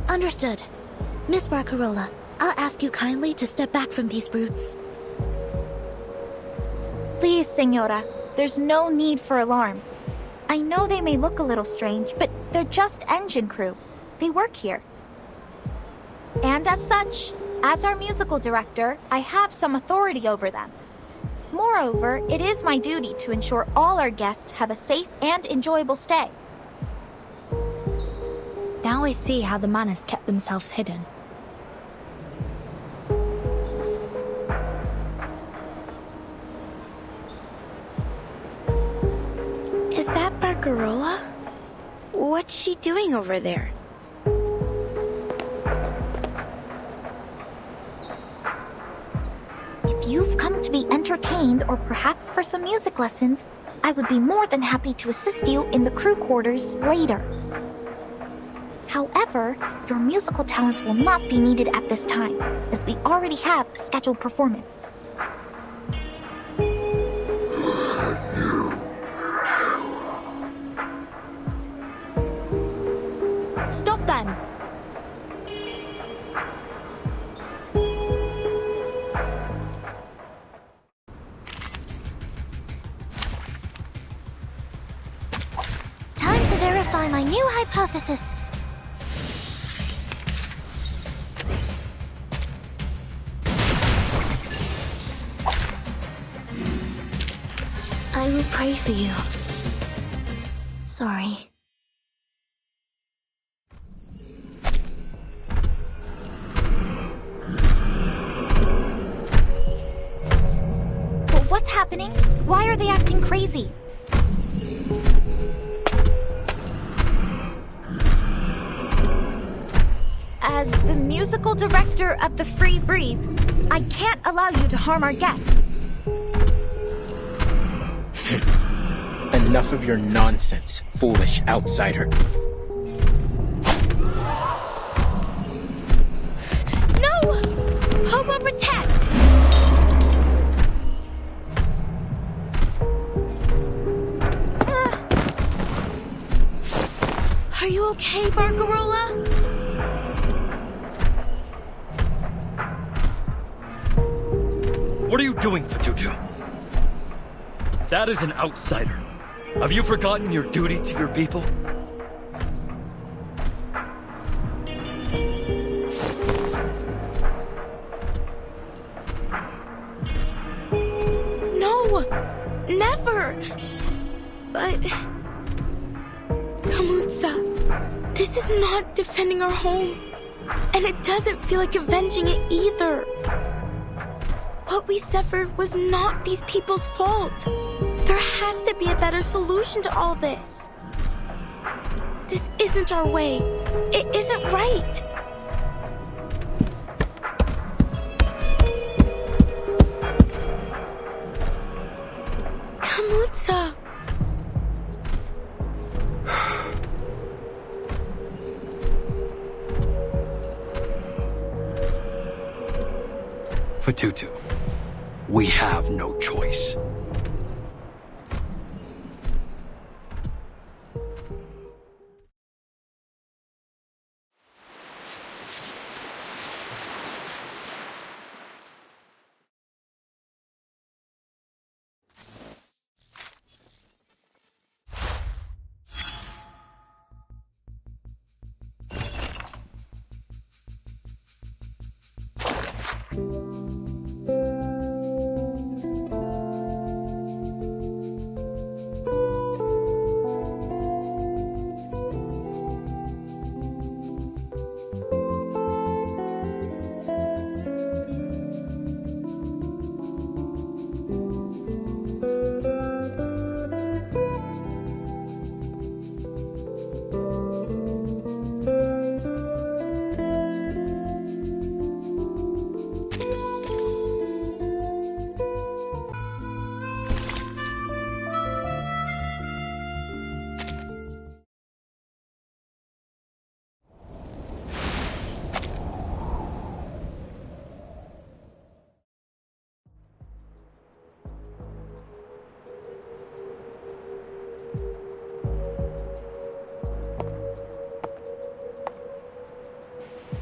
Understood. Miss Ba르카롤la, I'll ask you kindly to step back from these brutes. Please, Signora. There's no need for alarm. I know they may look a little strange, but they're just engine crew. They work here. And as such, as our musical director, I have some authority over them. Moreover, it is my duty to ensure all our guests have a safe and enjoyable stay. Now I see how the Manus kept themselves hidden. Bacarola? What's she doing over there? If you've come to be entertained or perhaps for some music lessons, I would be more than happy to assist you in the crew quarters later. However, your musical talents will not be needed at this time, as we already have a scheduled performance. Stop them! Time to verify my new hypothesis. I will pray for you. Sorry. But what's happening? Why are they acting crazy? As the musical director of the Free Breeze, I can't allow you to harm our guests. Enough of your nonsense, foolish outsider. No! Hobo protect! Are you okay, Bacarola? What are you doing, Fatutu? That is an outsider. Have you forgotten your duty to your people? No! Never! But... Kamutsa, this is not defending our home. And it doesn't feel like avenging it either. What we suffered was not these people's fault. There has to be a better solution to all this. This isn't our way. It isn't right. Kamutsa. Fatutu, we have no choice.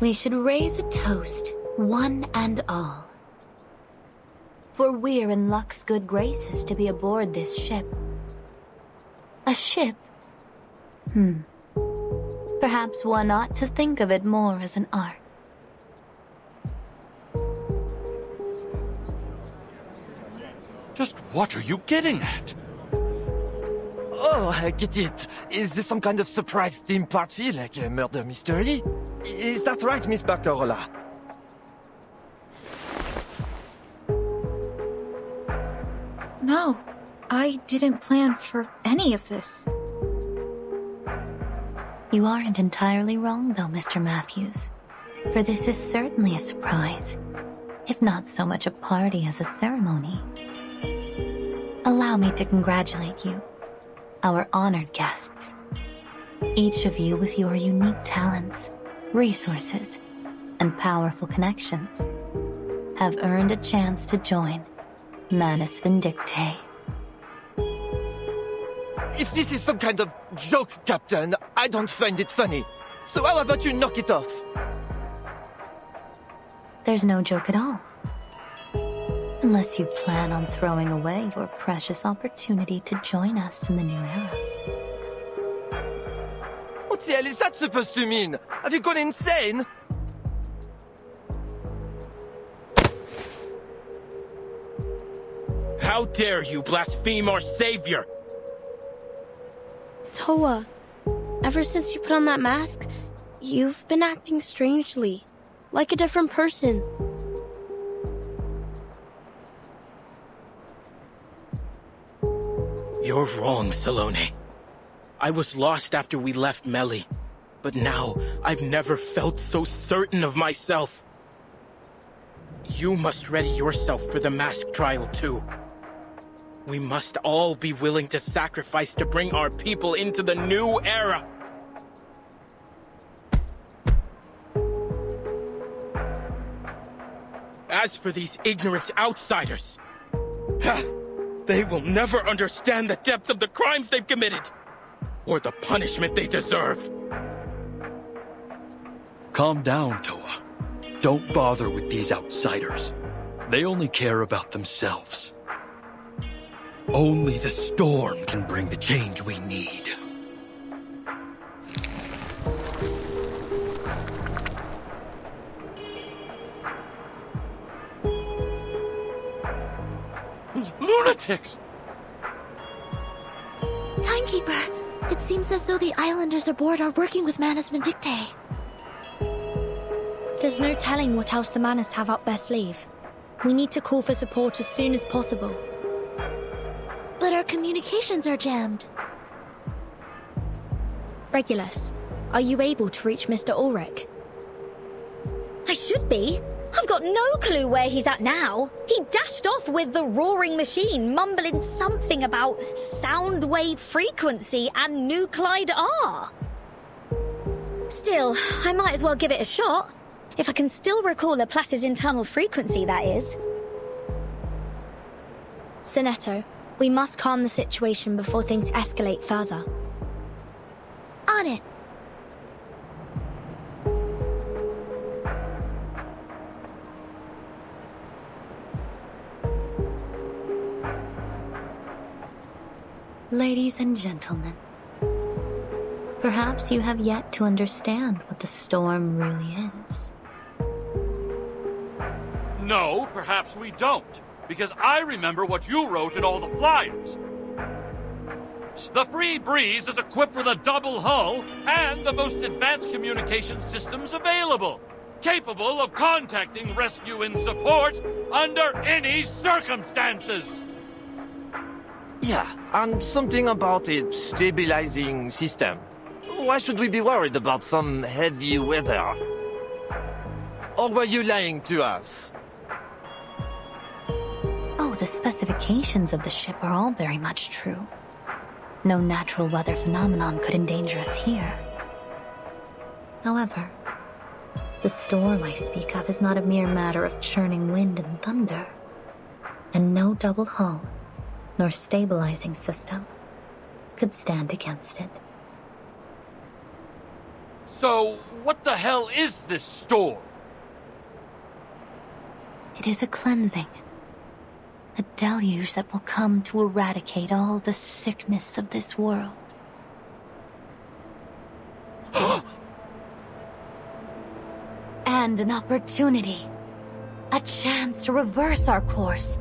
We should raise a toast, one and all. For we're in luck's good graces to be aboard this ship. A ship? Perhaps one ought to think of it more as an ark. Just what are you getting at? Oh, I get it. Is this some kind of surprise theme party, like a murder mystery? Is that right, Miss Bacarola? No, I didn't plan for any of this. You aren't entirely wrong, though, Mr. Matthews. For this is certainly a surprise, if not so much a party as a ceremony. Allow me to congratulate you, our honored guests. Each of you with your unique talents, resources, and powerful connections have earned a chance to join Manus Vindictae. If this is some kind of joke, Captain, I don't find it funny. So how about you knock it off? There's no joke at all. Unless you plan on throwing away your precious opportunity to join us in the new era. What the hell is that supposed to mean? Have you gone insane? How dare you blaspheme our savior? Toa, ever since you put on that mask, you've been acting strangely, like a different person. You're wrong, Salome. I was lost after we left Melly, but now I've never felt so certain of myself. You must ready yourself for the mask trial too. We must all be willing to sacrifice to bring our people into the new era. As for these ignorant outsiders, they will never understand the depths of the crimes they've committed, or the punishment they deserve. Calm down, Toa. Don't bother with these outsiders. They only care about themselves. Only the storm can bring the change we need. Lunatics! Timekeeper, it seems as though the islanders aboard are working with Manus Vindictae. There's no telling what else the Manus have up their sleeve. We need to call for support as soon as possible. But our communications are jammed. Regulus, are you able to reach Mr. Ulrich? I should be. I've got no clue where he's at now. He dashed off with the roaring machine, mumbling something about sound wave frequency and nuclide R. Still, I might as well give it a shot. If I can still recall Laplace's internal frequency, that is. Sinetto, we must calm the situation before things escalate further. On it. Ladies and gentlemen, perhaps you have yet to understand what the storm really is. No, perhaps we don't. Because I remember what you wrote in all the flyers. The Free Breeze is equipped with a double hull and the most advanced communication systems available, capable of contacting rescue and support under any circumstances. Yeah, and something about a stabilizing system. Why should we be worried about some heavy weather? Or were you lying to us? Oh, the specifications of the ship are all very much true. No natural weather phenomenon could endanger us here. However, the storm I speak of is not a mere matter of churning wind and thunder, and no double hull nor stabilizing system could stand against it. So, what the hell is this storm? It is a cleansing. A deluge that will come to eradicate all the sickness of this world. And an opportunity. A chance to reverse our course.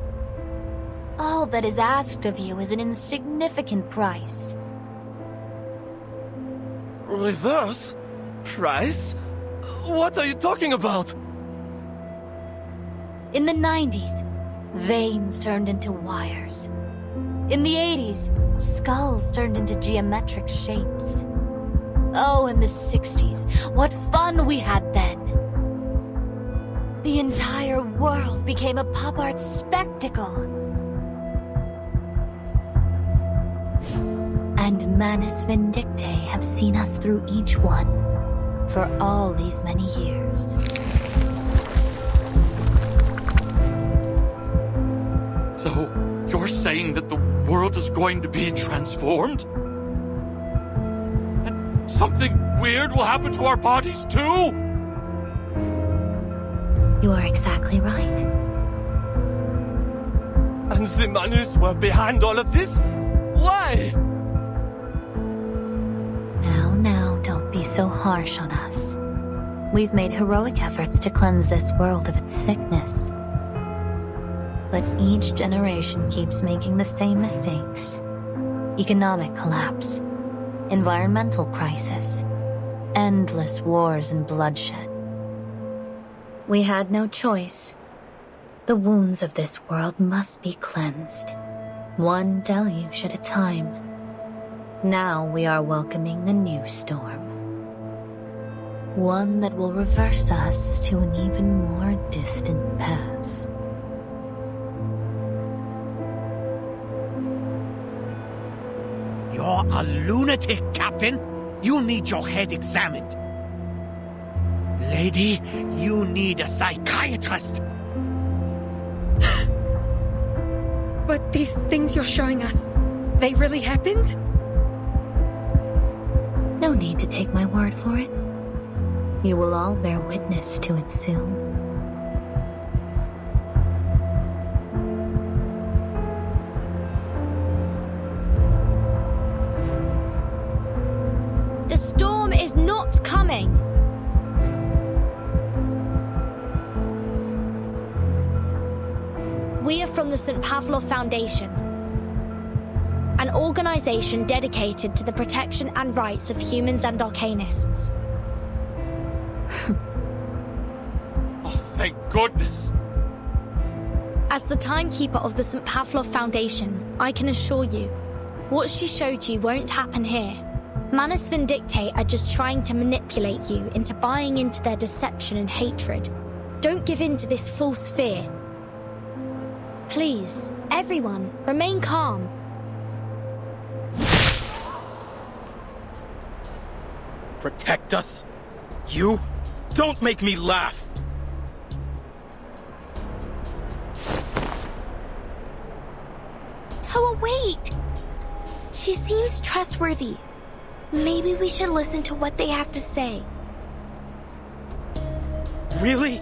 All that is asked of you is an insignificant price. Reverse? Price? What are you talking about? In the 90s, veins turned into wires. In the 80s, skulls turned into geometric shapes. Oh, in the 60s, what fun we had then! The entire world became a pop art spectacle. And Manus Vindictae have seen us through each one for all these many years. So, you're saying that the world is going to be transformed? And something weird will happen to our bodies too? You are exactly right. And the Manus were behind all of this? Why? Now, don't be so harsh on us. We've made heroic efforts to cleanse this world of its sickness. But each generation keeps making the same mistakes. Economic collapse, environmental crisis, endless wars and bloodshed. We had no choice. The wounds of this world must be cleansed, one deluge at a time. Now we are welcoming a new storm. One that will reverse us to an even more distant past. You're a lunatic, Captain. You need your head examined. Lady, you need a psychiatrist. But these things you're showing us, they really happened? No need to take my word for it. You will all bear witness to it soon. The storm is not coming. We are from the St. Pavlov Foundation, an organization dedicated to the protection and rights of humans and arcanists. Oh, thank goodness! As the timekeeper of the St. Pavlov Foundation, I can assure you, what she showed you won't happen here. Manus Vindictae are just trying to manipulate you into buying into their deception and hatred. Don't give in to this false fear. Please, everyone, remain calm. Protect us? You? Don't make me laugh! Toa, wait! She seems trustworthy. Maybe we should listen to what they have to say. Really?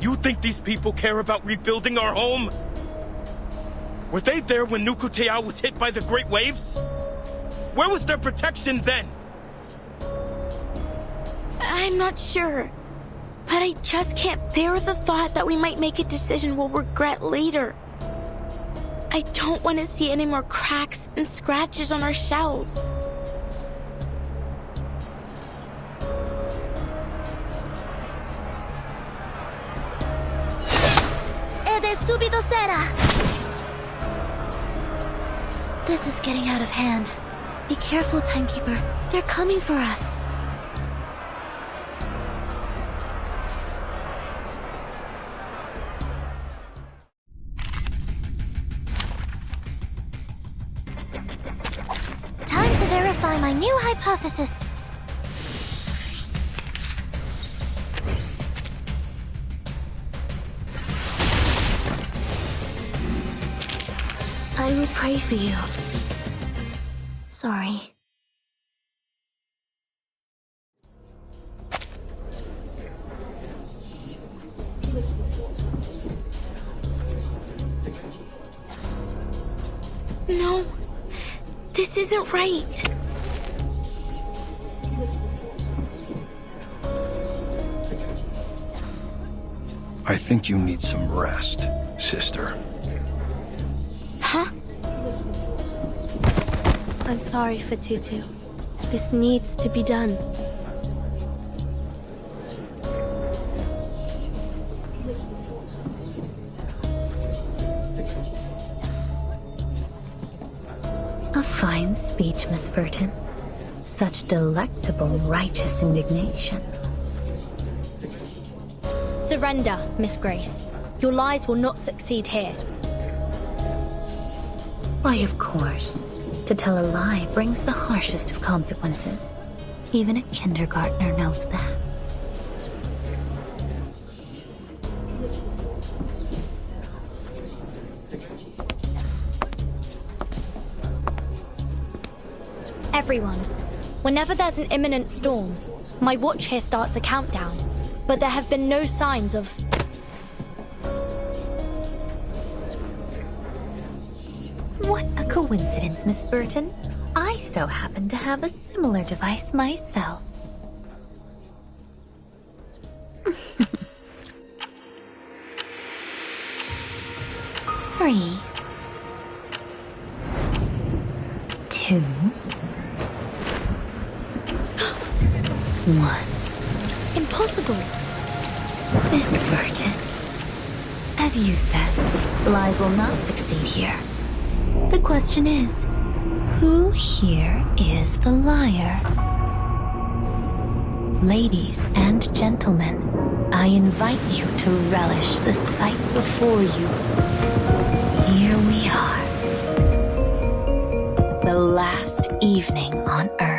You think these people care about rebuilding our home? Were they there when Nukutea was hit by the great waves? Where was their protection then? I'm not sure. But I just can't bear the thought that we might make a decision we'll regret later. I don't want to see any more cracks and scratches on our shells. Subito sera! This is getting out of hand. Be careful, Timekeeper. They're coming for us. Time to verify my new hypothesis. I will pray for you. Sorry. No, this isn't right. I think you need some rest, sister. Huh? I'm sorry for Tutu. This needs to be done. A fine speech, Miss Burton. Such delectable, righteous indignation. Surrender, Miss Grace. Your lies will not succeed here. Why, of course. To tell a lie brings the harshest of consequences. Even a kindergartner knows that. Everyone, whenever there's an imminent storm, my watch here starts a countdown, but there have been no signs of... What a coincidence, Miss Burton. I so happen to have a similar device myself. 3, 2, 1. Impossible. Miss Burton, as you said, lies will not succeed here. The question is, who here is the liar? Ladies and gentlemen, I invite you to relish the sight before you. Here we are. The last evening on Earth.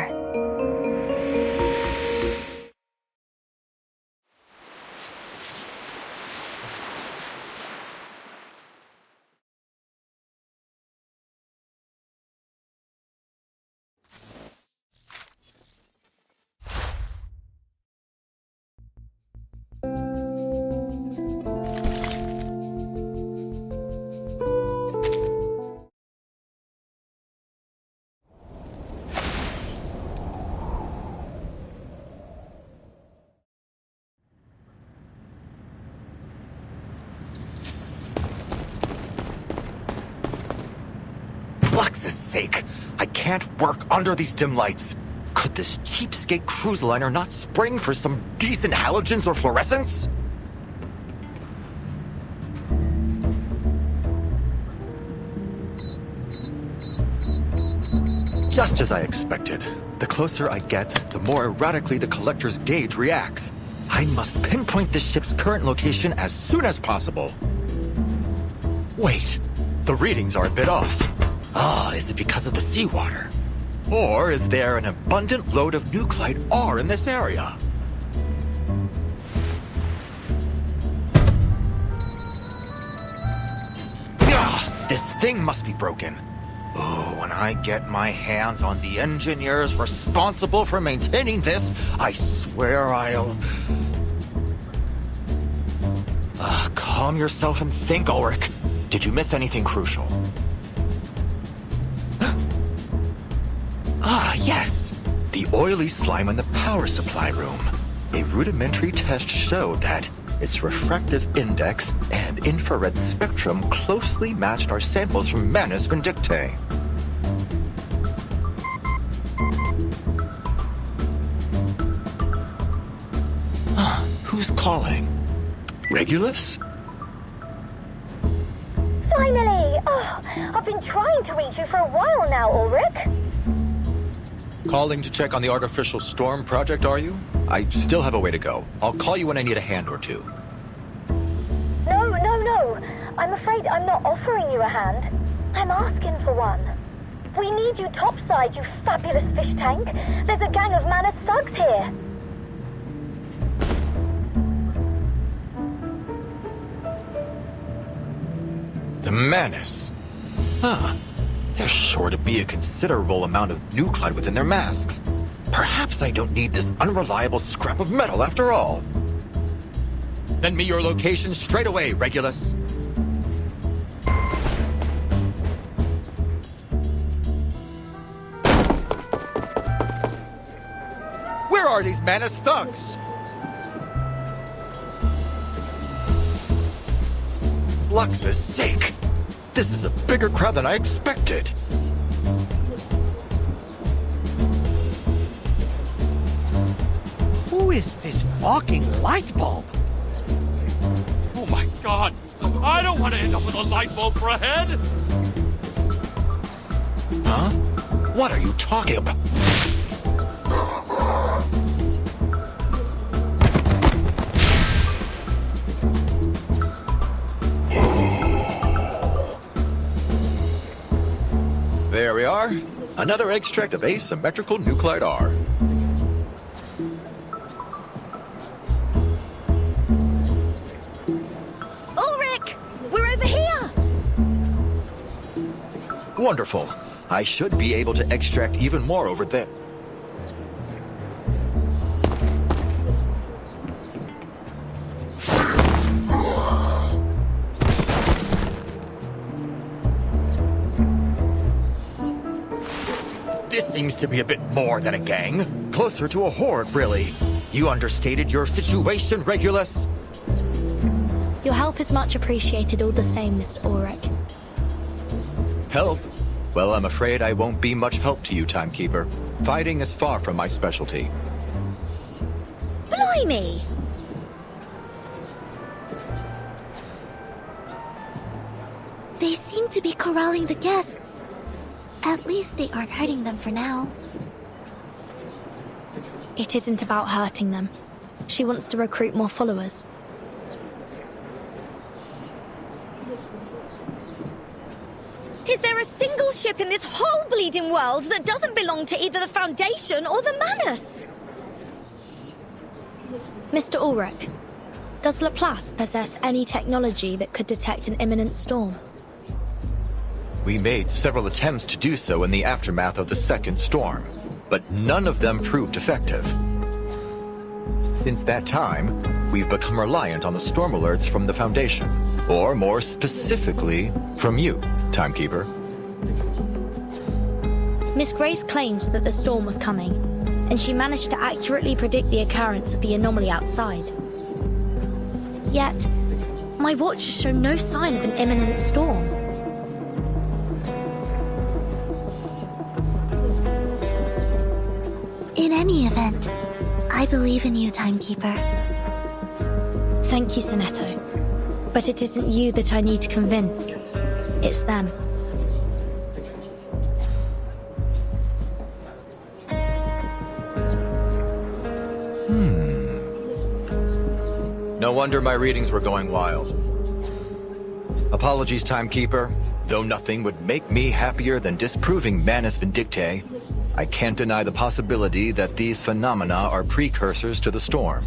Lux's sake, I can't work under these dim lights. Could this cheapskate cruise liner not spring for some decent halogens or fluorescence? Just as I expected. The closer I get, the more erratically the collector's gauge reacts. I must pinpoint the ship's current location as soon as possible. Wait, the readings are a bit off. Ah, is it because of the seawater? Or is there an abundant load of nuclide R in this area? Ah, this thing must be broken. Oh, when I get my hands on the engineers responsible for maintaining this, I swear I'll... Calm yourself and think, Ulrich. Did you miss anything crucial? Ah, yes! The oily slime in the power supply room. A rudimentary test showed that its refractive index and infrared spectrum closely matched our samples from Manus Vindictae. Who's calling? Regulus? Finally! Oh, I've been trying to reach you for a while now, Ulrich. Calling to check on the artificial storm project, are you? I still have a way to go. I'll call you when I need a hand or two. No. I'm afraid I'm not offering you a hand. I'm asking for one. We need you topside, you fabulous fish tank. There's a gang of Manus thugs here. The Manus? Huh. There's sure to be a considerable amount of nuclide within their masks. Perhaps I don't need this unreliable scrap of metal after all. Send me your location straight away, Regulus. Where are these Manus thugs? Lux's sake! This is a bigger crowd than I expected. Who is this fucking light bulb? Oh my god! I don't want to end up with a light bulb for a head! Huh? What are you talking about? are. Another extract of asymmetrical nuclide R. Ulrich! We're over here! Wonderful. I should be able to extract even more over there. This seems to be a bit more than a gang. Closer to a horde, really. You understated your situation, Regulus. Your help is much appreciated all the same, Mr. Ulrich. Help? Well, I'm afraid I won't be much help to you, Timekeeper. Fighting is far from my specialty. Blimey! They seem to be corralling the guests. At least they aren't hurting them for now. It isn't about hurting them. She wants to recruit more followers. Is there a single ship in this whole bleeding world that doesn't belong to either the Foundation or the Manus? Mr. Ulrich, does Laplace possess any technology that could detect an imminent storm? We made several attempts to do so in the aftermath of the second storm, but none of them proved effective. Since that time, we've become reliant on the storm alerts from the Foundation, or more specifically, from you, Timekeeper. Miss Grace claimed that the storm was coming, and she managed to accurately predict the occurrence of the anomaly outside. Yet, my watch has shown no sign of an imminent storm. In any event, I believe in you, Timekeeper. Thank you, Sonetto. But it isn't you that I need to convince. It's them. No wonder my readings were going wild. Apologies, Timekeeper. Though nothing would make me happier than disproving Manus Vindictae, I can't deny the possibility that these phenomena are precursors to the storm.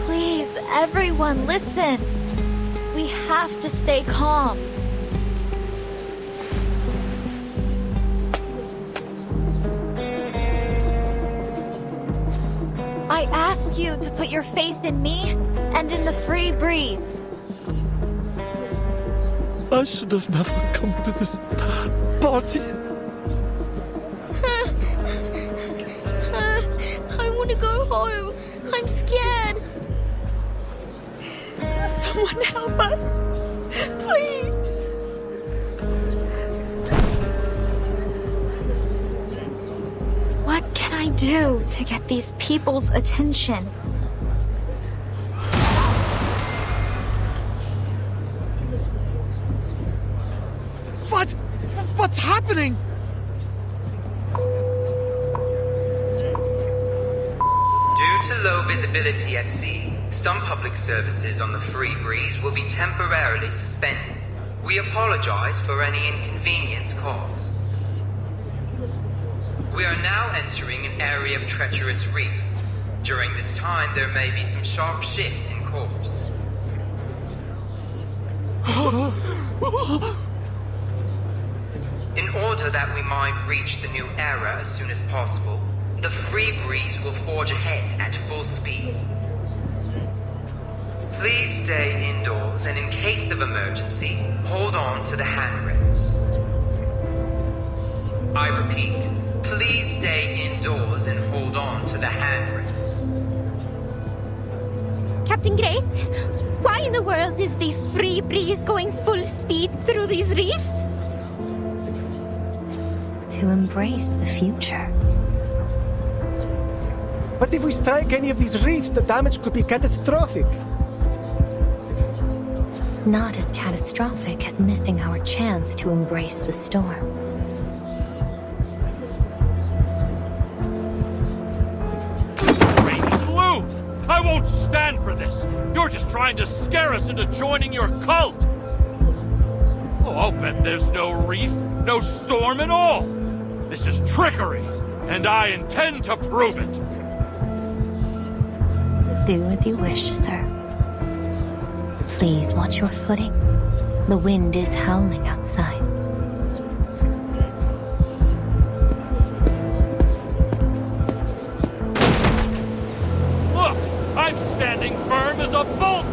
Please, everyone, listen. We have to stay calm. I ask you to put your faith in me and in the free breeze. I should have never come to this party. I want to go home. I'm scared. Someone help us. Please. What can I do to get these people's attention? What's happening? Due to low visibility at sea, some public services on the free breeze will be temporarily suspended. We apologize for any inconvenience caused. We are now entering an area of treacherous reef. During this time, there may be some sharp shifts in course. In order that we might reach the new era as soon as possible, the free breeze will forge ahead at full speed. Please stay indoors, and in case of emergency, hold on to the handrails. I repeat, please stay indoors and hold on to the handrails. Captain Grace, why in the world is the free breeze going full speed through these reefs? To embrace the future. But if we strike any of these reefs, the damage could be catastrophic. Not as catastrophic as missing our chance to embrace the storm. I won't stand for this! You're just trying to scare us into joining your cult! Oh, I'll bet there's no reef, no storm at all! This is trickery, and I intend to prove it! Do as you wish, sir. Please watch your footing. The wind is howling outside. Look! I'm standing firm as a bolt!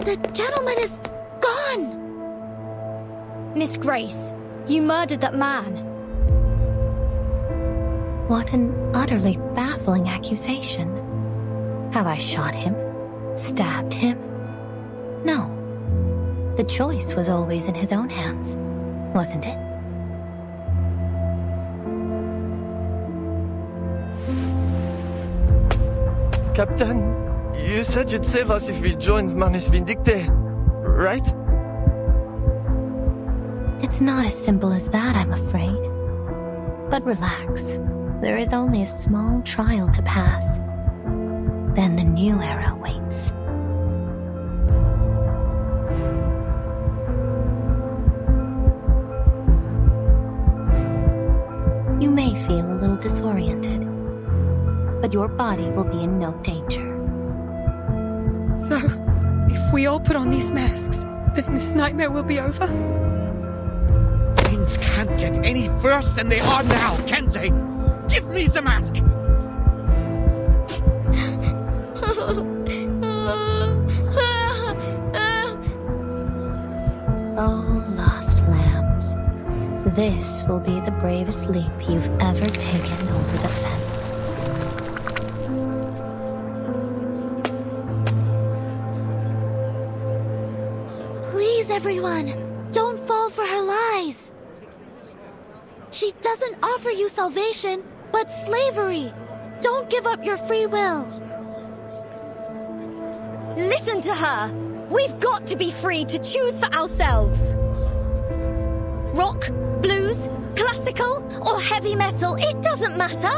The gentleman is gone! Miss Grace, you murdered that man. What an utterly baffling accusation. Have I shot him? Stabbed him? No. The choice was always in his own hands, wasn't it? Captain, you said you'd save us if we joined Manus Vindicte, right? It's not as simple as that, I'm afraid. But relax. There is only a small trial to pass. Then the new era waits. You may feel a little disoriented, but your body will be in no danger. So, if we all put on these masks, then this nightmare will be over? Things can't get any worse than they are now, can they? Give me the mask! Oh, lost lambs. This will be the bravest leap you've ever taken over the fence. Please, everyone, don't fall for her lies. She doesn't offer you salvation, but slavery. Don't give up your free will. Listen to her! We've got to be free to choose for ourselves. Rock, blues, classical, or heavy metal, it doesn't matter.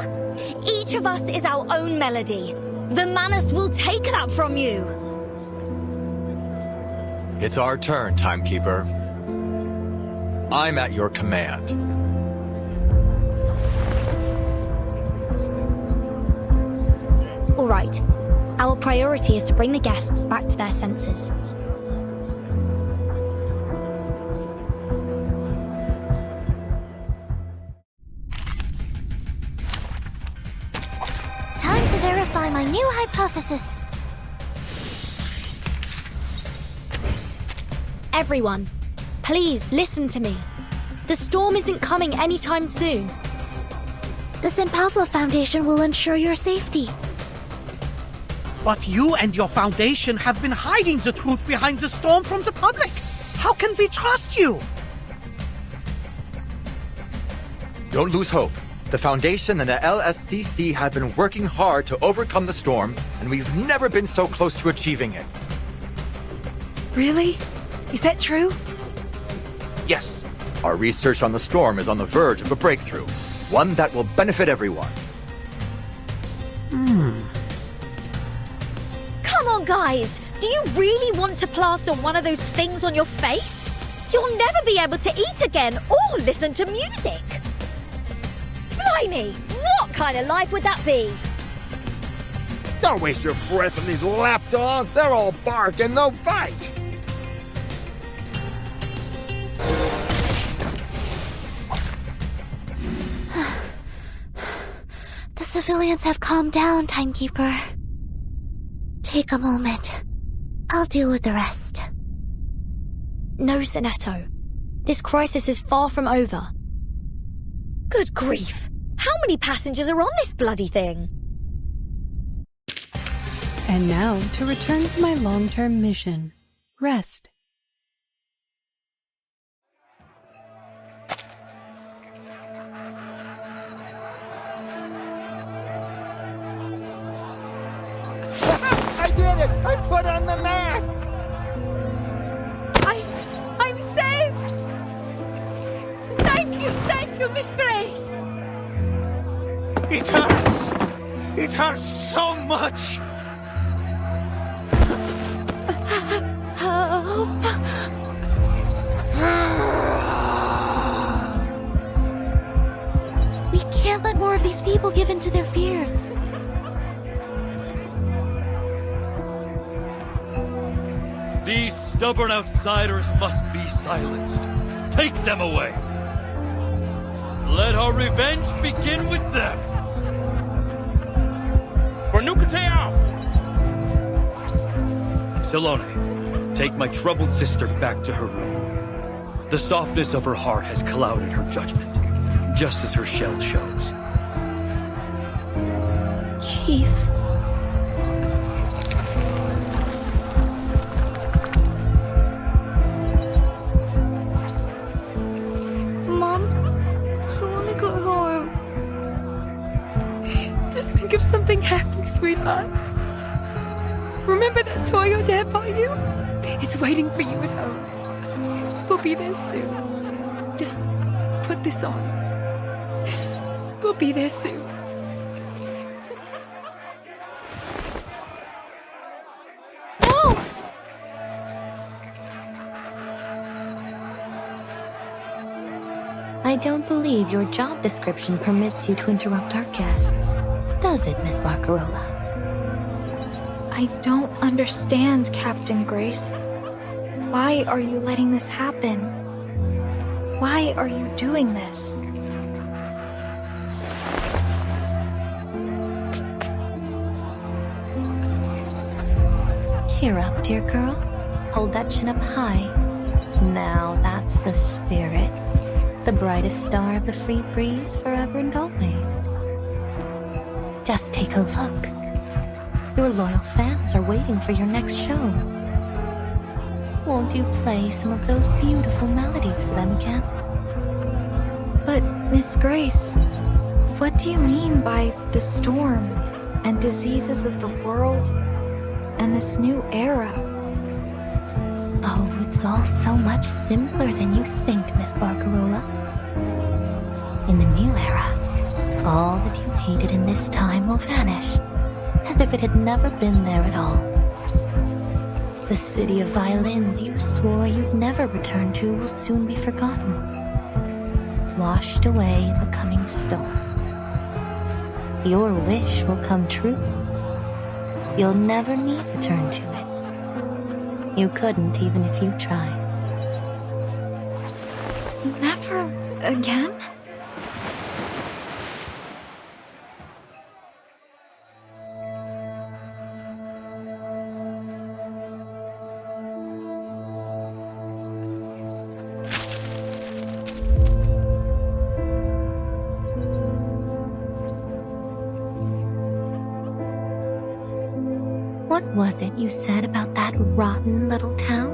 Each of us is our own melody. The Manus will take that from you. It's our turn, Timekeeper. I'm at your command. All right. Our priority is to bring the guests back to their senses. Time to verify my new hypothesis. Everyone, please listen to me. The storm isn't coming anytime soon. The St. Pavlov Foundation will ensure your safety. But you and your foundation have been hiding the truth behind the storm from the public. How can we trust you? Don't lose hope. The Foundation and the LSCC have been working hard to overcome the storm, and we've never been so close to achieving it. Really? Is that true? Yes. Our research on the storm is on the verge of a breakthrough, one that will benefit everyone. Come on, guys! Do you really want to plaster one of those things on your face? You'll never be able to eat again or listen to music. Blimey! What kind of life would that be? Don't waste your breath on these lapdogs. They're all bark and no bite. The civilians have calmed down, Timekeeper. Take a moment. I'll deal with the rest. No, Sonetto. This crisis is far from over. Good grief! How many passengers are on this bloody thing? And now to return to my long-term mission. Rest. it! I put on the mask! I'm saved! Thank you, Miss Grace! It hurts! It hurts so much! Help! We can't let more of these people give in to their fears. These stubborn outsiders must be silenced. Take them away. Let our revenge begin with them. Barnukateao! Salome, take my troubled sister back to her room. The softness of her heart has clouded her judgment, just as her shell shows. Chief. Mom, I want to go home. Just think of something happy, sweetheart. Remember that toy your dad bought you? It's waiting for you at home. We'll be there soon. Just put this on. We'll be there soon. No! I don't believe your job description permits you to interrupt our guests. Does it, Miss Ba르카롤라? I don't understand, Captain Grace. Why are you letting this happen? Why are you doing this? Cheer up, dear girl. Hold that chin up high. Now that's the spirit. The brightest star of the free breeze forever and always. Just take a look. Your loyal fans are waiting for your next show. Won't you play some of those beautiful melodies for them again? But, Miss Grace, what do you mean by the storm and diseases of the world and this new era? Oh, it's all so much simpler than you think, Miss Ba르카롤라. In the new era, all that you hated in this time will vanish, as if it had never been there at all. The city of violins you swore you'd never return to will soon be forgotten, washed away in the coming storm. Your wish will come true. You'll never need return to it. You couldn't even if you tried. Never again? What was it you said about that rotten little town?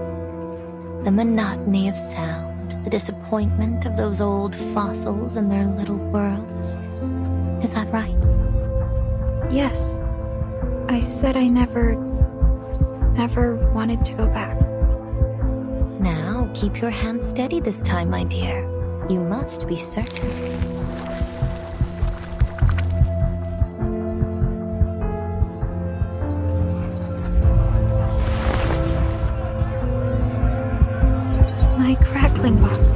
The monotony of sound, the disappointment of those old fossils and their little worlds. Is that right? Yes. I said I never wanted to go back. Now, keep your hand steady this time, my dear. You must be certain. My crackling box.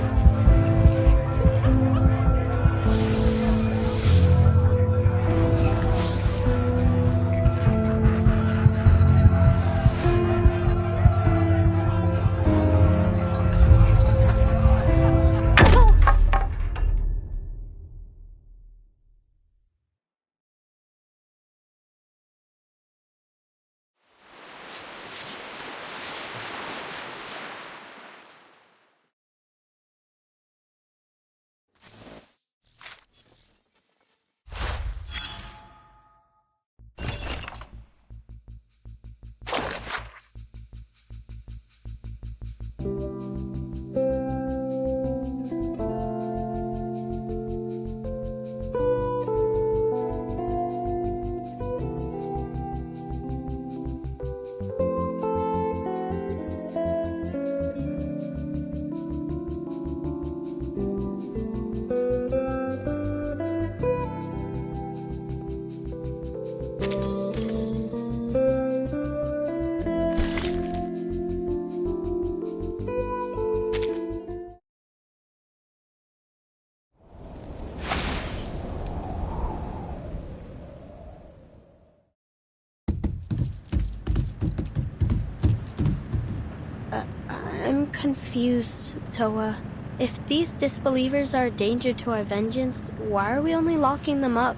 confused, Toa. If these disbelievers are a danger to our vengeance, why are we only locking them up?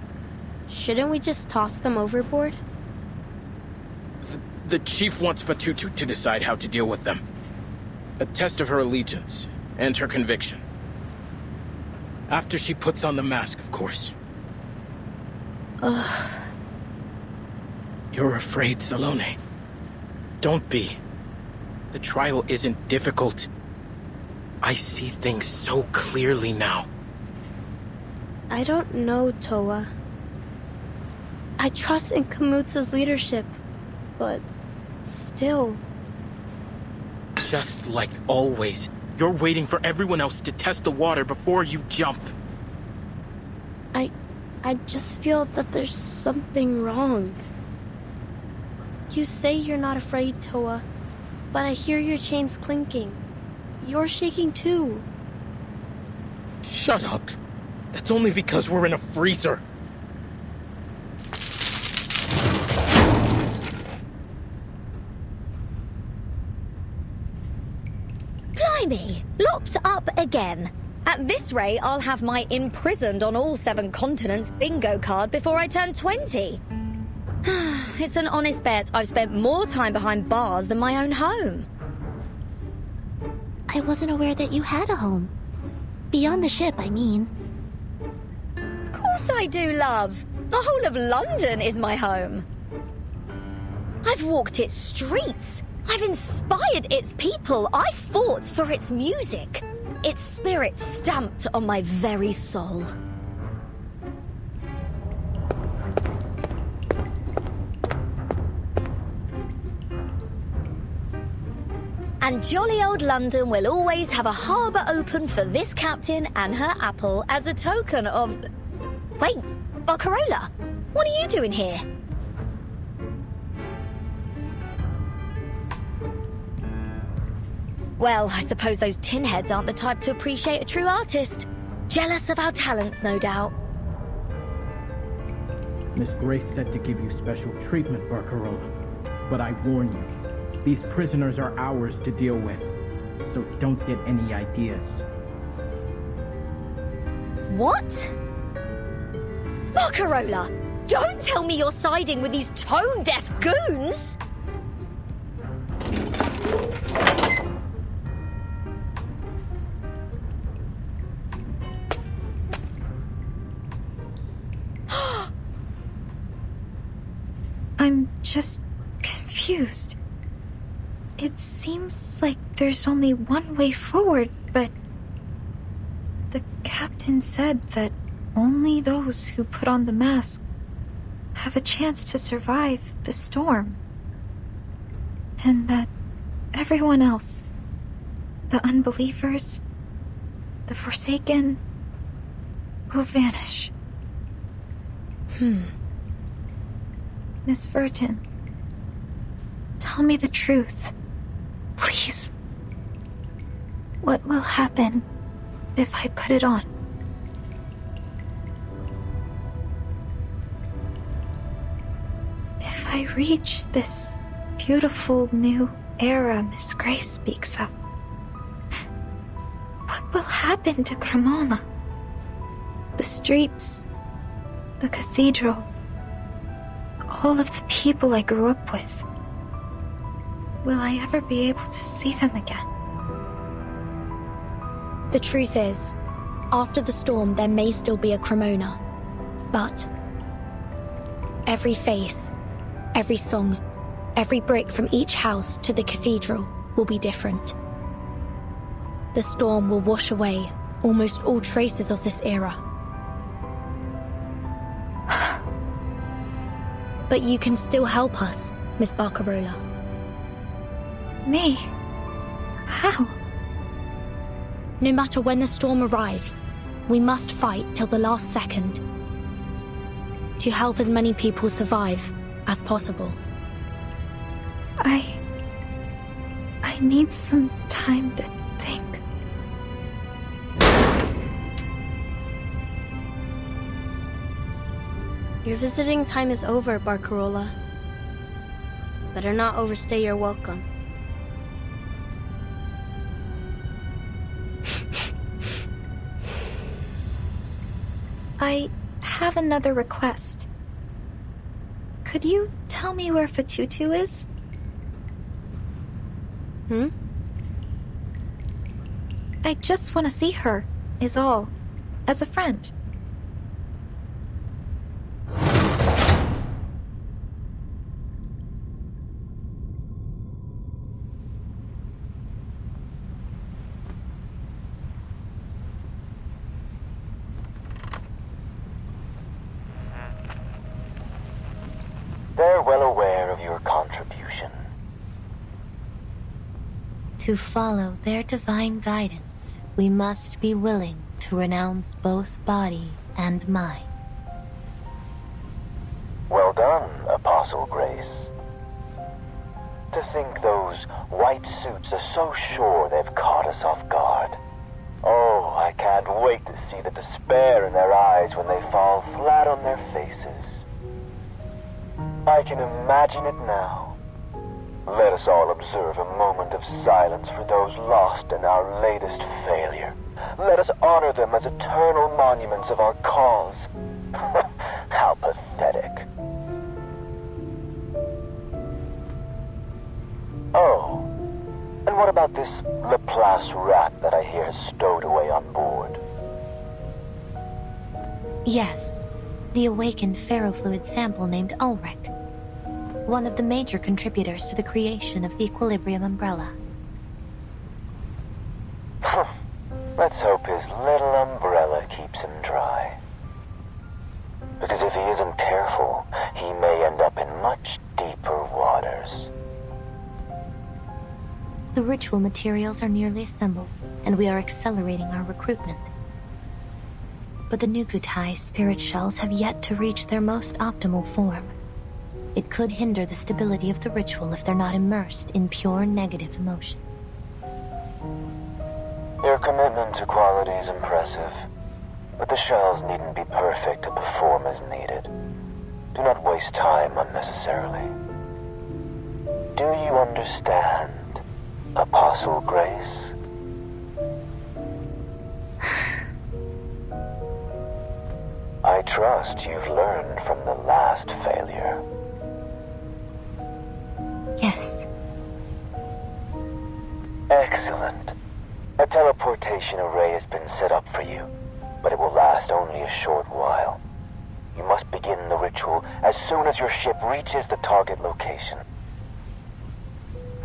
Shouldn't we just toss them overboard? The chief wants Fatutu to decide how to deal with them. A test of her allegiance and her conviction. After she puts on the mask, of course. Ugh. You're afraid, Salome. Don't be. The trial isn't difficult. I see things so clearly now. I don't know, Toa. I trust in Kamutsa's leadership, but still. Just like always, you're waiting for everyone else to test the water before you jump. I just feel that there's something wrong. You say you're not afraid, Toa, but I hear your chains clinking. You're shaking too. Shut up. That's only because we're in a freezer. Blimey! Locked up again. At this rate, I'll have my imprisoned on all 7 continents bingo card before I turn 20. It's an honest bet I've spent more time behind bars than my own home. I wasn't aware that you had a home. Beyond the ship, I mean. Of course I do, love. The whole of London is my home. I've walked its streets. I've inspired its people. I fought for its music. Its spirit stamped on my very soul. And jolly old London will always have a harbour open for this captain and her apple as a token of... Wait, Bacarola, what are you doing here? Well, I suppose those tin heads aren't the type to appreciate a true artist. Jealous of our talents, no doubt. Miss Grace said to give you special treatment, Bacarola. But I warn you, these prisoners are ours to deal with. So don't get any ideas. What? Bacarola, don't tell me you're siding with these tone-deaf goons! I'm just confused. It seems like there's only one way forward, but the captain said that only those who put on the mask have a chance to survive the storm. And that everyone else, the unbelievers, the forsaken, will vanish. Miss Verton, tell me the truth, please. What will happen if I put it on? If I reach this beautiful new era Miss Grace speaks of, what will happen to Cremona? The streets, the cathedral, all of the people I grew up with. Will I ever be able to see them again? The truth is, after the storm there may still be a Cremona, but every face, every song, every brick from each house to the cathedral will be different. The storm will wash away almost all traces of this era. But you can still help us, Miss Bacarola. Me? How? No matter when the storm arrives, we must fight till the last second to help as many people survive as possible. I need some time to think. Your visiting time is over, Bacarola. Better not overstay your welcome. I have another request. Could you tell me where Fatutu is? I just want to see her, is all. As a friend. They're well aware of your contribution. To follow their divine guidance, we must be willing to renounce both body and mind. Well done, Apostle Grace. To think those white suits are so sure they've caught us off guard. Oh, I can't wait to see the despair in their eyes when they fall flat on their faces. I can imagine it now. Let us all observe a moment of silence for those lost in our latest failure. Let us honor them as eternal monuments of our cause. How pathetic. Oh, and what about this Laplace rat that I hear is stowed away on board? Yes, the awakened ferrofluid sample named Ulrich. One of the major contributors to the creation of the equilibrium umbrella. Let's hope his little umbrella keeps him dry. Because if he isn't careful, he may end up in much deeper waters. The ritual materials are nearly assembled, and we are accelerating our recruitment. But the Nukutai spirit shells have yet to reach their most optimal form. It could hinder the stability of the ritual if they're not immersed in pure negative emotion. Your commitment to quality is impressive, but the shells needn't be perfect to perform as needed. Do not waste time unnecessarily. Do you understand, Apostle Grace? I trust you've learned from the last failure. Yes. Excellent. A teleportation array has been set up for you, but it will last only a short while. You must begin the ritual as soon as your ship reaches the target location.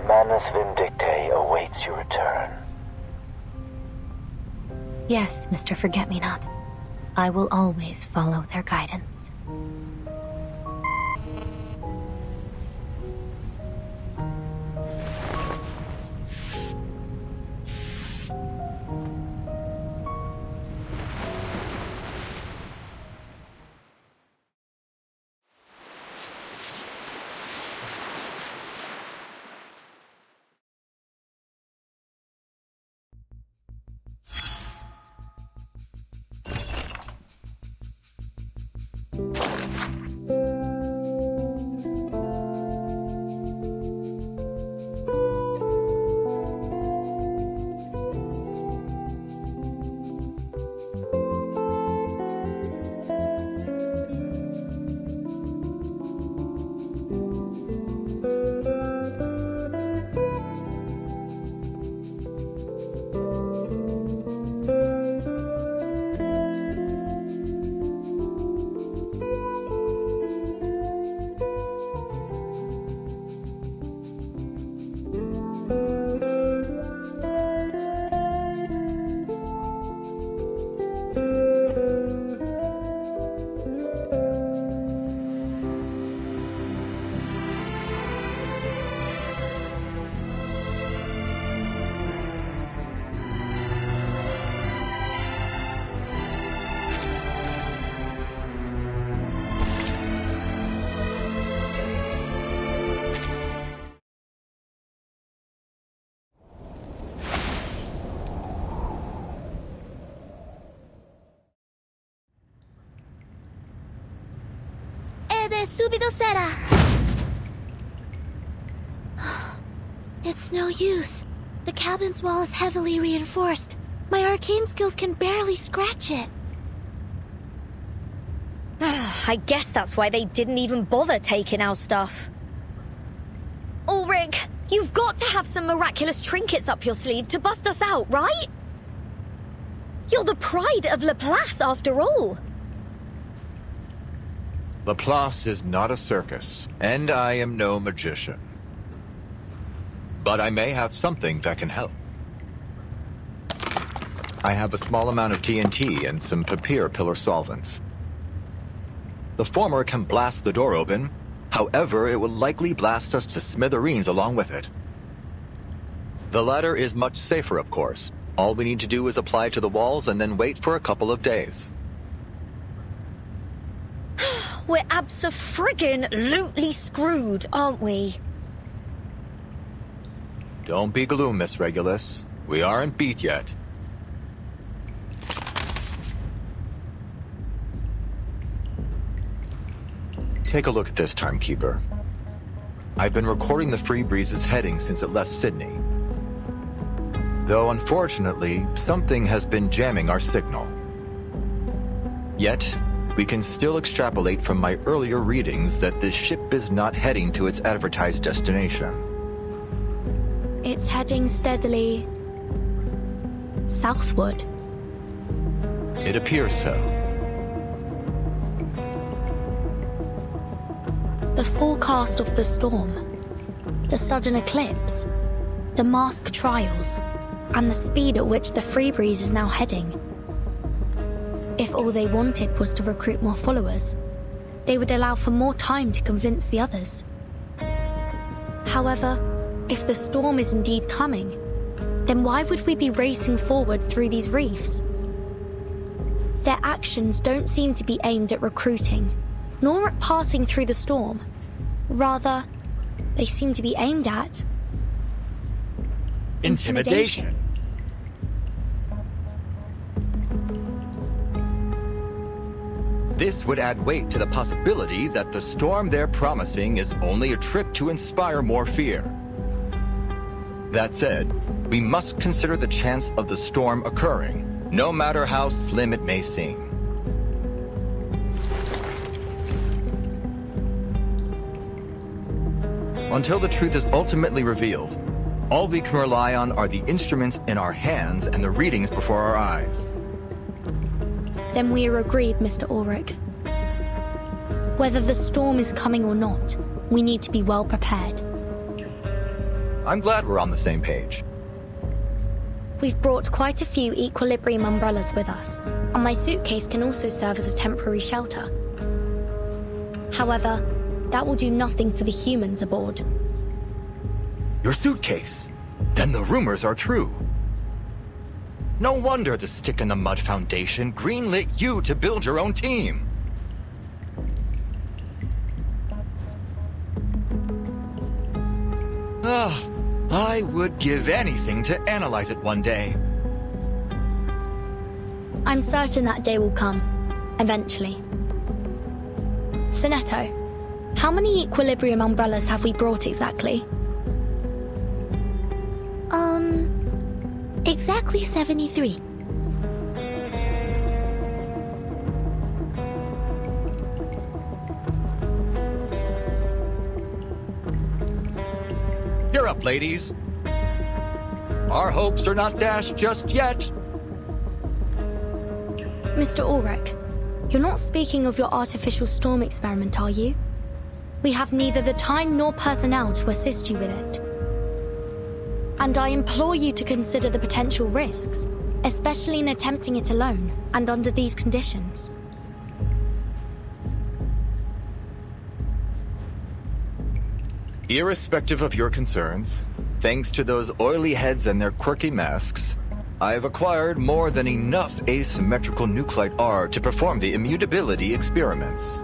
Manus Vindictae awaits your return. Yes, Mr. Forget-Me-Not. I will always follow their guidance. Subito sera. It's no use. The cabin's wall is heavily reinforced. My arcane skills can barely scratch it. I guess that's why they didn't even bother taking our stuff. Ulrich, you've got to have some miraculous trinkets up your sleeve to bust us out, right? You're the pride of Laplace, after all. Laplace is not a circus, and I am no magician. But I may have something that can help. I have a small amount of TNT and some papier pillar solvents. The former can blast the door open, however, it will likely blast us to smithereens along with it. The latter is much safer, of course. All we need to do is apply to the walls and then wait for a couple of days. We're abso-friggin-lutely screwed, aren't we? Don't be gloom, Miss Regulus. We aren't beat yet. Take a look at this, Timekeeper. I've been recording the Free Breeze's heading since it left Sydney. Though unfortunately, something has been jamming our signal. Yet, we can still extrapolate from my earlier readings that the ship is not heading to its advertised destination. It's heading steadily southward. It appears so. The forecast of the storm, the sudden eclipse, the mask trials, and the speed at which the Free Breeze is now heading. If all they wanted was to recruit more followers, they would allow for more time to convince the others. However, if the storm is indeed coming, then why would we be racing forward through these reefs? Their actions don't seem to be aimed at recruiting, nor at passing through the storm. Rather, they seem to be aimed at intimidation. This would add weight to the possibility that the storm they're promising is only a trick to inspire more fear. That said, we must consider the chance of the storm occurring, no matter how slim it may seem. Until the truth is ultimately revealed, all we can rely on are the instruments in our hands and the readings before our eyes. Then we are agreed, Mr. Ulrich. Whether the storm is coming or not, we need to be well prepared. I'm glad we're on the same page. We've brought quite a few equilibrium umbrellas with us, and my suitcase can also serve as a temporary shelter. However, that will do nothing for the humans aboard. Your suitcase? Then the rumors are true. No wonder the Stick in the Mud Foundation greenlit you to build your own team. I would give anything to analyze it one day. I'm certain that day will come, eventually. Sonetto, how many equilibrium umbrellas have we brought exactly? Exactly 73. You're up, ladies. Our hopes are not dashed just yet. Mr. Ulrich, you're not speaking of your artificial storm experiment, are you? We have neither the time nor personnel to assist you with it. And I implore you to consider the potential risks, especially in attempting it alone and under these conditions. Irrespective of your concerns, thanks to those oily heads and their quirky masks, I've acquired more than enough asymmetrical nuclide R to perform the immutability experiments.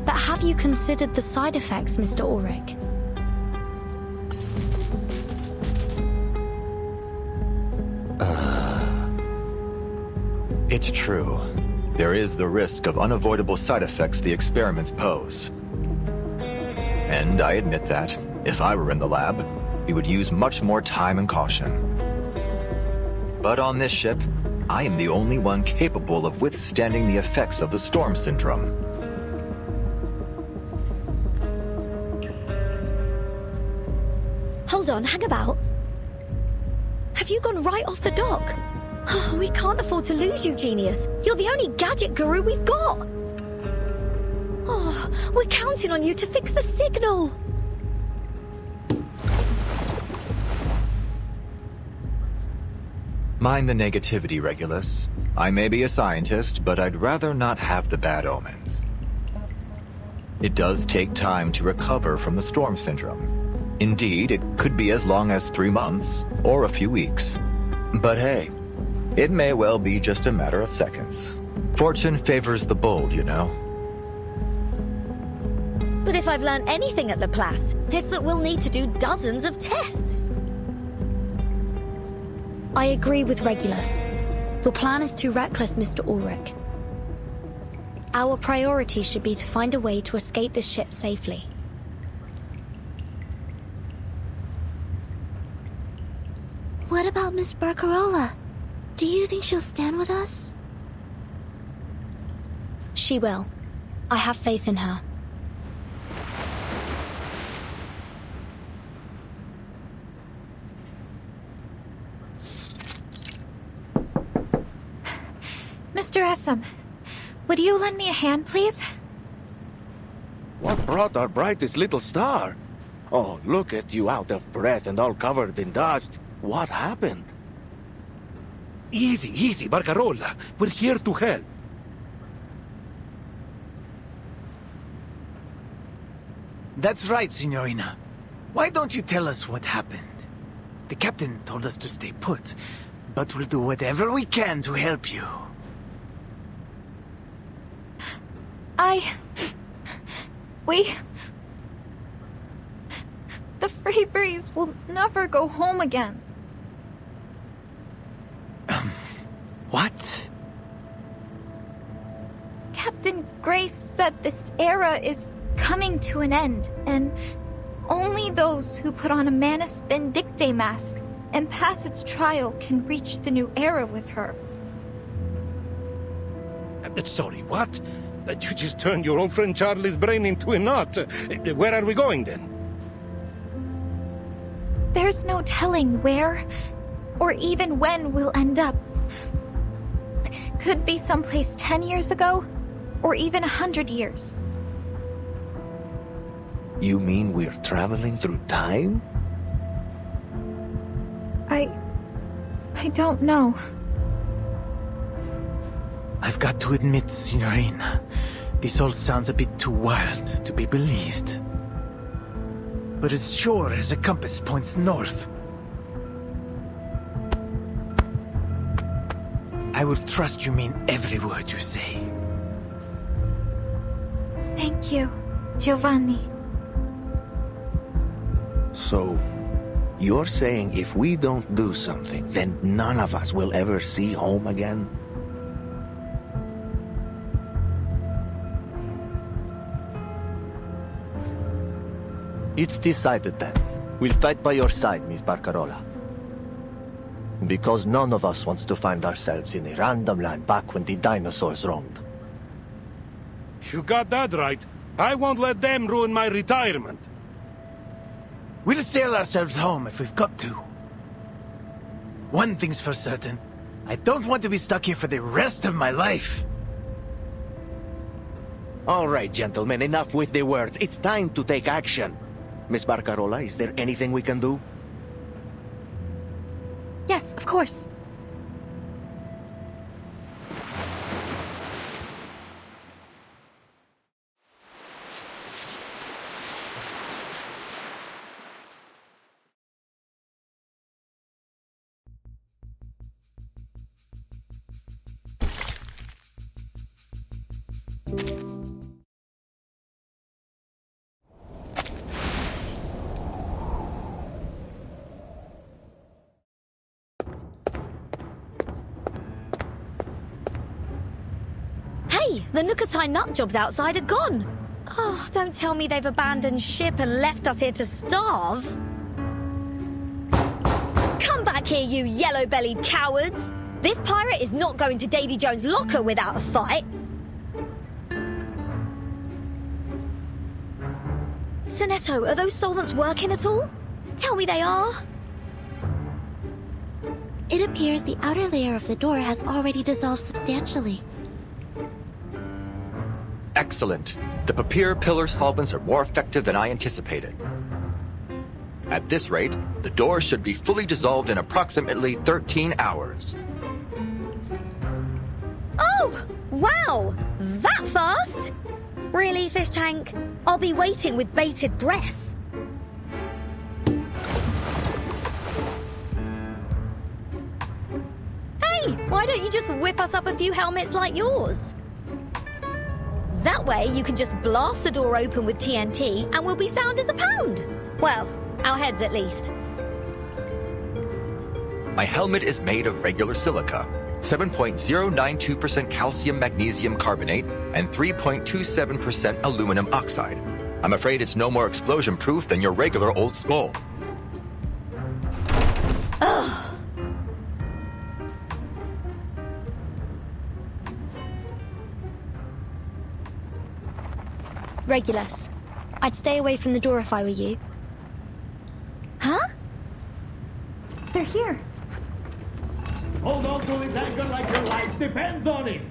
But have you considered the side effects, Mr. Ulrich? It's true. There is the risk of unavoidable side effects the experiments pose. And I admit that, if I were in the lab, we would use much more time and caution. But on this ship, I am the only one capable of withstanding the effects of the storm syndrome. Hold on, hang about. Have you gone right off the dock? Oh, we can't afford to lose you, Genius. You're the only gadget guru we've got. Oh, we're counting on you to fix the signal. Mind the negativity, Regulus. I may be a scientist, but I'd rather not have the bad omens. It does take time to recover from the storm syndrome. Indeed, it could be as long as 3 months, or a few weeks. But hey, it may well be just a matter of seconds. Fortune favors the bold, you know. But if I've learned anything at Laplace, it's that we'll need to do dozens of tests. I agree with Regulus. Your plan is too reckless, Mr. Ulrich. Our priority should be to find a way to escape this ship safely. What about Miss Ba르카롤la? Do you think she'll stand with us? She will. I have faith in her. Mr. Essam, would you lend me a hand, please? What brought our brightest little star? Oh, look at you out of breath and all covered in dust. What happened? Easy, easy, Ba르카롤라. We're here to help. That's right, Signorina. Why don't you tell us what happened? The captain told us to stay put, but we'll do whatever we can to help you. The Free Breeze will never go home again. What? Captain Grace said this era is coming to an end, and only those who put on a Manus Vindictae mask and pass its trial can reach the new era with her. Sorry, what? You just turned your own friend Charlie's brain into a knot. Where are we going, then? There's no telling where or even when we'll end up. Could be someplace 10 years ago, or even 100 years. You mean we're traveling through time? I don't know. I've got to admit, Signorina, this all sounds a bit too wild to be believed. But as sure as a compass points north, I will trust you mean every word you say. Thank you, Giovanni. So, you're saying if we don't do something, then none of us will ever see home again? It's decided then. We'll fight by your side, Miss Ba르카롤라. Because none of us wants to find ourselves in a random land back when the dinosaurs roamed. You got that right. I won't let them ruin my retirement. We'll sail ourselves home if we've got to. One thing's for certain. I don't want to be stuck here for the rest of my life. All right, gentlemen, enough with the words. It's time to take action. Miss Ba르카롤la, is there anything we can do? Yes, of course. Hey, the Nukatai nut jobs outside are gone. Oh, don't tell me they've abandoned ship and left us here to starve. Come back here, you yellow-bellied cowards. This pirate is not going to Davy Jones' locker without a fight. Sonetto, are those solvents working at all? Tell me they are. It appears the outer layer of the door has already dissolved substantially. Excellent. The papier pillar solvents are more effective than I anticipated. At this rate, the door should be fully dissolved in approximately 13 hours. Oh, wow! That fast? Really, Fish Tank? I'll be waiting with bated breath. Hey, why don't you just whip us up a few helmets like yours? That way you can just blast the door open with TNT and we'll be sound as a pound. Well, our heads at least. My helmet is made of regular silica, 7.092% calcium magnesium carbonate, and 3.27% aluminum oxide. I'm afraid it's no more explosion-proof than your regular old skull. Ugh. Regulus, I'd stay away from the door if I were you. Huh? They're here. Hold on to this anchor like your life depends on it.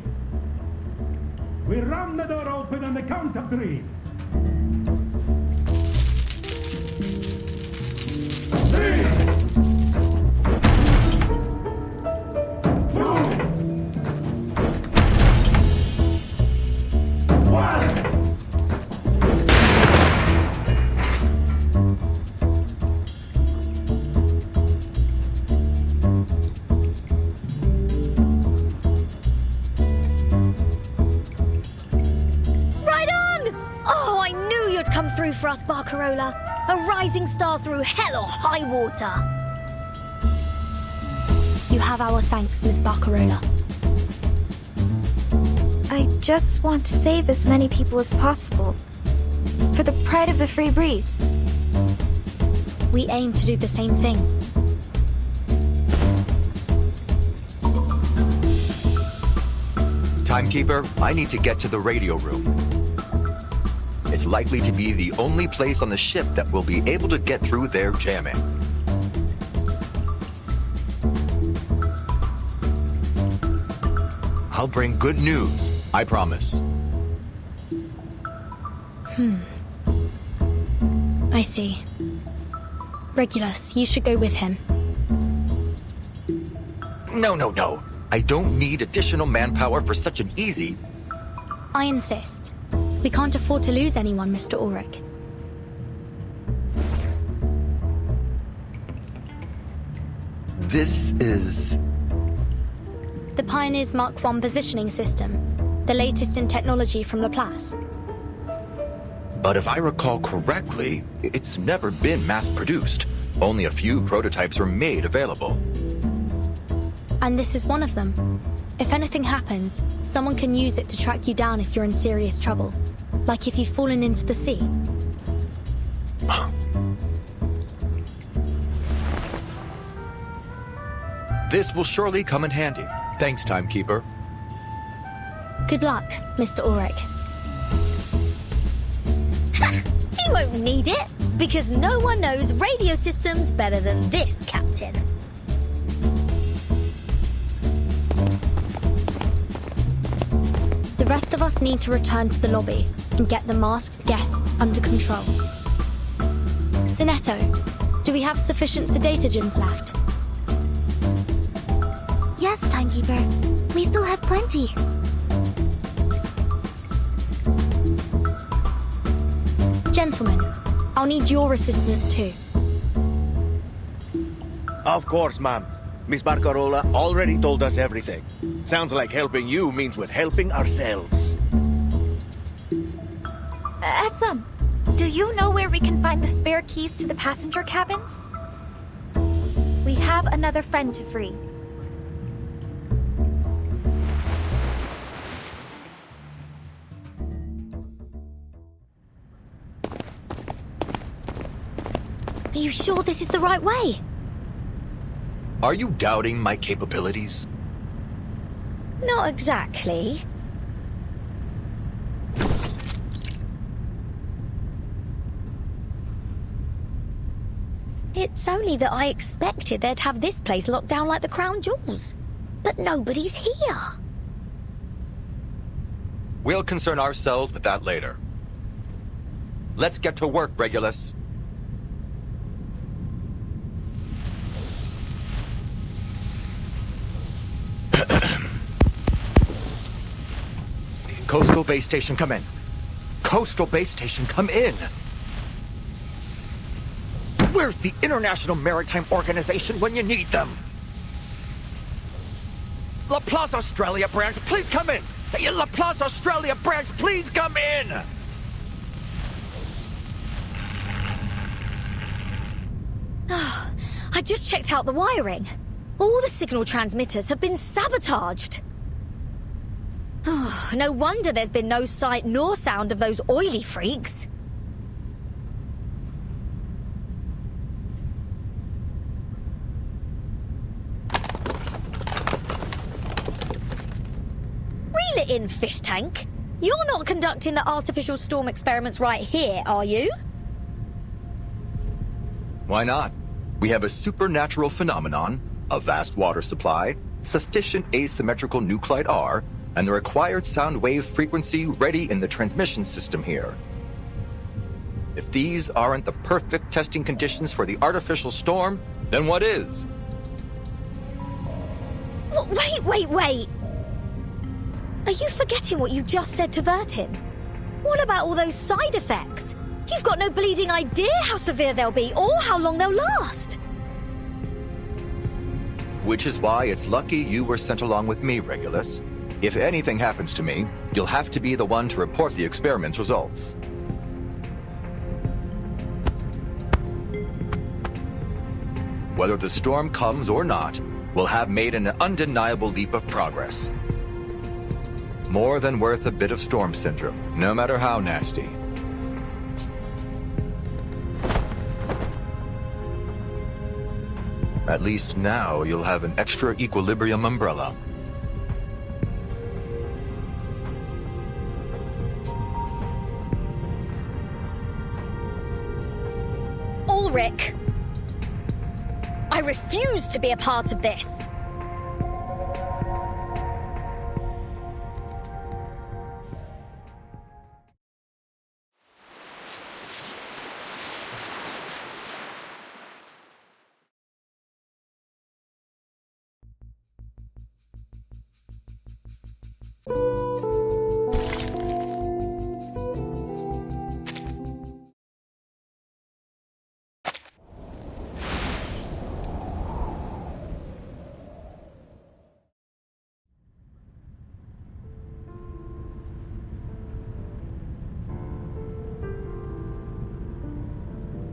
We ram the door open on the count of 3. 3, 2, 1. Come through for us, Bacarola. A rising star through hell or high water. You have our thanks, Miss Bacarola. I just want to save as many people as possible. For the pride of the free breeze. We aim to do the same thing. Timekeeper, I need to get to the radio room. It's likely to be the only place on the ship that will be able to get through their jamming. I'll bring good news, I promise. I see. Regulus, you should go with him. No. I don't need additional manpower for such an easy... I insist. We can't afford to lose anyone, Mr. Ulrich. This is... The Pioneer's Mark I positioning system, the latest in technology from Laplace. But if I recall correctly, it's never been mass-produced. Only a few prototypes were made available. And this is one of them. If anything happens, someone can use it to track you down if you're in serious trouble. Like if you've fallen into the sea. This will surely come in handy. Thanks, Timekeeper. Good luck, Mr. Ulrich. He won't need it, because no one knows radio systems better than this captain. The rest of us need to return to the lobby and get the masked guests under control. Sonetto, do we have sufficient sedatogens left? Yes, Timekeeper. We still have plenty. Gentlemen, I'll need your assistance too. Of course, ma'am. Miss Bacarola already told us everything. Sounds like helping you means we're helping ourselves. Essam, do you know where we can find the spare keys to the passenger cabins? We have another friend to free. Are you sure this is the right way? Are you doubting my capabilities? Not exactly. It's only that I expected they'd have this place locked down like the crown jewels. But nobody's here. We'll concern ourselves with that later. Let's get to work, Regulus. Coastal Base Station, come in. Coastal Base Station, come in. Where's the International Maritime Organization when you need them? La Place Australia branch, please come in. La Place Australia branch, please come in. I just checked out the wiring. All the signal transmitters have been sabotaged. No wonder there's been no sight nor sound of those oily freaks. Reel it in, fish tank. You're not conducting the artificial storm experiments right here, are you? Why not? We have a supernatural phenomenon, a vast water supply, sufficient asymmetrical nuclide R, and the required sound wave frequency ready in the transmission system here. If these aren't the perfect testing conditions for the artificial storm, then what is? Wait. Are you forgetting what you just said to Vertin? What about all those side effects? You've got no bleeding idea how severe they'll be or how long they'll last. Which is why it's lucky you were sent along with me, Regulus. If anything happens to me, you'll have to be the one to report the experiment's results. Whether the storm comes or not, we'll have made an undeniable leap of progress. More than worth a bit of storm syndrome, no matter how nasty. At least now you'll have an extra equilibrium umbrella. Ulrich! I refuse to be a part of this!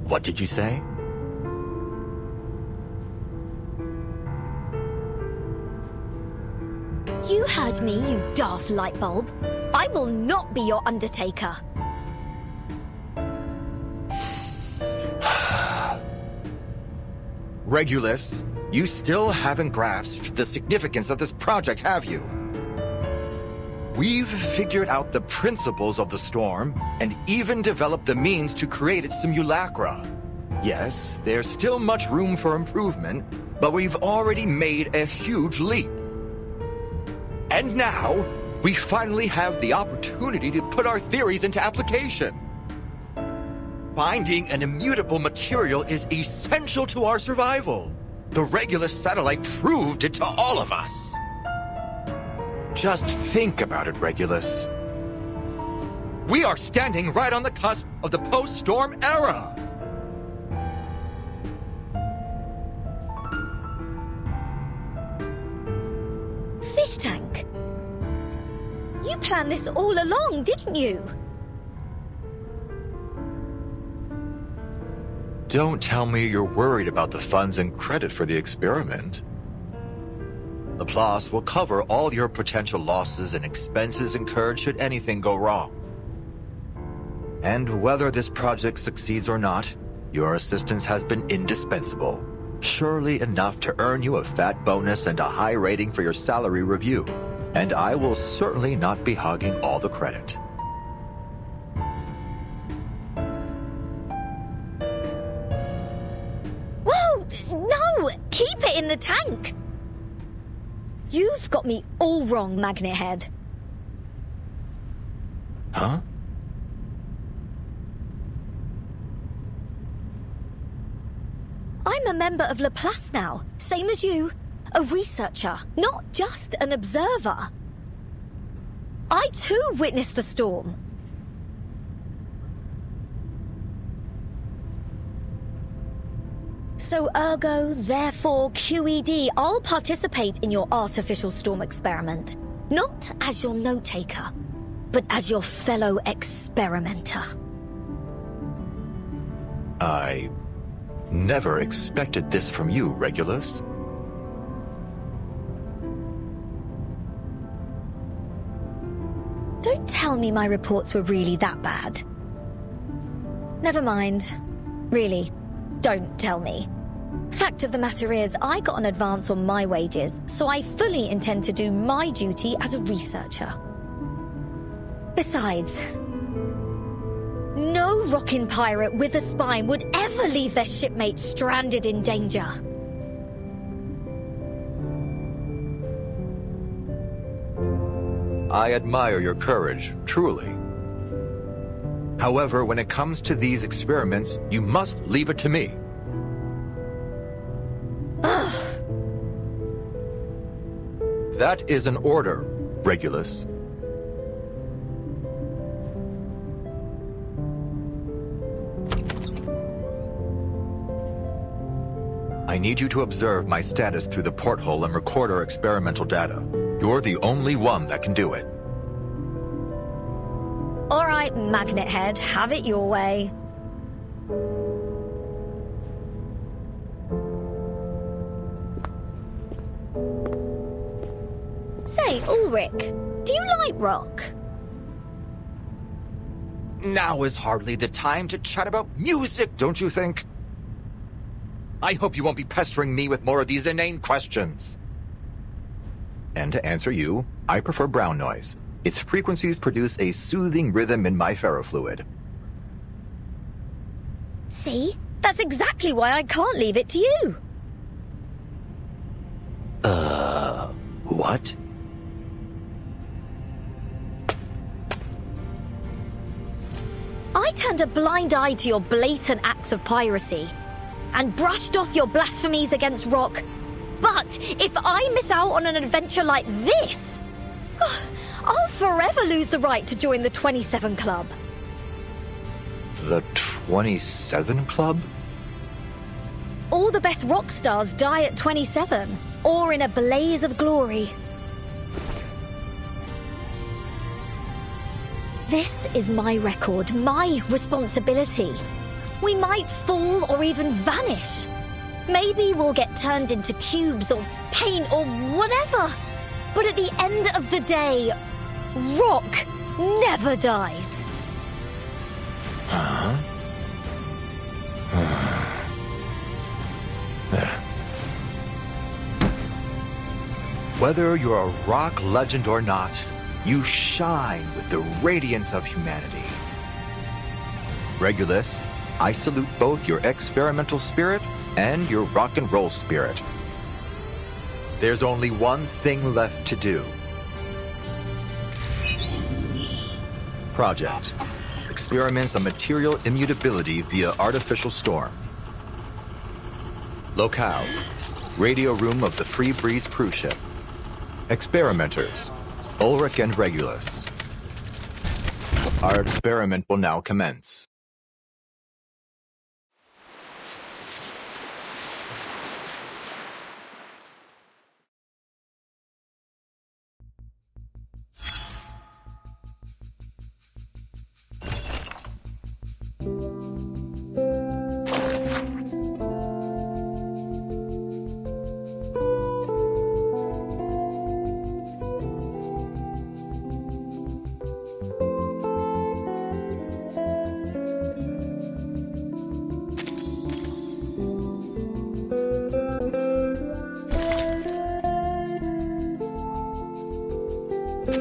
What did you say? You heard me, you daft light bulb. I will not be your undertaker. Regulus, you still haven't grasped the significance of this project, have you? We've figured out the principles of the storm and even developed the means to create its simulacra. Yes, there's still much room for improvement, but we've already made a huge leap. And now, we finally have the opportunity to put our theories into application. Finding an immutable material is essential to our survival. The Regulus satellite proved it to all of us. Just think about it, Regulus. We are standing right on the cusp of the post-storm era. Fish tank. You planned this all along, didn't you? Don't tell me you're worried about the funds and credit for the experiment. Laplace will cover all your potential losses and expenses incurred should anything go wrong. And whether this project succeeds or not, your assistance has been indispensable. Surely enough to earn you a fat bonus and a high rating for your salary review. And I will certainly not be hogging all the credit. Whoa! No! Keep it in the tank! You've got me all wrong, Magnet Head. Huh? I'm a member of Laplace now, same as you. A researcher, not just an observer. I too witnessed the storm. So ergo, therefore, QED, I'll participate in your artificial storm experiment. Not as your note-taker, but as your fellow experimenter. I never expected this from you, Regulus. Don't tell me my reports were really that bad. Never mind. Really, don't tell me. Fact of the matter is, I got an advance on my wages, so I fully intend to do my duty as a researcher. Besides, no rockin' pirate with a spine would ever leave their shipmate stranded in danger. I admire your courage, truly. However, when it comes to these experiments, you must leave it to me. That is an order, Regulus. I need you to observe my status through the porthole and record our experimental data. You're the only one that can do it. All right, Magnet Head, have it your way. Say, Ulrich, do you like rock? Now is hardly the time to chat about music, don't you think? I hope you won't be pestering me with more of these inane questions. And to answer you, I prefer brown noise. Its frequencies produce a soothing rhythm in my ferrofluid. See? That's exactly why I can't leave it to you. What? I turned a blind eye to your blatant acts of piracy and brushed off your blasphemies against rock. But if I miss out on an adventure like this, I'll forever lose the right to join the 27 Club. The 27 Club? All the best rock stars die at 27, or in a blaze of glory. This is my record, my responsibility. We might fall or even vanish. Maybe we'll get turned into cubes or paint or whatever. But at the end of the day, rock never dies. Huh? Whether you're a rock legend or not, you shine with the radiance of humanity. Regulus, I salute both your experimental spirit and your rock and roll spirit. There's only one thing left to do. Project. Experiments on material immutability via artificial storm. Locale. Radio room of the Pribreeze cruise ship. Experimenters. Ulrich and Regulus. Our experiment will now commence. Miss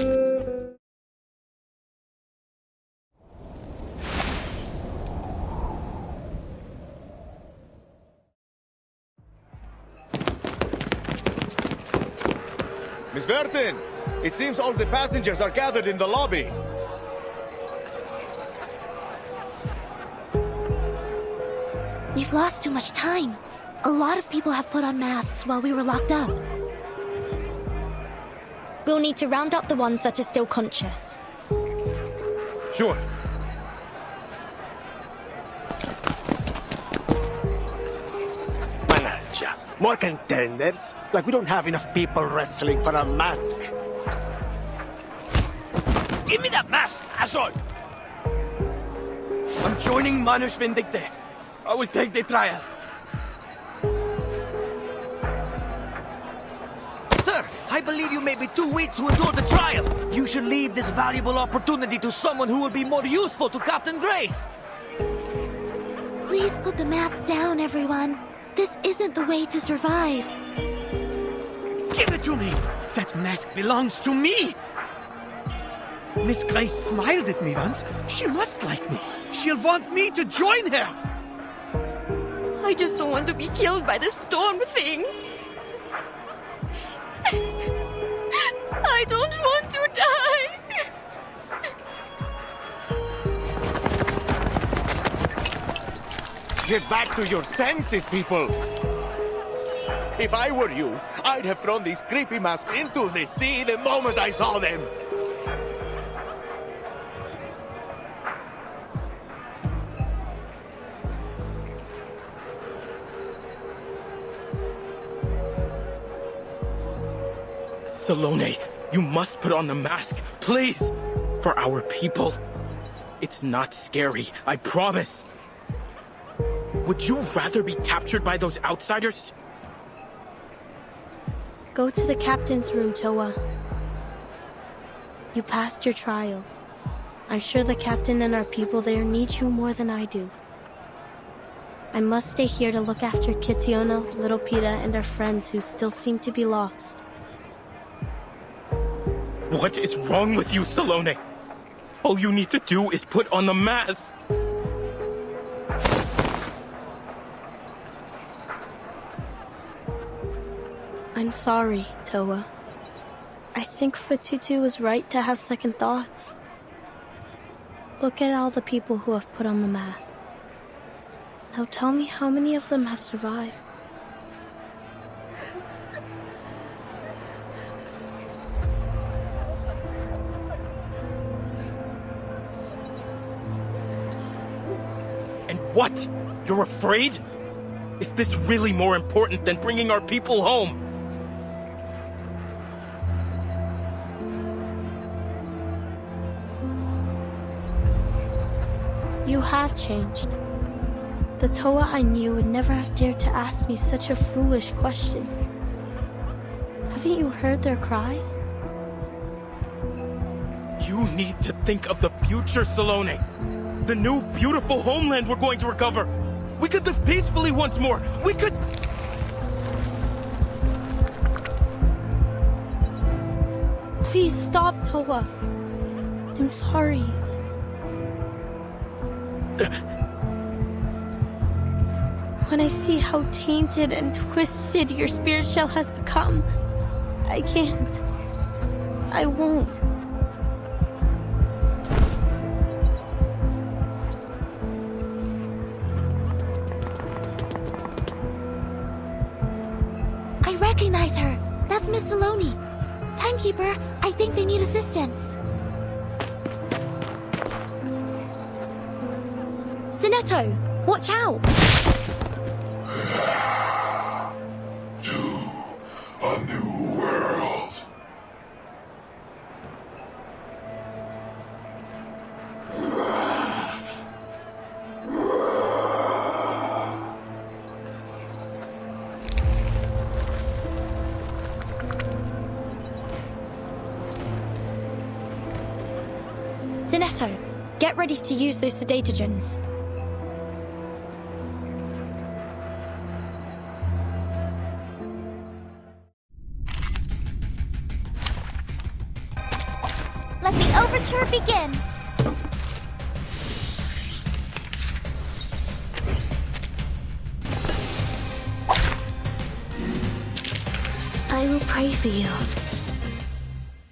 Burton, it seems all the passengers are gathered in the lobby. We've lost too much time. A lot of people have put on masks while we were locked up. We'll need to round up the ones that are still conscious. Sure. Manager, more contenders? Like we don't have enough people wrestling for a mask. Give me that mask, asshole! I'm joining Manus Vindicte. I will take the trial. Sir, I believe you may be too weak to endure the trial. You should leave this valuable opportunity to someone who will be more useful to Captain Grace. Please put the mask down, everyone. This isn't the way to survive. Give it to me! That mask belongs to me! Miss Grace smiled at me once. She must like me. She'll want me to join her. I just don't want to be killed by the storm thing. I don't want to die. Get back to your senses, people! If I were you, I'd have thrown these creepy masks into the sea the moment I saw them! Salome, you must put on the mask, please! For our people. It's not scary, I promise. Would you rather be captured by those outsiders? Go to the captain's room, Toa. You passed your trial. I'm sure the captain and our people there need you more than I do. I must stay here to look after Kitsiono, Little Pita, and our friends who still seem to be lost. What is wrong with you, Salome? All you need to do is put on the mask. I'm sorry, Toa. I think Fatutu was right to have second thoughts. Look at all the people who have put on the mask. Now tell me how many of them have survived. And what? You're afraid? Is this really more important than bringing our people home? You have changed. The Toa I knew would never have dared to ask me such a foolish question. Haven't you heard their cries? You need to think of the future, Salome. The new, beautiful homeland we're going to recover. We could live peacefully once more. We could... Please stop, Toa. I'm sorry. When I see how tainted and twisted your spirit shell has become, I can't. I won't. I recognize her. That's Miss Saloni. Timekeeper, I think they need assistance. Sinetto, watch out! A new world. Sinetto, get ready to use those sedatogens. Let the overture begin. I will pray for you.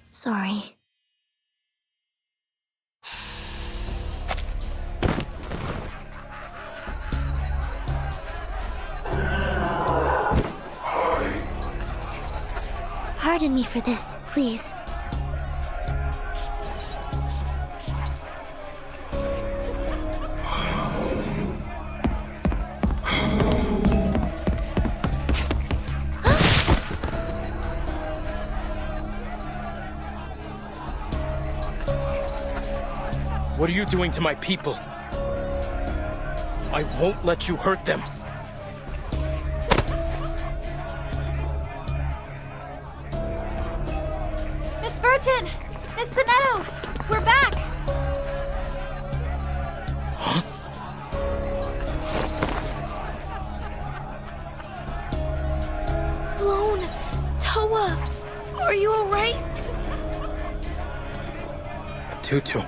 Sorry. Pardon me for this, please. What are you doing to my people? I won't let you hurt them. Miss Burton! Miss Sonetto! We're back! Huh? Sloane! Toa! Are you alright? Tutu.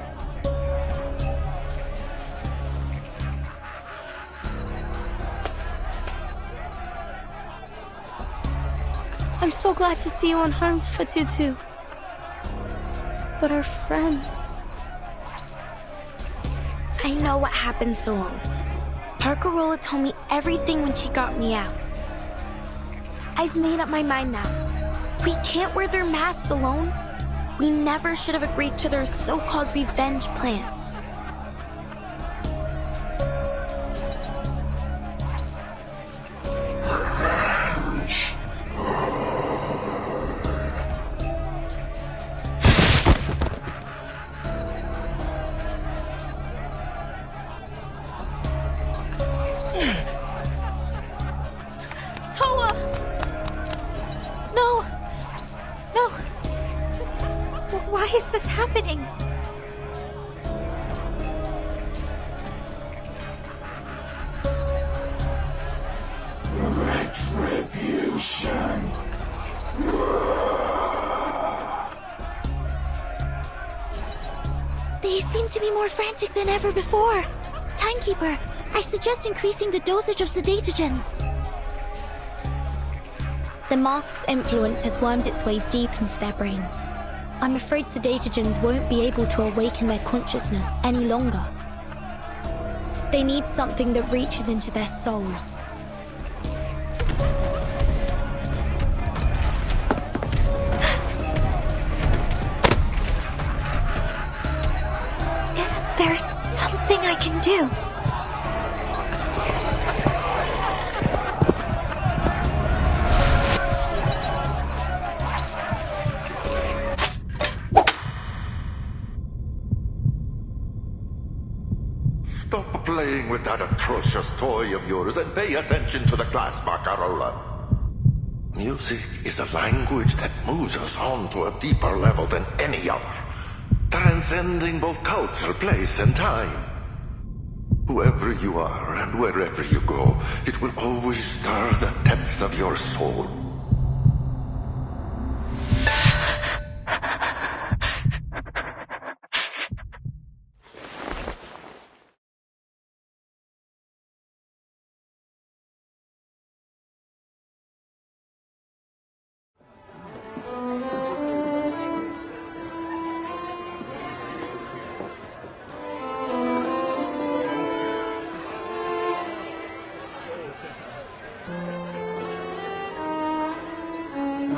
I'm so glad to see you unharmed, Fatutu. But our friends... I know what happened, Sloane. Ba르카롤la told me everything when she got me out. I've made up my mind now. We can't wear their masks, Sloane. We never should have agreed to their so-called revenge plan. Why is this happening? Retribution. They seem to be more frantic than ever before. Timekeeper, I suggest increasing the dosage of sedatogens. The mask's influence has wormed its way deep into their brains. I'm afraid sedatogens won't be able to awaken their consciousness any longer. They need something that reaches into their soul. Isn't there something I can do? Stop playing with that atrocious toy of yours and pay attention to the class, Ba르카롤라. Music is a language that moves us on to a deeper level than any other, transcending both culture, place, and time. Whoever you are and wherever you go, it will always stir the depths of your soul.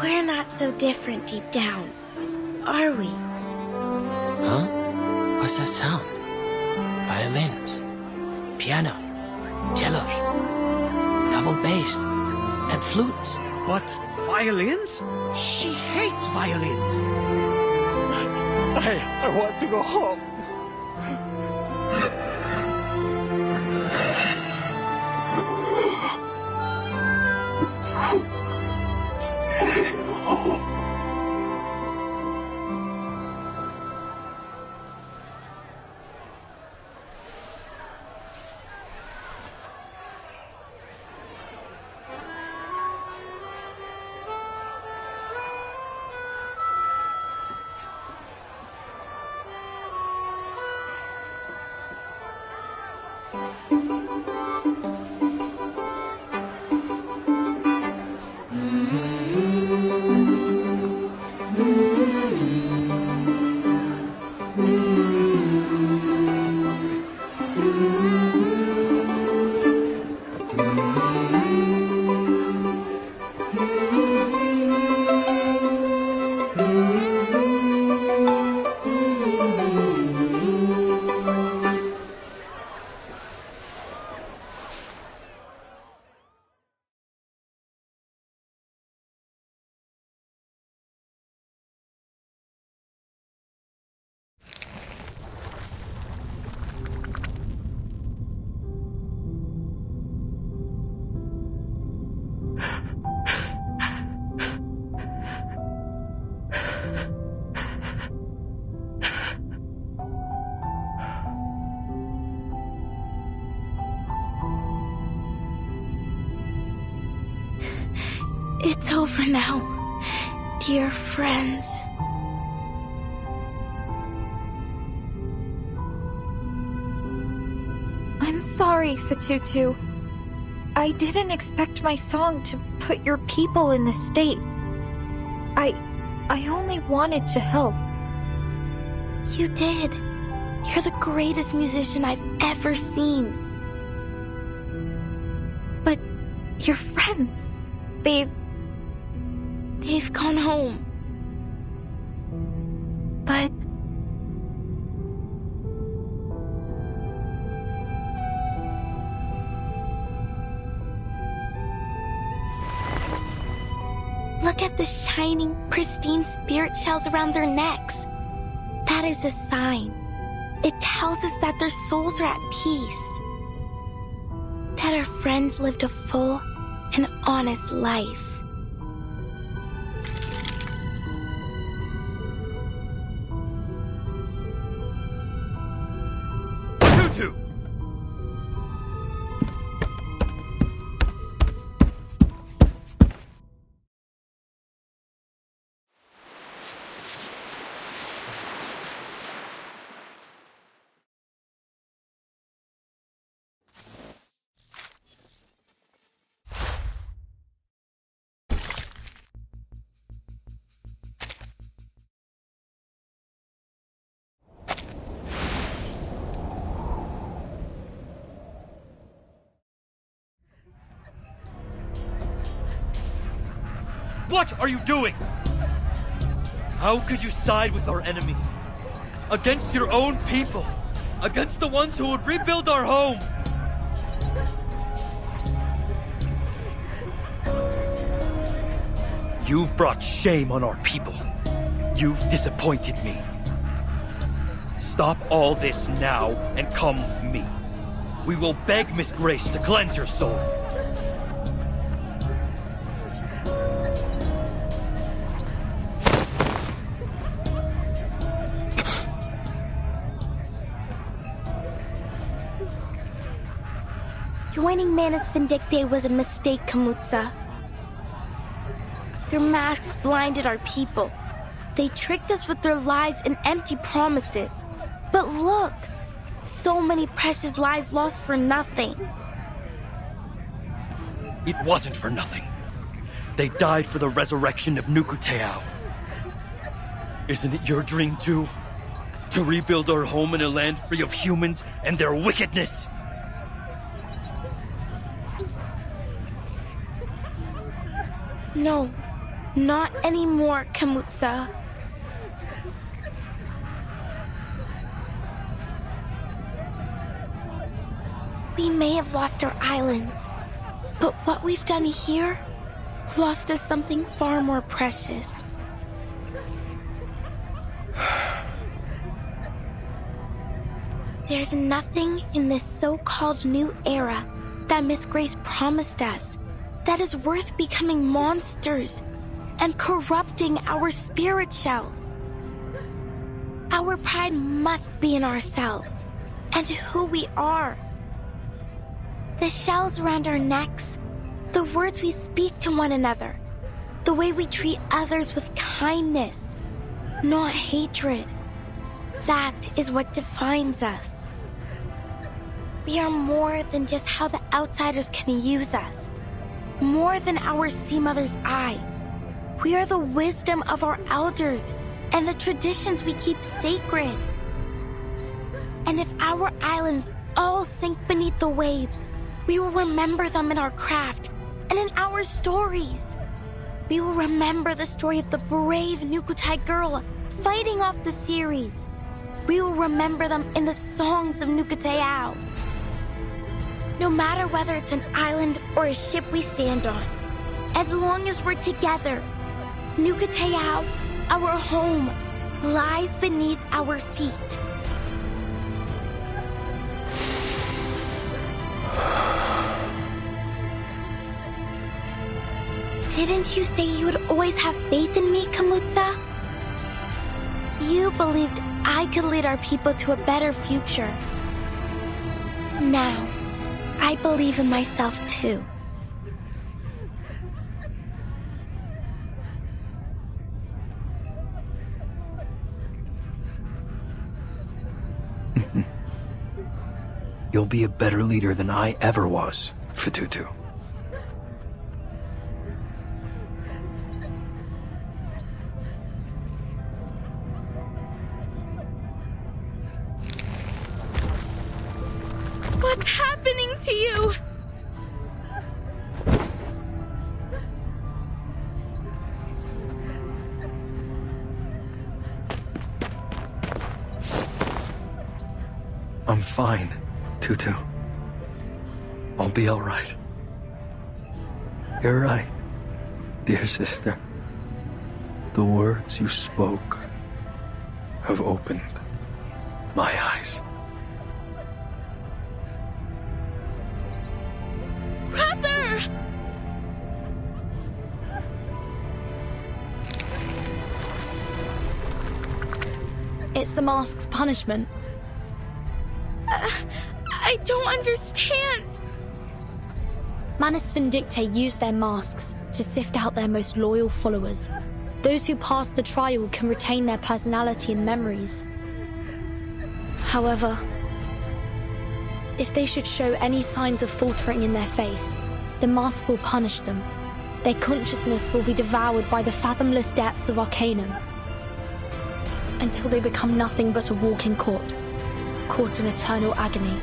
We're not so different deep down, are we? Huh? What's that sound? Violins, piano, cellos, double bass, and flutes. But violins? She hates violins. I want to go home. It's over now, dear friends. I'm sorry, Fatutu. I didn't expect my song to put your people in this state. I only wanted to help. You did. You're the greatest musician I've ever seen. But your friends, they've gone home. But look at the shining, pristine spirit shells around their necks. That is a sign. It tells us that their souls are at peace. That our friends lived a full and honest life. Tutu! What are you doing? How could you side with our enemies? Against your own people? Against the ones who would rebuild our home? You've brought shame on our people. You've disappointed me. Stop all this now and come with me. We will beg Miss Grace to cleanse your soul. Joining Manus Vindictae was a mistake, Kamutsa. Their masks blinded our people. They tricked us with their lies and empty promises. But look, so many precious lives lost for nothing. It wasn't for nothing. They died for the resurrection of Nukuteao. Isn't it your dream too? To rebuild our home in a land free of humans and their wickedness? No, not anymore, Kamutsa. We may have lost our islands, but what we've done here lost us something far more precious. There's nothing in this so-called new era that Miss Grace promised us that is worth becoming monsters and corrupting our spirit shells. Our pride must be in ourselves and who we are. The shells around our necks, the words we speak to one another, the way we treat others with kindness, not hatred. That is what defines us. We are more than just how the outsiders can use us. More than our sea mother's eye. We are the wisdom of our elders and the traditions we keep sacred. And if our islands all sink beneath the waves, we will remember them in our craft and in our stories. We will remember the story of the brave Nukutai girl fighting off the series. We will remember them in the songs of Nukuteao. No matter whether it's an island or a ship we stand on, as long as we're together, Nukuteao, our home, lies beneath our feet. Didn't you say you would always have faith in me, Kamutsa? You believed I could lead our people to a better future. Now, I believe in myself too. You'll be a better leader than I ever was, Fatutu. What's happening to you? I'm fine, Tutu. I'll be all right. You're right, dear sister. The words you spoke have opened my eyes. Brother! It's the mask's punishment. I don't understand. Manus Vindicte used their masks to sift out their most loyal followers. Those who pass the trial can retain their personality and memories. However, if they should show any signs of faltering in their faith, the mask will punish them. Their consciousness will be devoured by the fathomless depths of Arcanum, until they become nothing but a walking corpse, caught in eternal agony.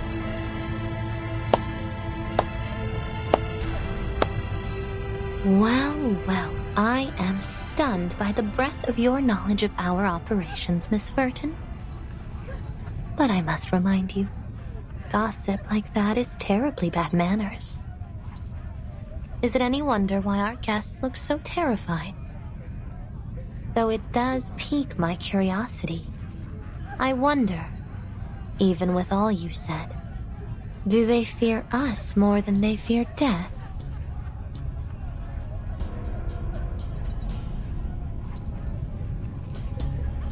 Well, well, I am stunned by the breadth of your knowledge of our operations, Miss Furton. But I must remind you, gossip like that is terribly bad manners. Is it any wonder why our guests look so terrified? Though it does pique my curiosity. I wonder, even with all you said, do they fear us more than they fear death?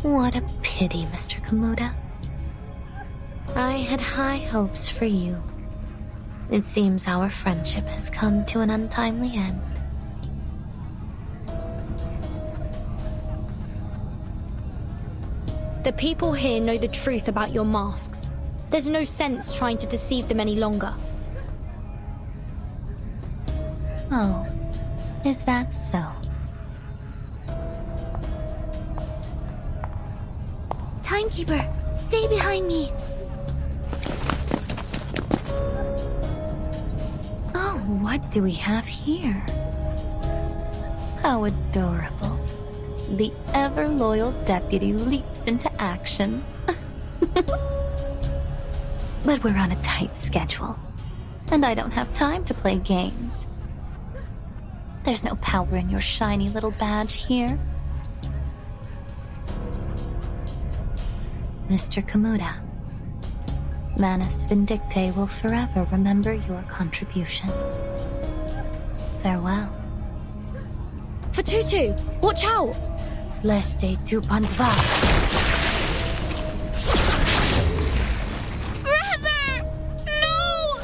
What a pity, Mr. Kamuda. I had high hopes for you. It seems our friendship has come to an untimely end. The people here know the truth about your masks. There's no sense trying to deceive them any longer. Oh, is that so? Timekeeper, stay behind me. Oh, what do we have here? How adorable. The ever-loyal deputy leaps into action. But we're on a tight schedule, and I don't have time to play games. There's no power in your shiny little badge here. Mr. Kamuda, Manus Vindicte will forever remember your contribution. Farewell. Fatutu, watch out! Sleste tu pandva. Brother! No!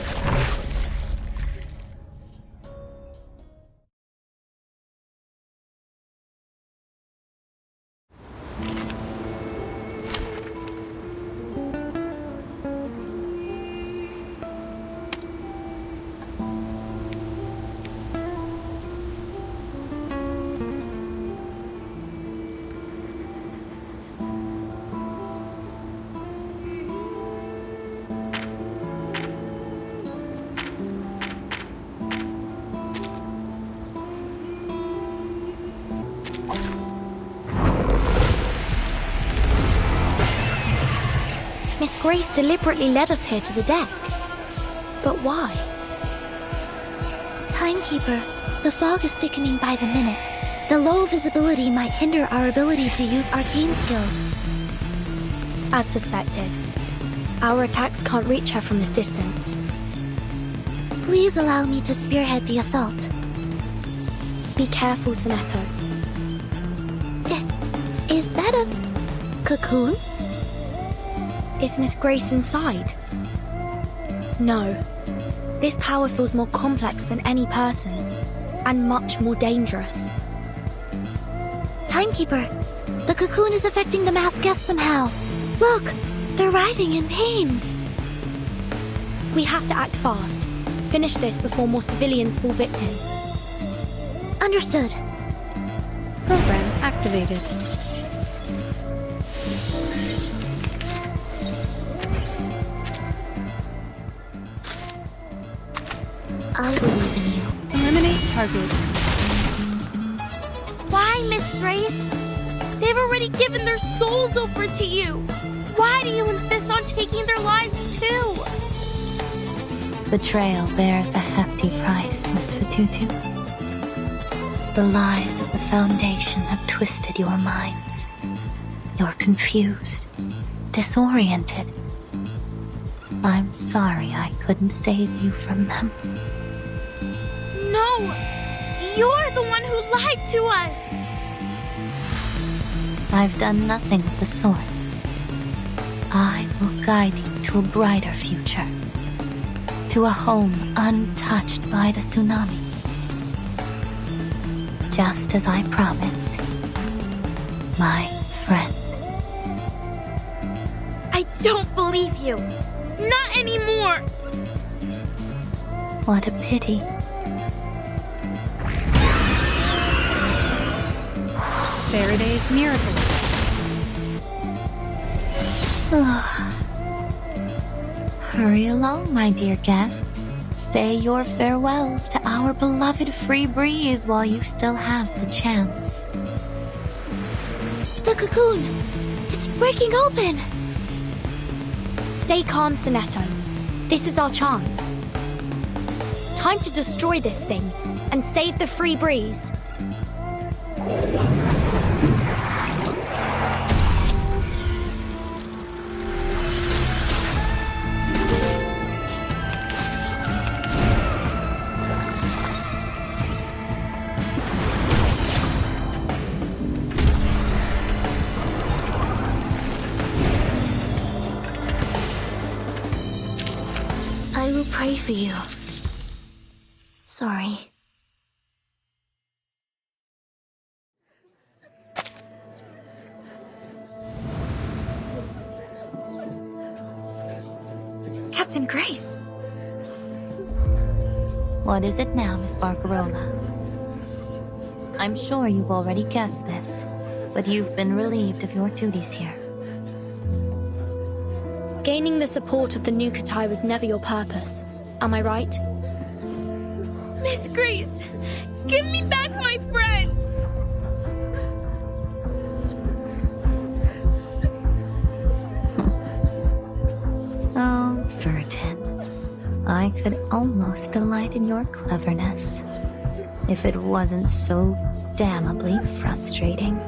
Miss Grace deliberately led us here to the deck. But why? Timekeeper, the fog is thickening by the minute. The low visibility might hinder our ability to use arcane skills. As suspected. Our attacks can't reach her from this distance. Please allow me to spearhead the assault. Be careful, Sonetto. Is that a cocoon? Is Miss Grace inside? No. This power feels more complex than any person, and much more dangerous. Timekeeper, the cocoon is affecting the masked guests somehow. Look, they're writhing in pain. We have to act fast. Finish this before more civilians fall victim. Understood. Program activated. I believe in you. Eliminate target. Why, Miss Grace? They've already given their souls over to you. Why do you insist on taking their lives too? Betrayal bears a hefty price, Miss Fatutu. The lies of the Foundation have twisted your minds. You're confused, disoriented. I'm sorry I couldn't save you from them. No! You're the one who lied to us! I've done nothing of the sort. I will guide you to a brighter future. To a home untouched by the tsunami. Just as I promised. My friend. I don't believe you. Not anymore. What a pity. Faraday's miracle. Hurry along, my dear guest. Say your farewells to our beloved free breeze while you still have the chance. The cocoon! It's breaking open! Stay calm, Sonetto. This is our chance. Time to destroy this thing and save the free breeze. I will pray for you. Sorry. Captain Grace! What is it now, Miss Ba르카롤라? I'm sure you've already guessed this, but you've been relieved of your duties here. Gaining the support of the new Katai was never your purpose. Am I right? Miss Grace, give me back my friends! Oh, Virgin. I could almost delight in your cleverness, if it wasn't so damnably frustrating.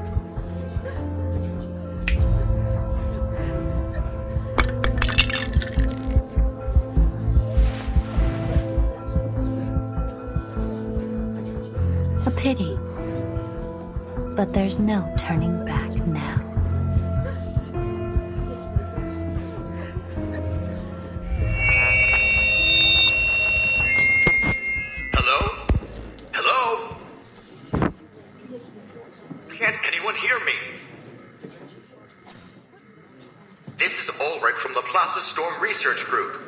A pity. But there's no turning back now. Hello? Hello? Can't anyone hear me? This is Ulrich from the Plaza Storm Research Group.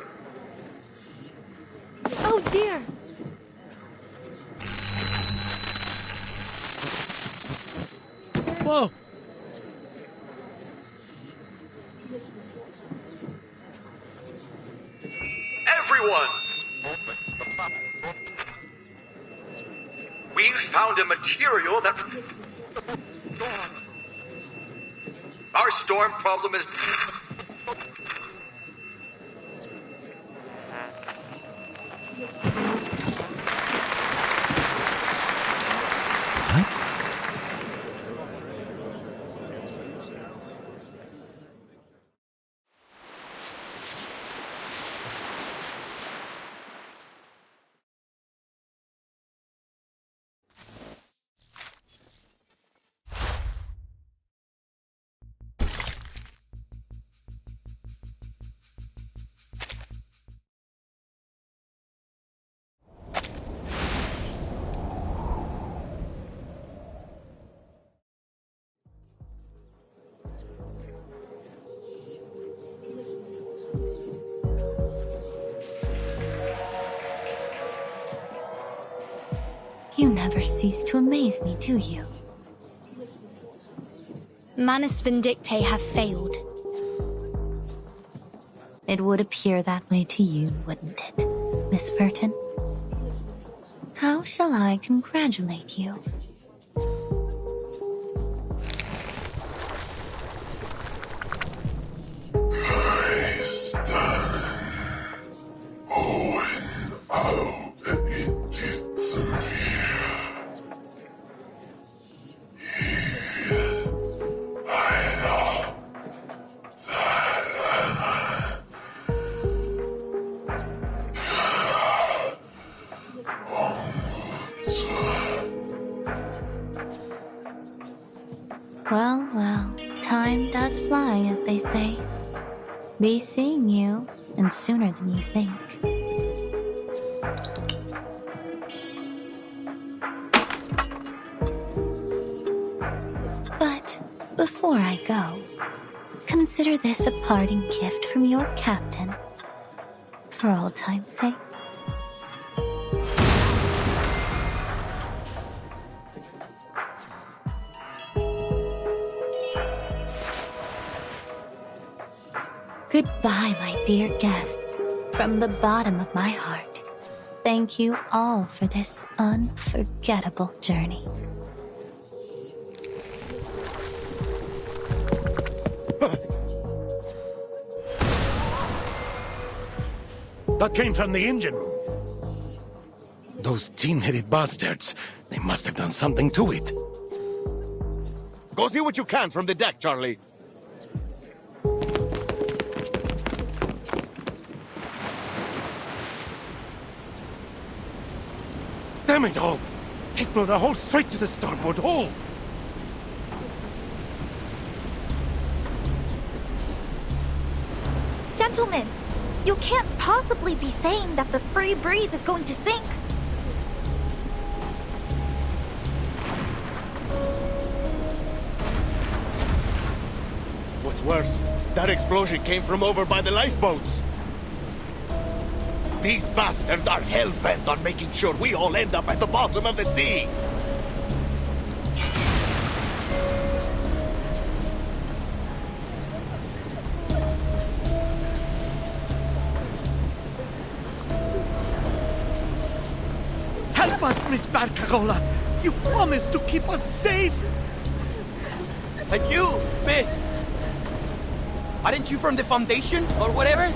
Oh dear! Whoa! Everyone! We've found a material that... Our storm problem is... never cease to amaze me, do you? Manus Vindictae have failed. It would appear that way to you, wouldn't it, Miss Burton? How shall I congratulate you? Well, well, time does fly, as they say. Be seeing you, and sooner than you think. But before I go, consider this a parting gift from your captain. For old time's sake. Goodbye, my dear guests. From the bottom of my heart, thank you all for this unforgettable journey. That came from the engine room. Those tin-headed bastards. They must have done something to it. Go see what you can from the deck, Charlie. Damn it all! It blew the hole straight to the starboard hole! Gentlemen, you can't possibly be saying that the Free-Breeze is going to sink. What's worse, that explosion came from over by the lifeboats. These bastards are hell-bent on making sure we all end up at the bottom of the sea. Help us, Miss Bacarola. You promised to keep us safe. And you, miss! Aren't you from the Foundation, or whatever?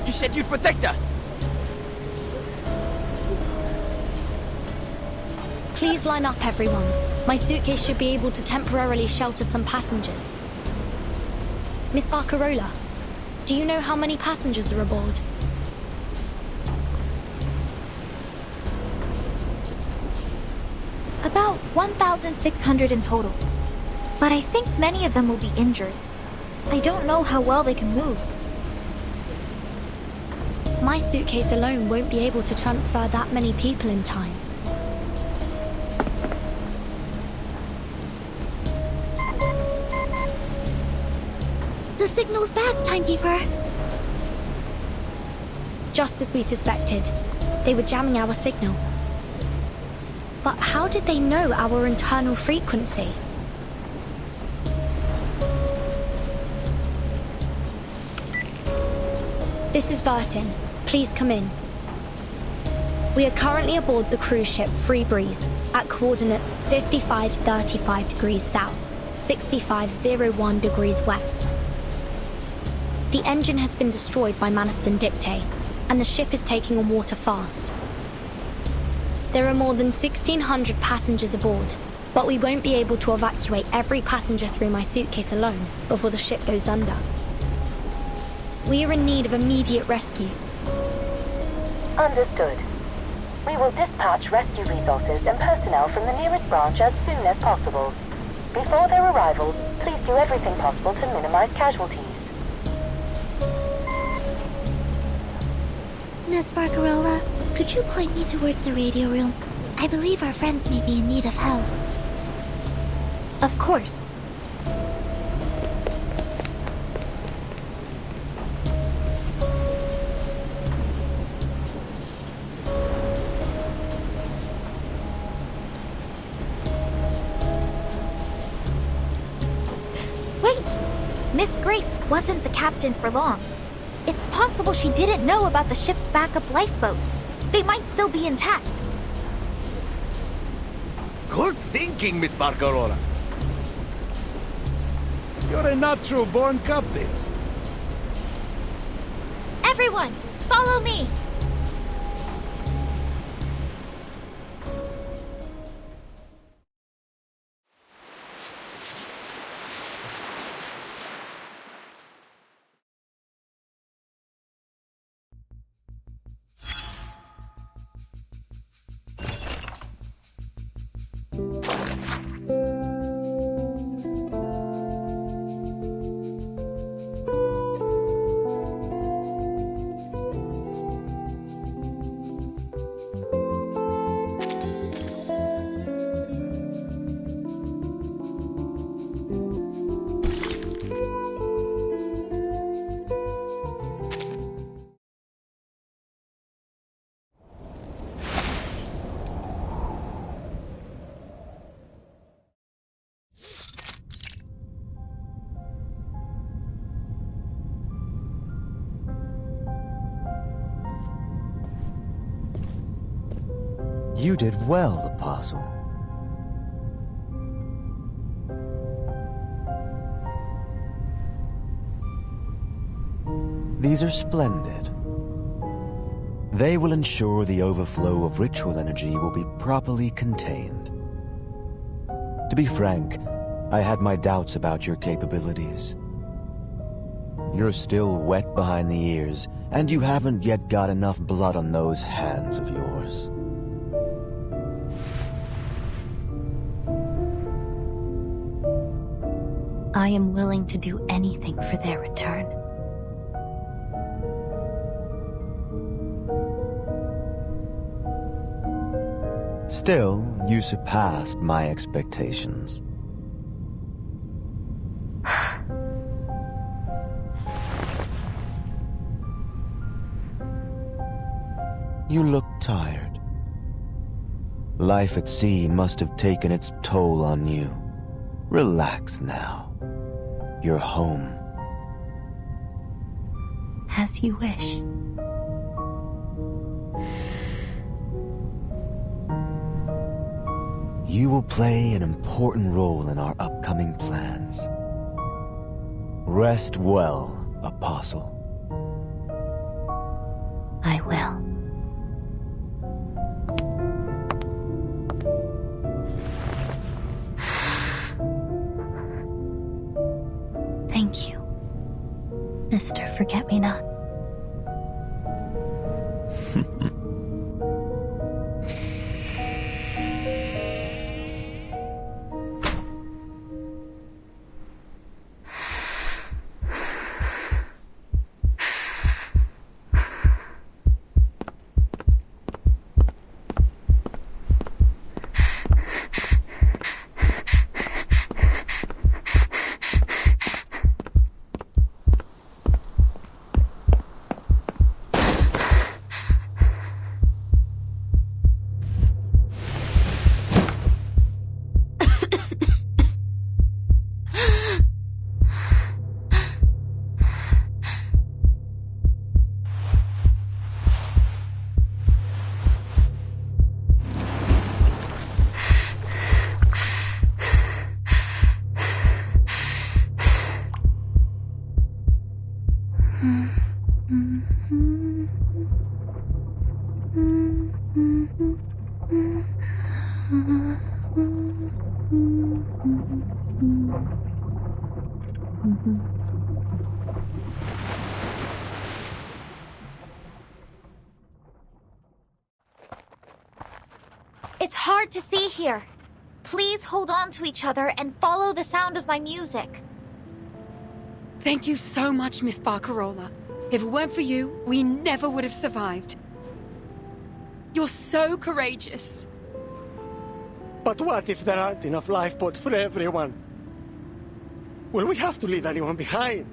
You said you'd protect us. Please line up, everyone. My suitcase should be able to temporarily shelter some passengers. Miss Bacarola, do you know how many passengers are aboard? About 1,600 in total. But I think many of them will be injured. I don't know how well they can move. My suitcase alone won't be able to transfer that many people in time. The signal's back, Timekeeper. Just as we suspected, they were jamming our signal. But how did they know our internal frequency? This is Vertin. Please come in. We are currently aboard the cruise ship Free-Breeze at coordinates 5535 degrees south, 6501 degrees west. The engine has been destroyed by Manus Vindictae, and the ship is taking on water fast. There are more than 1,600 passengers aboard, but we won't be able to evacuate every passenger through my suitcase alone before the ship goes under. We are in need of immediate rescue. Understood. We will dispatch rescue resources and personnel from the nearest branch as soon as possible. Before their arrival, please do everything possible to minimize casualties. Miss Bacarola, could you point me towards the radio room? I believe our friends may be in need of help. Of course. Miss Grace wasn't the captain for long. It's possible she didn't know about the ship's backup lifeboats. They might still be intact. Good thinking, Miss Ba르카롤라. You're a natural-born captain. Everyone, follow me! You did well, Apostle. These are splendid. They will ensure the overflow of ritual energy will be properly contained. To be frank, I had my doubts about your capabilities. You're still wet behind the ears, and you haven't yet got enough blood on those hands of yours. I am willing to do anything for their return. Still, you surpassed my expectations. You look tired. Life at sea must have taken its toll on you. Relax now. You're home. As you wish. You will play an important role in our upcoming plans. Rest well, Apostle. I will. Thank you, Mr. Forget-Me-Not. It's hard to see here. Please hold on to each other and follow the sound of my music. Thank you so much, Miss Ba르카롤라. If it weren't for you, we never would have survived. You're so courageous. But what if there aren't enough lifeboats for everyone? Will we have to leave anyone behind?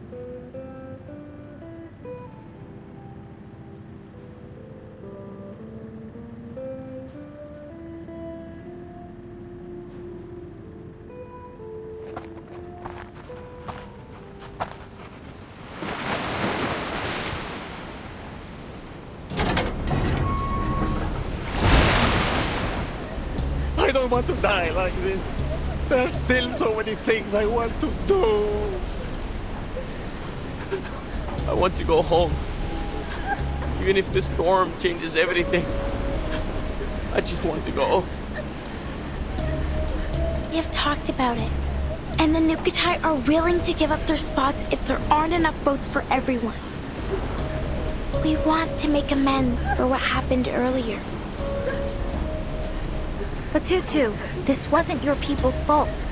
don't want to die like this. There's still so many things I want to do. I want to go home. Even if the storm changes everything. I just want to go. We've talked about it. And the Nukatai are willing to give up their spots if there aren't enough boats for everyone. We want to make amends for what happened earlier. But Tutu, this wasn't your people's fault.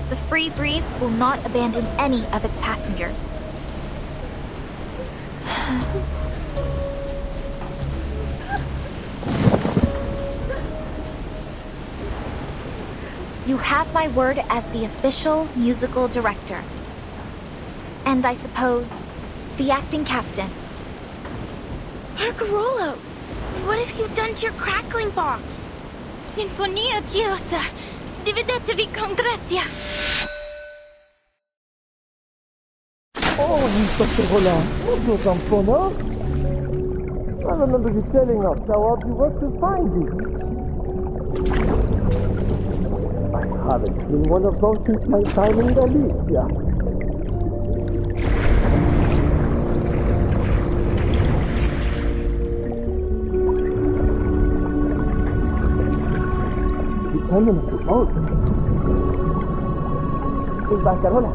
The Free Breeze will not abandon any of its passengers. You have my word as the official musical director. And I suppose, the acting captain. Ba르ka롤la, what have you done to your crackling box? Sinfonia Giosa, dividetevi con grazia. Oh, you Coca-Cola. Don't do some fun, huh? I remember you telling us how hard you worked to find it. I haven't seen one of those since my time in Galicia. You tell them to vote. In Barcelona.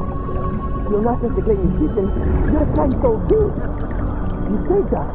You're not just a great musician, you're a kind soul too. You say that.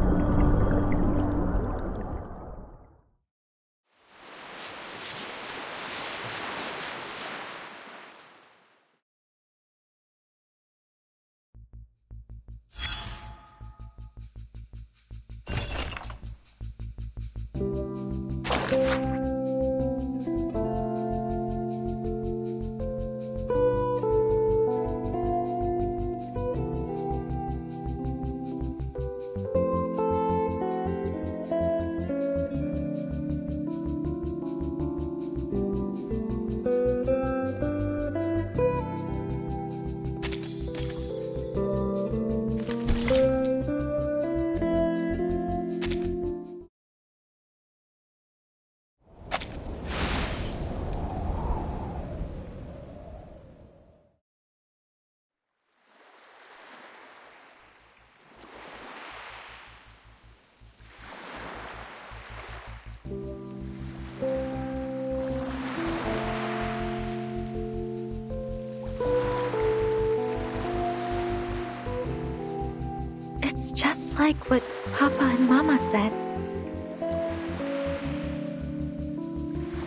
It's just like what Papa and Mama said.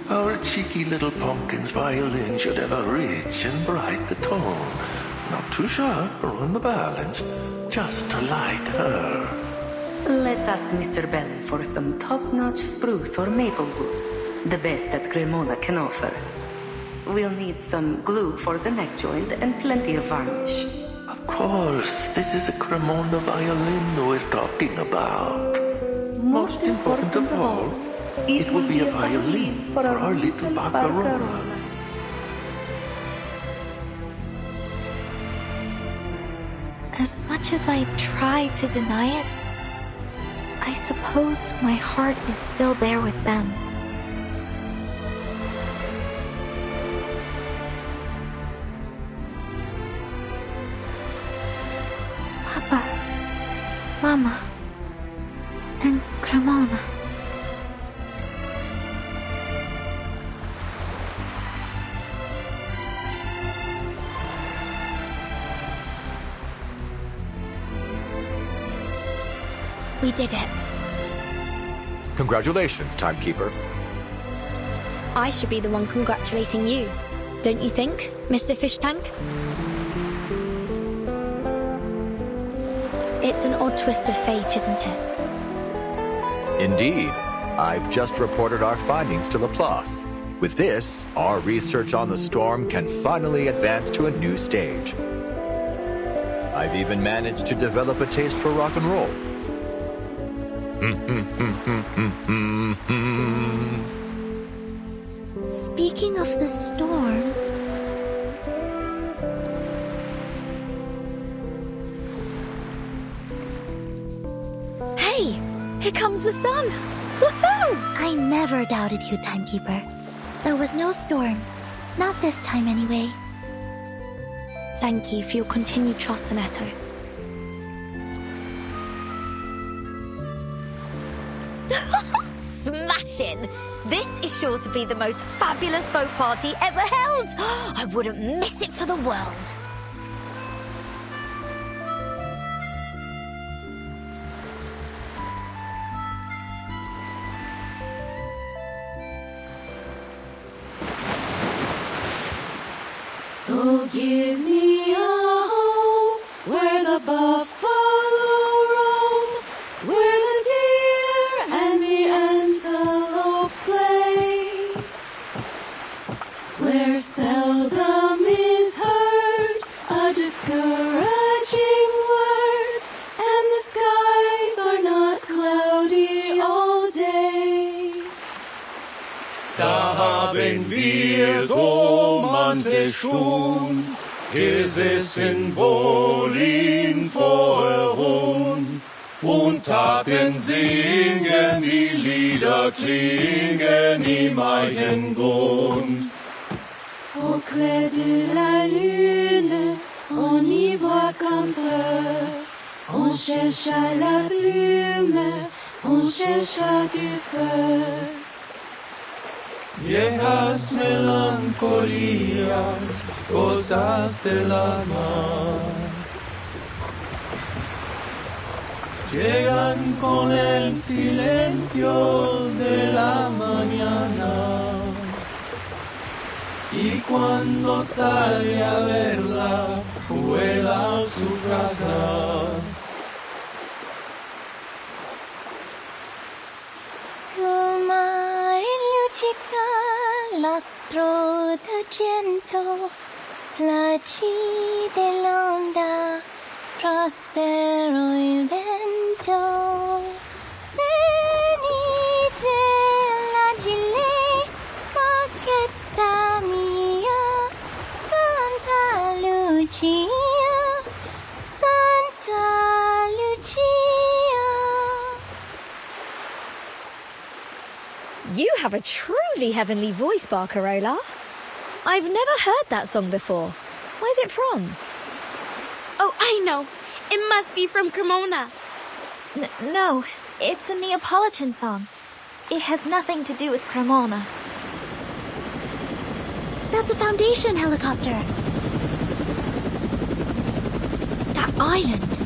Our cheeky little pumpkin's violin should have a rich and bright the tone. Not too sharp or on the balance, just like her. Let's ask Mr. Belly for some top-notch spruce or maple wood, the best that Cremona can offer. We'll need some glue for the neck joint and plenty of varnish. Of course, this is a Cremona violin we're talking about. Most important of all, it will be a violin for our little Bacarola. As much as I try to deny it, I suppose my heart is still there with them. Papa, Mama, and Cremona. We did it. Congratulations, Timekeeper. I should be the one congratulating you, don't you think, Mr. Fish Tank? It's an odd twist of fate, isn't it? Indeed. I've just reported our findings to Laplace. With this, our research on the storm can finally advance to a new stage. I've even managed to develop a taste for rock and roll. Speaking of the storm... Hey! Here comes the sun! Woohoo! I never doubted you, Timekeeper. There was no storm. Not this time, anyway. Thank you for your continued trust, Sonetto. Smashing! This is sure to be the most fabulous boat party ever held! I wouldn't miss it for the world. Oh, give me a home where the buffalo roam, where the deer and the antelope play, where seldom is heard a discouraging word, and the skies are not cloudy all day. Da haben wir so manche schon gesessen wohl in Vorruhen und taten singen, die Lieder klingen im Eigengrund. Au clair de la lune, on y voit qu'un peu, on cherche à la plume, on cherche à du feu. Viejas melancolías, cosas de la mar, llegan con el silencio de la mañana, y cuando sale a verla, vuela a su casa. L'astro d'argento, placide l'onda, prospero il vento. Venite la gilet, bacchetta mia, Santa Lucia, Santa Lucia. You have a truly heavenly voice, Bacarola. I've never heard that song before. Where's it from? Oh, I know. It must be from Cremona. No, it's a Neapolitan song. It has nothing to do with Cremona. That's a Foundation helicopter. That island.